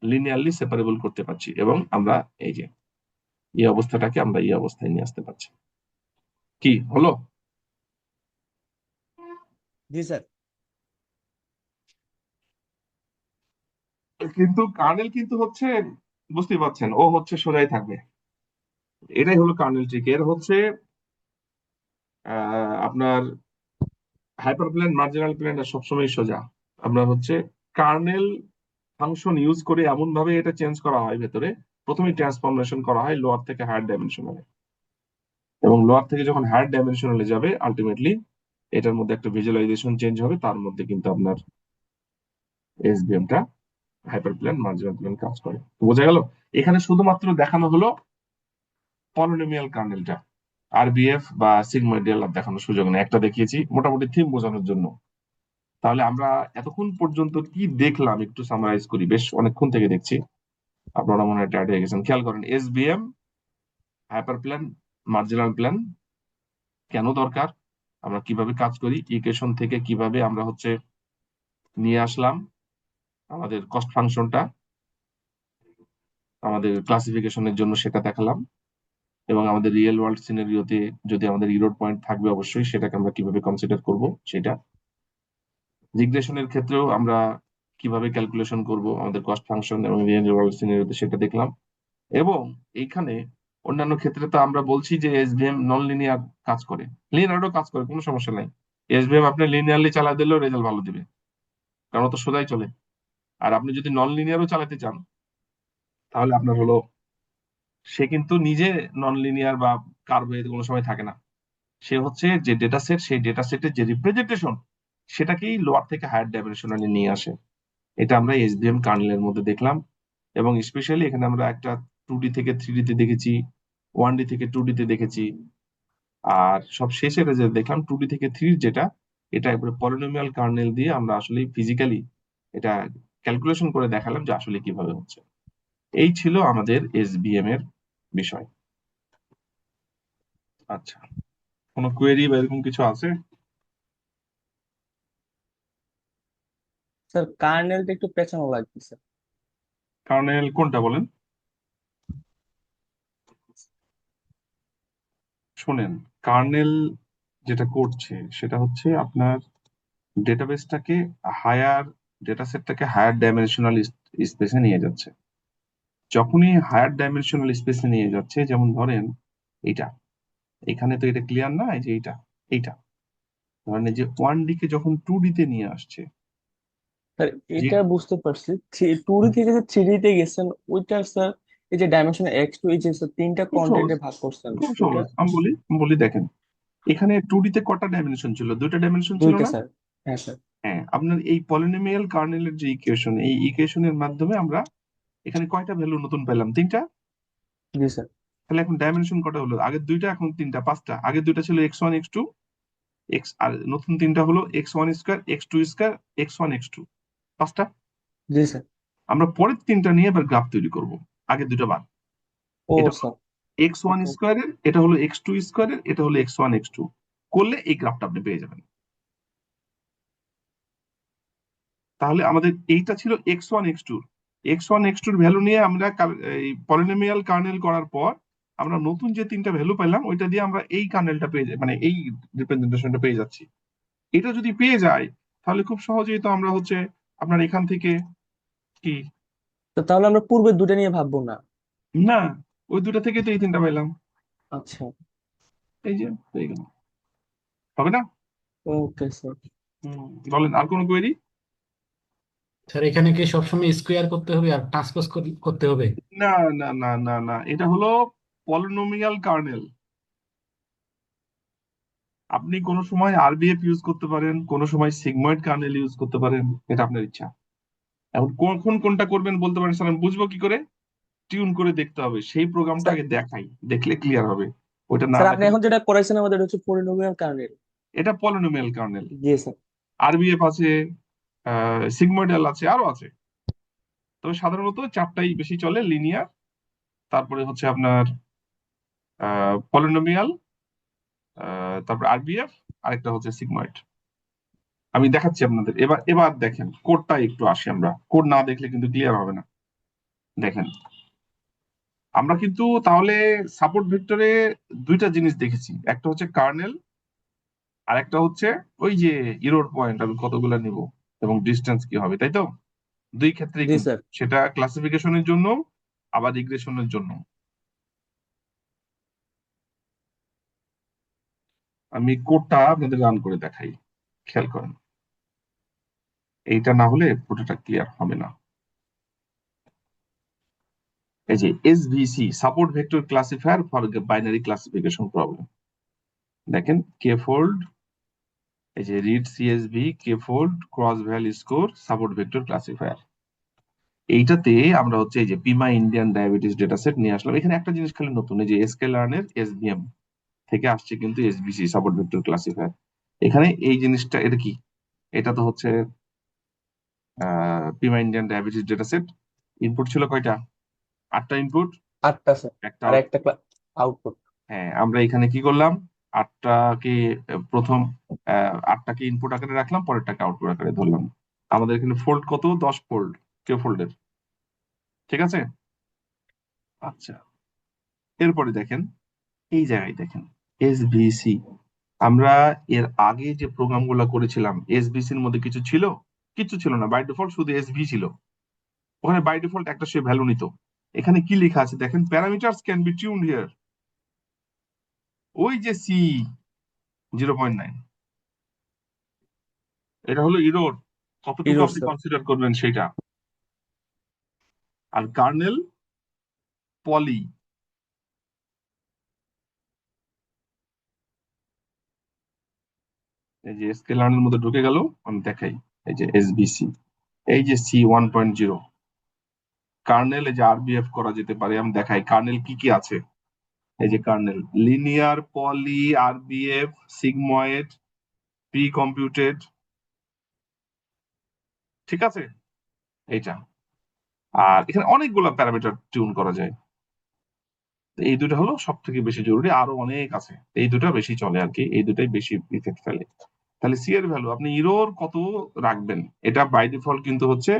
লিনিয়ারলি সেপারেবল করতে পারছি এবং আমরা এই যে এই অবস্থাটাকে আমরা এই অবস্থায় নিয়ে আসতে পারছি। কি হলো? জি স্যার। কিন্তু কার্নেল কিন্তু হচ্ছে, বুঝতেই পারছেন, ও হচ্ছে সোজাই থাকবে। এটাই হলো কার্নেল ট্রিক। এর হচ্ছে আপনার হাইপার প্লেন মার্জিনাল প্লেন সবসময় সোজা। আপনার হচ্ছে কার্নেল ফাংশন ইউজ করে এমন ভাবে এটা চেঞ্জ করা হয় ভেতরে, প্রথমে ট্রান্সফরমেশন করা হয় লোয়ার থেকে হায়ার ডাইমেনশনালে, এবং লোয়ার থেকে যখন হায়ার ডাইমেনশনালে যাবে আলটিমেটলি এটার মধ্যে একটা ভিজুয়ালাইজেশন চেঞ্জ হবে, তার মধ্যে কিন্তু আপনার এসবিএমটা হাইপার প্লেন মার্জিনাল প্লেন কাজ করে। বোঝা গেল? এখানে শুধুমাত্র দেখানো হলো পলিনোমিয়াল কার্নেলটা, আরবিএফ বা সিগময়েডিয়াল আর দেখানোর সুযোগ নেই, একটা দেখিয়েছি মোটামুটি থিম বোঝানোর জন্য। তাহলে আমরা এতক্ষণ পর্যন্ত কি দেখলাম একটু সামারাইজ করি, বেশ অনেকক্ষণ থেকে দেখছি, আপনারা মনে হয় টায়ার্ড হয়ে গেছেন। খেয়াল করেন, SBM, hyper plan, marginal plan কেন দরকার, আমরা কিভাবে কাজ করি, ইকুয়েশন থেকে কিভাবে আমরা হচ্ছে নিয়ে আসলাম আমাদের কস্ট ফাংশনটা আমাদের ক্লাসিফিকেশনের জন্য, সেটা দেখালাম, এবং আমাদের রিয়েল ওয়ার্ল্ড সিনারিওতে যদি আমাদের ইরোর পয়েন্ট থাকবে অবশ্যই সেটাকে আমরা কিভাবে কনসিডার করব সেটা, রিগ্রেশনের ক্ষেত্রেও আমরা কিভাবে ক্যালকুলেশন করব আমাদের কস্ট ফাংশন এবং রিয়েল ওয়ার্ল্ড সিনারিওতে সেটা দেখলাম। এবং এইখানে অন্যান্য ক্ষেত্রে তো আমরা বলছি যে এসভিএম নন লিনিয়ার কাজ করে, লিনিয়ারও কাজ করে, কোনো সমস্যা নাই। এসভিএম আপনি লিনিয়ারলি চালা দিলেও রেজাল্ট ভালো দিবে, কারণ ও তো সোজাই চলে। আর আপনি যদি নন লিনিয়ারও চালাতে চান তাহলে আপনার হলো, সে কিন্তু নিজে নন লিনিয়ার বা কার্ভ হয়ে কোনো সময় থাকে না, সে হচ্ছে যে ডেটা সেট, সেই ডেটা সেটের যে রিপ্রেজেন্টেশন সেটাকেই লোয়ার থেকে হায়ার ডাইমেনশনালি নিয়ে আসে। এটা আমরা এসভিএম কার্নেলের মধ্যে দেখলাম, এবং স্পেশালি এখানে আমরা একটা 2D থেকে 3D তে দেখেছি, 1D থেকে 2D তে দেখেছি, আর সব শেষে যে দেখলাম 2D থেকে 3D যেটা, এটা একবারে পলিনোমিয়াল কার্নেল দিয়ে আমরা আসলে ফিজিক্যালি এটা ক্যালকুলেশন করে দেখালাম যে আসলে কিভাবে হচ্ছে। এই ছিল আমাদের এসবিএম এর বিষয়। আচ্ছা, কোনো কোয়েরি বা এরকম কিছু আছে? স্যার কার্নেলটা একটু পেছানো লাগতেছে। কার্নেল কোনটা বলেন? শোনেন, কার্নেল যেটা করছে সেটা হচ্ছে আপনার ডেটাবেসটাকে হায়ার, ডেটা সেটটাকে হায়ার ডাইমেনশনাল স্পেসে নিয়ে যাচ্ছে। যখনই হায়ার ডাইমেনশনাল স্পেসে নিয়ে যাচ্ছে, যেমন ধরেন এইটা, এখানে তো এটা ক্লিয়ার না, এই যে এইটা ধরেন এই যে 1D কে যখন 2D তে নিয়ে আসছে, স্যার যে এটা বুঝতে পারছি, 2D থেকে যে 3D তে গেছেন ওইটার স্যার এই যে ডাইমেনশন X2 এই যে স্যার তিনটা খুব সহজ, কোয়ান্টিটি ভাগ করছেন খুব ওইটা। সহজ, আমি বলি দেখেন, এখানে 2D তে কটা ডাইমেনশন ছিল? দুইটা ডাইমেনশন ছিল দুইটা না? স্যার। হ্যাঁ স্যার। হ্যাঁ, আপনার এই পলিনোমিয়াল কার্নেলের যে ইকুয়েশন, এই ইকুয়েশনের মাধ্যমে আমরা এখানে কয়টা ভ্যালু নতুন পেলাম? তিনটা। জি স্যার। তাহলে এখন ডাইমেনশন কটা হলো? আগের দুইটা, এখন তিনটা, পাঁচটা। আগের দুইটা ছিল x1 x2 x, আর নতুন তিনটা হলো x1 square x2 square x1 x2, পাঁচটা। জি স্যার। আমরা পরের তিনটা নিয়ে এবার গ্রাফ তৈরি করব, আগের দুটো বাদ। ও এটা হলো স্যার। x1 ওকে। স্কয়ারের, এটা হলো x2 স্কয়ারের, এটা হলো x1 x2, করলে এই গ্রাফটা আপনি পেয়ে যাবেন। তাহলে আমাদের এইটা ছিল x1 x2, x1 x2 এর ভ্যালু নিয়ে আমরা এই পলিনোমিয়াল কার্নেল করার পর আমরা নতুন যে তিনটা ভ্যালু পেলাম ওইটা দিয়ে আমরা এই কার্নেলটা পেয়ে যাই, মানে এই রিপ্রেজেন্টেশনটা পেয়ে যাচ্ছি। এটা যদি পেয়ে যাই তাহলে খুব সহজেই তো আমরা হচ্ছে আপনার এখান থেকে কি, তো তাহলে আমরা পূর্বের দুটো নিয়ে ভাববো না? না, ওই দুটা থেকে তো এই তিনটা পেলাম, আচ্ছা। এই যে হয়ে গেল। হবে না? Okay sir. বলেন আর কোনো কোয়েরি? স্যার এখানে কি সবসময় স্কোয়ার করতে হবে আর ট্রান্সপোজ করতে হবে? না না না না না, এটা হলো পলিনোমিয়াল কার্নেল। আপনি কোনো সময় আরবিএফ ইউজ করতে পারেন, কোনো সময় সিগময়েড কার্নেল ইউজ করতে পারেন, এটা আপনার ইচ্ছা। এখন কখন কোনটা করবেন বলতে পারেন স্যার, আমি বুঝবো কি করে? টিউন করে দেখতে হবে, সেই প্রোগ্রামটা স্যার আগে দেখাই, দেখলে ক্লিয়ার হবে। ওটা না স্যার আপনি দেখালে, এখন যেটা করাইছেন আমাদের হচ্ছে পলিনোমিয়াল কার্নেল। এটা পলিনোমিয়াল কার্নেল। জি স্যার। আরবিএফ আছে, সিগময়েডাল আছে, আরো আছে। তবে সাধারণত চারটাই বেশি চলে, লিনিয়ার, তারপরে হচ্ছে আপনার পলিনোমিয়াল, তারপর আরবিএফ, আরেকটা হচ্ছে সিগময়েড। আমি দেখাচ্ছি আপনাদের। এবার এবার দেখেন কোডটা একটু আসি, আমরা কোড না দেখলে কিন্তু ক্লিয়ার হবে না। দেখেন, আমরা কিন্তু তাহলে সাপোর্ট ভেক্টরে দুইটা জিনিস দেখেছি, একটা হচ্ছে কার্নেল, আর একটা হচ্ছে ওই যে ইরোর পয়েন্ট আমি কতগুলো নিব এবং ডিস্টেন্স কি হবে, তাই তো? দুই ক্ষেত্রেই জি কিন্তু, স্যার। সেটা ক্লাসিফিকেশনের জন্য আবার রিগ্রেশনের জন্য। আমি কোডটা আপনাদের রান করে দেখাই, খেয়াল করেন। এইটা না হলে পুরোটা ক্লিয়ার হবে না। এই যে SVC, support vector classifier for binary classification problem. দেখেন কে ফোল্ড, এই যে read CSV, K fold, cross val score, support vector classifier. এইটাতে আমরা হচ্ছে এই যে Pima Indian diabetes data set নিয়ে আসলাম। এখানে একটা জিনিস খালি নতুন, এই যে এসকেলার্নের এসবিএম থেকে আসছে কিন্তু এসবিসি, সাপোর্ট ভেক্টর ক্লাসিফায়ার। এখানে এই জিনিসটা, এটা কি? এটা তো হচ্ছে Pima Indian diabetes data set. Input ছিল কয়টা? 8টা ইনপুট, 8টা স্যার, একটা আর আউট। একটা আউটপুট। হ্যাঁ, আমরা এখানে কি করলাম, 8টাকে প্রথম 8টাকে ইনপুট আকারে রাখলাম, পরেরটাকে আউটপুট আকারে ধরলাম। আমাদের এখানে ফোল্ড কত? 10 ফোল্ড, কে ফোল্ডের। ঠিক আছে, আচ্ছা। এরপরে দেখেন, এই জায়গায় দেখেন এসবিসি। আমরা এর আগে যে প্রোগ্রামগুলো করেছিলাম, এসবিসির মধ্যে কিছু ছিল? কিছু ছিল না, বাই ডিফল্ট শুধু এসভি ছিল। ওখানে বাই ডিফল্ট একটা সে ভ্যালু নিত। এখানে কি লেখা আছে দেখেন, parameters can be tuned here. ওই যে সি 0.9, এটা হলো ইরোর, কতটুকু ইরোর আপনি স্যার। কনসিডার করবেন সেটা। আর কার্নেল পলি, এই যে স্কেলারের মধ্যে ঢুকে গেল, আমি দেখাই। এই যে এসবিসি, এই যে C 1.0 কার্নেল, এই যে আরবিএফ করা যেতে পারে, আমি দেখাই কার্নেল কি কি আছে। এই যে কার্নেল লিনিয়ার, পলি, আরবিএফ, সিগময়েড, প্রি কম্পিউটেড। ঠিক আছে, এইটা। আর এখানে অনেকগুলো প্যারামিটার টিউন করা যায়। তো এই দুটো হলো সব থেকে বেশি জরুরি, আরো অনেক আছে, এই দুটো বেশি চলে আর কি, এই দুটাই বেশি ইফেক্ট ফেলে। তাহলে সি এর ভ্যালু আপনি ইরোর কত রাখবেন, এটা বাই ডিফল্ট কিন্তু হচ্ছে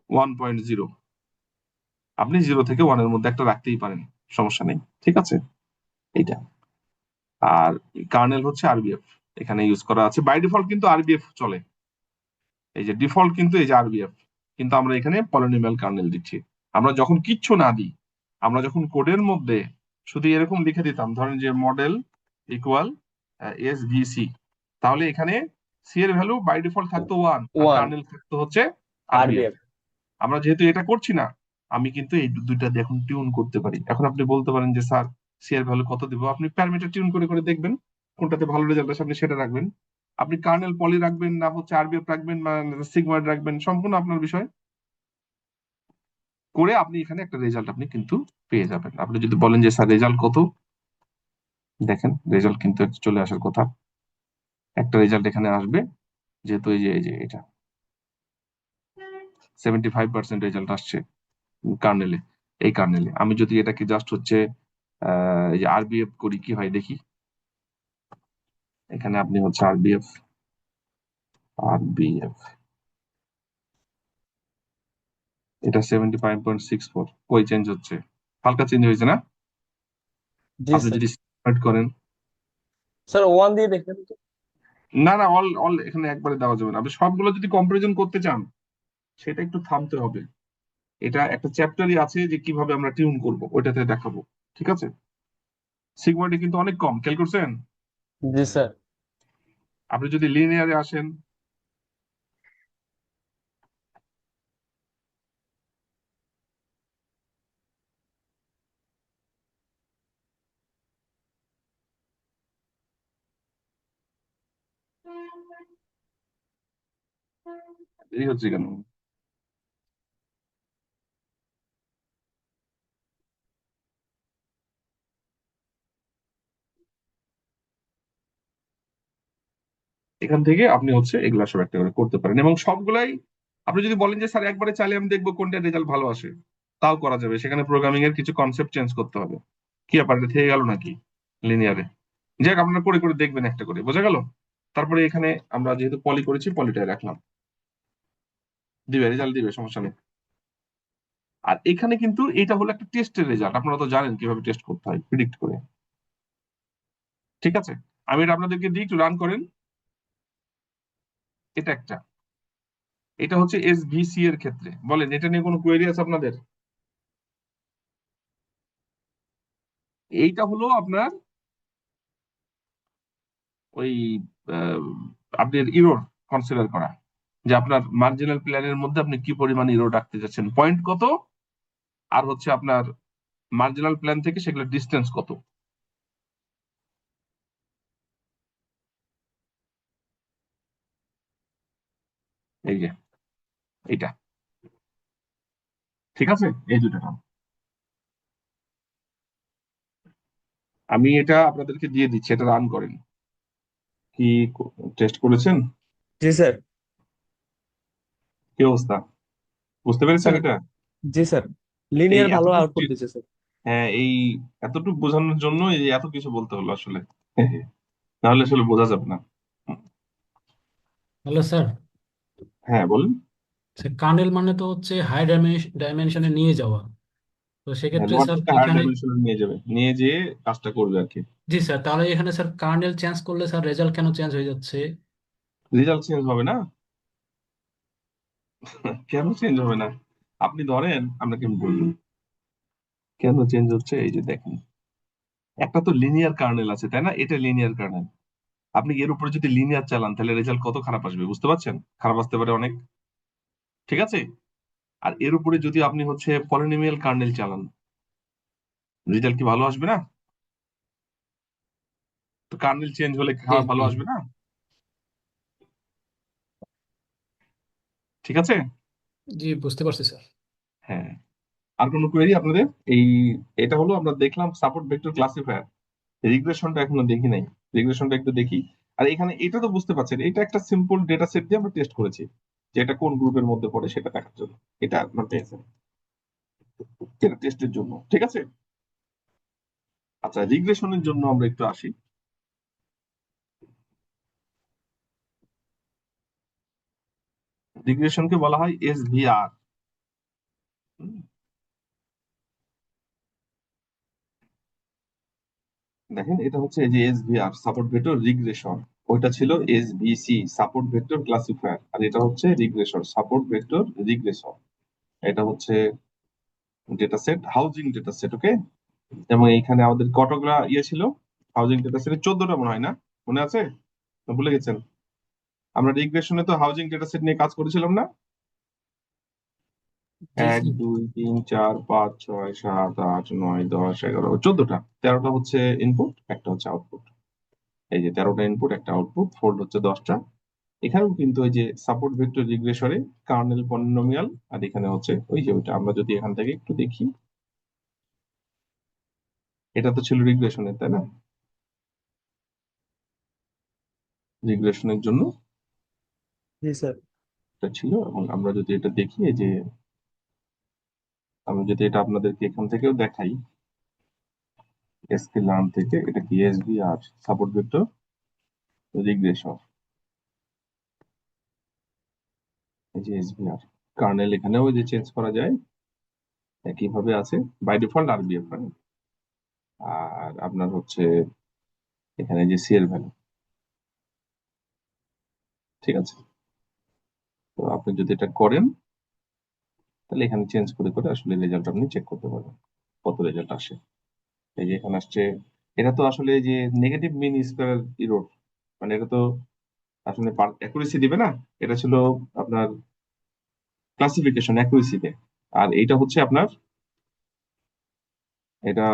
1.0। আপনি 0 থেকে 1 এর মধ্যে একটা রাখতেই পারেন, সমস্যা নেই। ঠিক আছে, এইটা। আর কার্নেল হচ্ছে আরবিএফ, এখানে ইউজ করা আছে বাই ডিফল্ট, কিন্তু আরবিএফ চলে। এই যে ডিফল্ট কিন্তু এই যে আরবিএফ, কিন্তু আমরা এখানে পলিনোমিয়াল কার্নেল দিচ্ছি। আমরা যখন কিচ্ছু না দিই, আমরা যখন কোডের মধ্যে শুধু এরকম লিখে দিতাম, ধরেন যে মডেল ইকুয়াল এসভিসি, তাহলে এখানে সি এর ভ্যালু বাই ডিফল্ট থাকতো 1, আর 1 কার্নেল থাকতো হচ্ছে আরবিএফ। আরবিএফ। আমরা যেহেতু এটা করছি না, আমি কিন্তু এই দুইটা দিয়ে এখন টিউন করতে পারি। এখন আপনি বলতে পারেন যে স্যার সি এর ভ্যালু কত দিব, আপনি প্যারামিটার টিউন করে করে দেখবেন কোনটাতে ভালো রেজাল্ট আসে, আপনি সেটা রাখবেন। আপনি কার্নেল পলি রাখবেন না হচ্ছে আরবিএফ রাখবেন না সিগময়েড রাখবেন, সম্পূর্ণ আপনার বিষয়। করে আপনি এখানে একটা রেজাল্ট আপনি কিন্তু পেয়ে যাবেন। আপনি যদি বলেন যে স্যার রেজাল্ট কত, দেখেন রেজাল্ট কিন্তু চলে আসার কথা, একটা রেজাল্ট এখানে আসবে। যেহেতু এই যে এটা 75% রেজাল্ট আসছে কার্নেলে। এই কার্নেলে আমি যদি এটাকে জাস্ট হচ্ছে এই যে আরবিএফ করি, কি হয় দেখি। এখানে আপনি হচ্ছে আরবিএফ, আরবিএফ, এটা 75.64, কই চেঞ্জ হচ্ছে? হালকা চেঞ্জ হয়েছে না? জি আপনি স্যার। যদি start করেন, স্যার 1 দিয়ে দেখেন তো। না না, অল অল এখানে একবারে দেওয়া যাবে না। আপনি সবগুলো যদি কম্পারিজন করতে চান, সেটা একটু থামতে হবে। এটা একটা চ্যাপ্টারই আছে যে কিভাবে আমরা টিউন করব, ওইটাতে দেখাবো। ঠিক আছে, সিগময়েডে কিন্তু অনেক কম, খেয়াল করছেন? জি স্যার। আপনি যদি লিনিয়ারে আসেন, এই হচ্ছে কেন? এখান থেকে আপনি হচ্ছে এগুলা সব একটা করে করতে পারেন, এবং সবগুলাই আপনি যদি বলেন যে স্যার একবারে চালিয়ে আমি দেখবো কোনটা রেজাল্ট ভালো আসে, তাও করা যাবে। সেখানে প্রোগ্রামিং এর কিছু কনসেপ্ট চেঞ্জ করতে হবে। কি ব্যাপার, এটা থেকে গেল নাকি লিনিয়ারে? যাক, আপনারা করে করে দেখবেন একটা করে, বোঝা গেল? তারপরে এখানে আমরা যেহেতু পলি করেছি, পলিটাই রাখলাম, দিবে রেজাল্ট দিবে, সমস্যা নেই। আর এখানে কিন্তু এটা হলো একটা টেস্টের রেজাল্ট, আপনারা তো জানেন কিভাবে টেস্ট করতে হয় প্রিডিক্ট করে। ঠিক আছে, আমি এটা আপনাদেরকে দিই, একটু রান করেন। এটা একটা, এটা হচ্ছে এসভিসি এর ক্ষেত্রে। বলেন, এটা নিয়ে কোনো কোয়েরি আছে আপনাদের? এইটা হলো আপনার ওই আহ, আপনার ইরোর কনসিডার করা, যে আপনার মার্জিনাল প্ল্যানের মধ্যে আপনি কি পরিমাণ ইরোর রাখতে যাচ্ছেন, পয়েন্ট কত, আর হচ্ছে আপনার মার্জিনাল প্ল্যান থেকে সেগুলো ডিস্টেন্স কত। এই যে এইটা, ঠিক আছে, এই দুটো নাম আমি এটা আপনাদেরকে দিয়ে দিচ্ছি, এটা রান করেন। কি টেস্ট করেছেন? জি স্যার। কি অবস্থা, বুঝতে পেরেছেন স্যার এটা? জি স্যার, এই লিনিয়ার ভালো এতটুকু আউটপুট দিচ্ছে স্যার। হ্যাঁ, এই এতটুকু বোঝানোর জন্য এই এত কিছু বলতে হলো আসলে। নাহলে আসলে বোঝা যাবে না। হ্যালো স্যার, হ্যাঁ বলুন। কার্নেল মানে তো হচ্ছে হাই ডাইমেনশনে নিয়ে যাওয়া। তো হ্যাঁ, সেক্ষেত্রে স্যার লোয়ারটাকে হায়ার এখানে, ডাইমেনশনে নিয়ে যাবে, নিয়ে যেয়ে কাজটা করবে আর কি। জি স্যার, তাহলে এখানে স্যার কার্নেল চেঞ্জ করলে স্যার রেজাল্ট কেন চেঞ্জ হয়ে যাচ্ছে? রেজাল্ট চেঞ্জ হবে না? কেন চেঞ্জ হবে না? আপনি ধরেন, আপনাকে আমি বলবো কেন চেঞ্জ হচ্ছে। এই যে দেখেন, একটা তো লিনিয়ার কার্নেল আছে, তাই না? এটা লিনিয়ার কার্নেল। আপনি এর উপরে যদি লিনিয়ার চালান, তাহলে রেজাল্ট কত খারাপ আসবে, বুঝতে পারছেন? খারাপ আসতে পারে অনেক, ঠিক আছে? আর এর উপরে যদি আপনি হচ্ছে পলিনোমিয়াল কার্নেল চালান, রেজাল্ট কি ভালো আসবে না? তো কার্নেল চেঞ্জ হলে জি খারাপ ভালো জি আসবে না? ঠিক আছে। জি, বুঝতে পারছি স্যার। হ্যাঁ, আর কোনো কোয়েরি আপনাদের? এই এটা হলো আমরা দেখলাম সাপোর্ট ভেক্টর ক্লাসিফায়ার। রিগ্রেশনটা এখনো দেখি নাই, রিগ্রেশনটা একটু দেখি। আর এখানে এটা তো বুঝতে পারছেন, এটা একটা সিম্পল ডেটা সেট দিয়ে আমরা টেস্ট করেছি, যে এটা কোন গ্রুপের মধ্যে পড়ে সেটা দেখার জন্য। এটা আপনার পেয়েছেন, এটা টেস্টের জন্য, ঠিক আছে। আচ্ছা, রিগ্রেশনের জন্য আমরা একটু আসি। রিগ্রেশনকে বলা হয় এসভিআর। দেখেন, এটা হচ্ছে এই যে এসভিআর, সাপোর্ট ভেক্টর রিগ্রেশন। ওইটা ছিল এসভিসি, সাপোর্ট ভেক্টর ক্লাসিফায়ার। আর এটা হচ্ছে রিগ্রেশন, সাপোর্ট ভেক্টর রিগ্রেশন। এটা হচ্ছে data set, housing data set, okay. এবং এইখানে আমাদের কতগুলা ইয়ে ছিল হাউজিং ডেটা সেটে? 14টা মনে হয়, না? মনে আছে না ভুলে গেছেন? আমরা রিগ্রেশনে তো হাউজিং ডেটা সেট নিয়ে কাজ করেছিলাম না? জি 1 স্যার। 2 3 4 5 6 7 8 9 10 11 14টা। 13টা হচ্ছে ইনপুট, একটা হচ্ছে আউটপুট। এই যে 13টা ইনপুট, একটা আউটপুট, ফোল্ড হচ্ছে 10টা। এখানেও কিন্তু ওই যে সাপোর্ট ভেক্টর রিগ্রেশনে কার্নেল পলিনোমিয়াল, আর এখানে হচ্ছে ওই যে ওইটা। আমরা যদি এখান থেকে একটু দেখি, এটা তো ছিল রিগ্রেশনের, তাই না? রিগ্রেশনের জন্য জি স্যার। এটা ছিল। এবং আমরা যদি এটা দেখি, এই যে আমি যদি এটা আপনাদেরকে এখান থেকেও দেখাই, এসকে লার্ন থেকে, এটা কি এসভিআর, সাপোর্ট ভেক্টর রিগ্রেশন। এই যে এসভিআর কার্নেল, এখানেও যে চেঞ্জ করা যায়, একইভাবে আছে। বাই ডিফল্ট আরবিএফ হয়। আর আপনার হচ্ছে এখানে যে সিএল ভ্যালু, ঠিক আছে। তো আপনি যদি এটা করেন, তাহলে এখানে চেঞ্জ করে করে আসলে রেজাল্ট আপনি চেক করতে পারবেন, কত রেজাল্ট আসে। এই যে এখানে আসছে, এটা তো আসলে যে নেগেটিভ মিন স্কোয়ার ইরোর, মানে এটা তো আসলে অ্যাকুরেসি দিবে না। এটা ছিল আপনার ক্লাসিফিকেশন অ্যাকুরেসিতে। আর এইটা হচ্ছে আপনার, এটা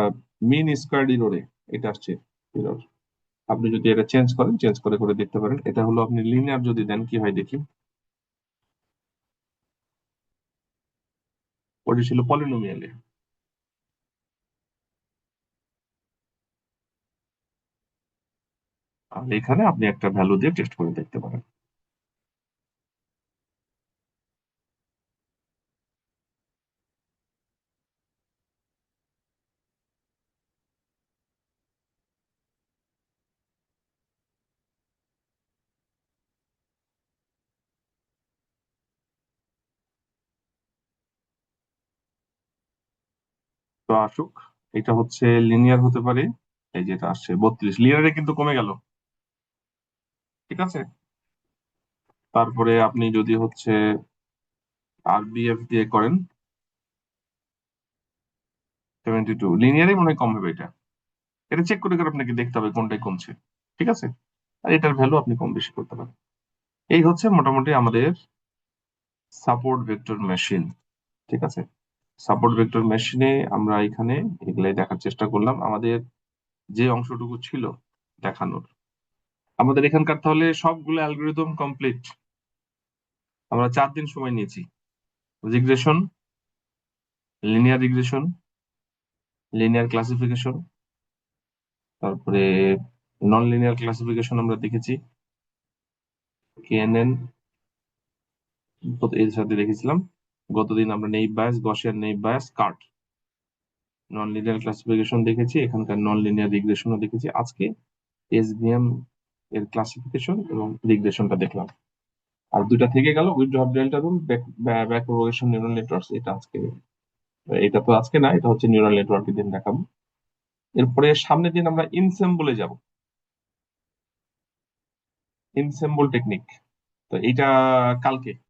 মিন স্কোয়ার ইরোরে এটা আসছে ইরোর। আপনি যদি এটা চেঞ্জ করেন, চেঞ্জ করে করে দেখতে পারেন। এটা হলো আপনি লিনিয়ার যদি দেন কি হয় দেখি। ওটা ছিল পলিনোমিয়ালে। তাহলে এখানে আপনি একটা ভ্যালু দিয়ে টেস্ট করে দেখতে পারেন। তো আসুক, এটা হচ্ছে লিনিয়ার হতে পারে। এই যেটা আসছে 32, লিনিয়ারে কিন্তু কমে গেল। ঠিক আছে, তারপরে আপনি যদি হচ্ছে আরবিএফ দিয়ে করেন 72, লিনিয়ারে মনে হয় কম হবে। এটা এটা চেক করে করে আপনাকে দেখতে হবে কোনটাই কমছে। ঠিক আছে, আর এটার ভ্যালু আপনি কম বেশি করতে পারেন। এই হচ্ছে মোটামুটি আমাদের সাপোর্ট ভেক্টর মেশিন। ঠিক আছে, সাপোর্ট ভেক্টর মেশিনে আমরা এখানে এগুলাই দেখার চেষ্টা করলাম, আমাদের যে অংশটুকু ছিল দেখানোর। আমাদের এখানকার তাহলে সবগুলো অ্যালগোরিদম কমপ্লিট। আমরা 4 দিন সময় নিয়েছি। Regression, linear regression, linear classification, তারপরে নন লিনিয়ার ক্লাসিফিকেশন আমরা দেখেছি, কেএনএন এর সাথে দেখেছিলাম। গতদিন আমরা naive bias, Gaussian naive bias, cart, নন লিনিয়ার ক্লাসিফিকেশন দেখেছি, এখানকার নন লিনিয়ার রিগ্রেশনও দেখেছি। আজকে এসভিএম এর ক্লাসিফিকেশন এবং রিগ্রেশনটা দেখলাম। আর দুইটা থেকে গেল, উইথড্রপ ডেল্টা রুল, ব্যাকপ্রোপগেশন নিউরাল নেটওয়ার্কস। এটা আজকে, এটা তো আজকে না, এটা হচ্ছে নিউরাল নেটওয়ার্কের দিন দেখাবো। এরপরে সামনের দিন আমরা ইনসেম্বলে যাব, ইনসেম্বল টেকনিক। তো এইটা কালকে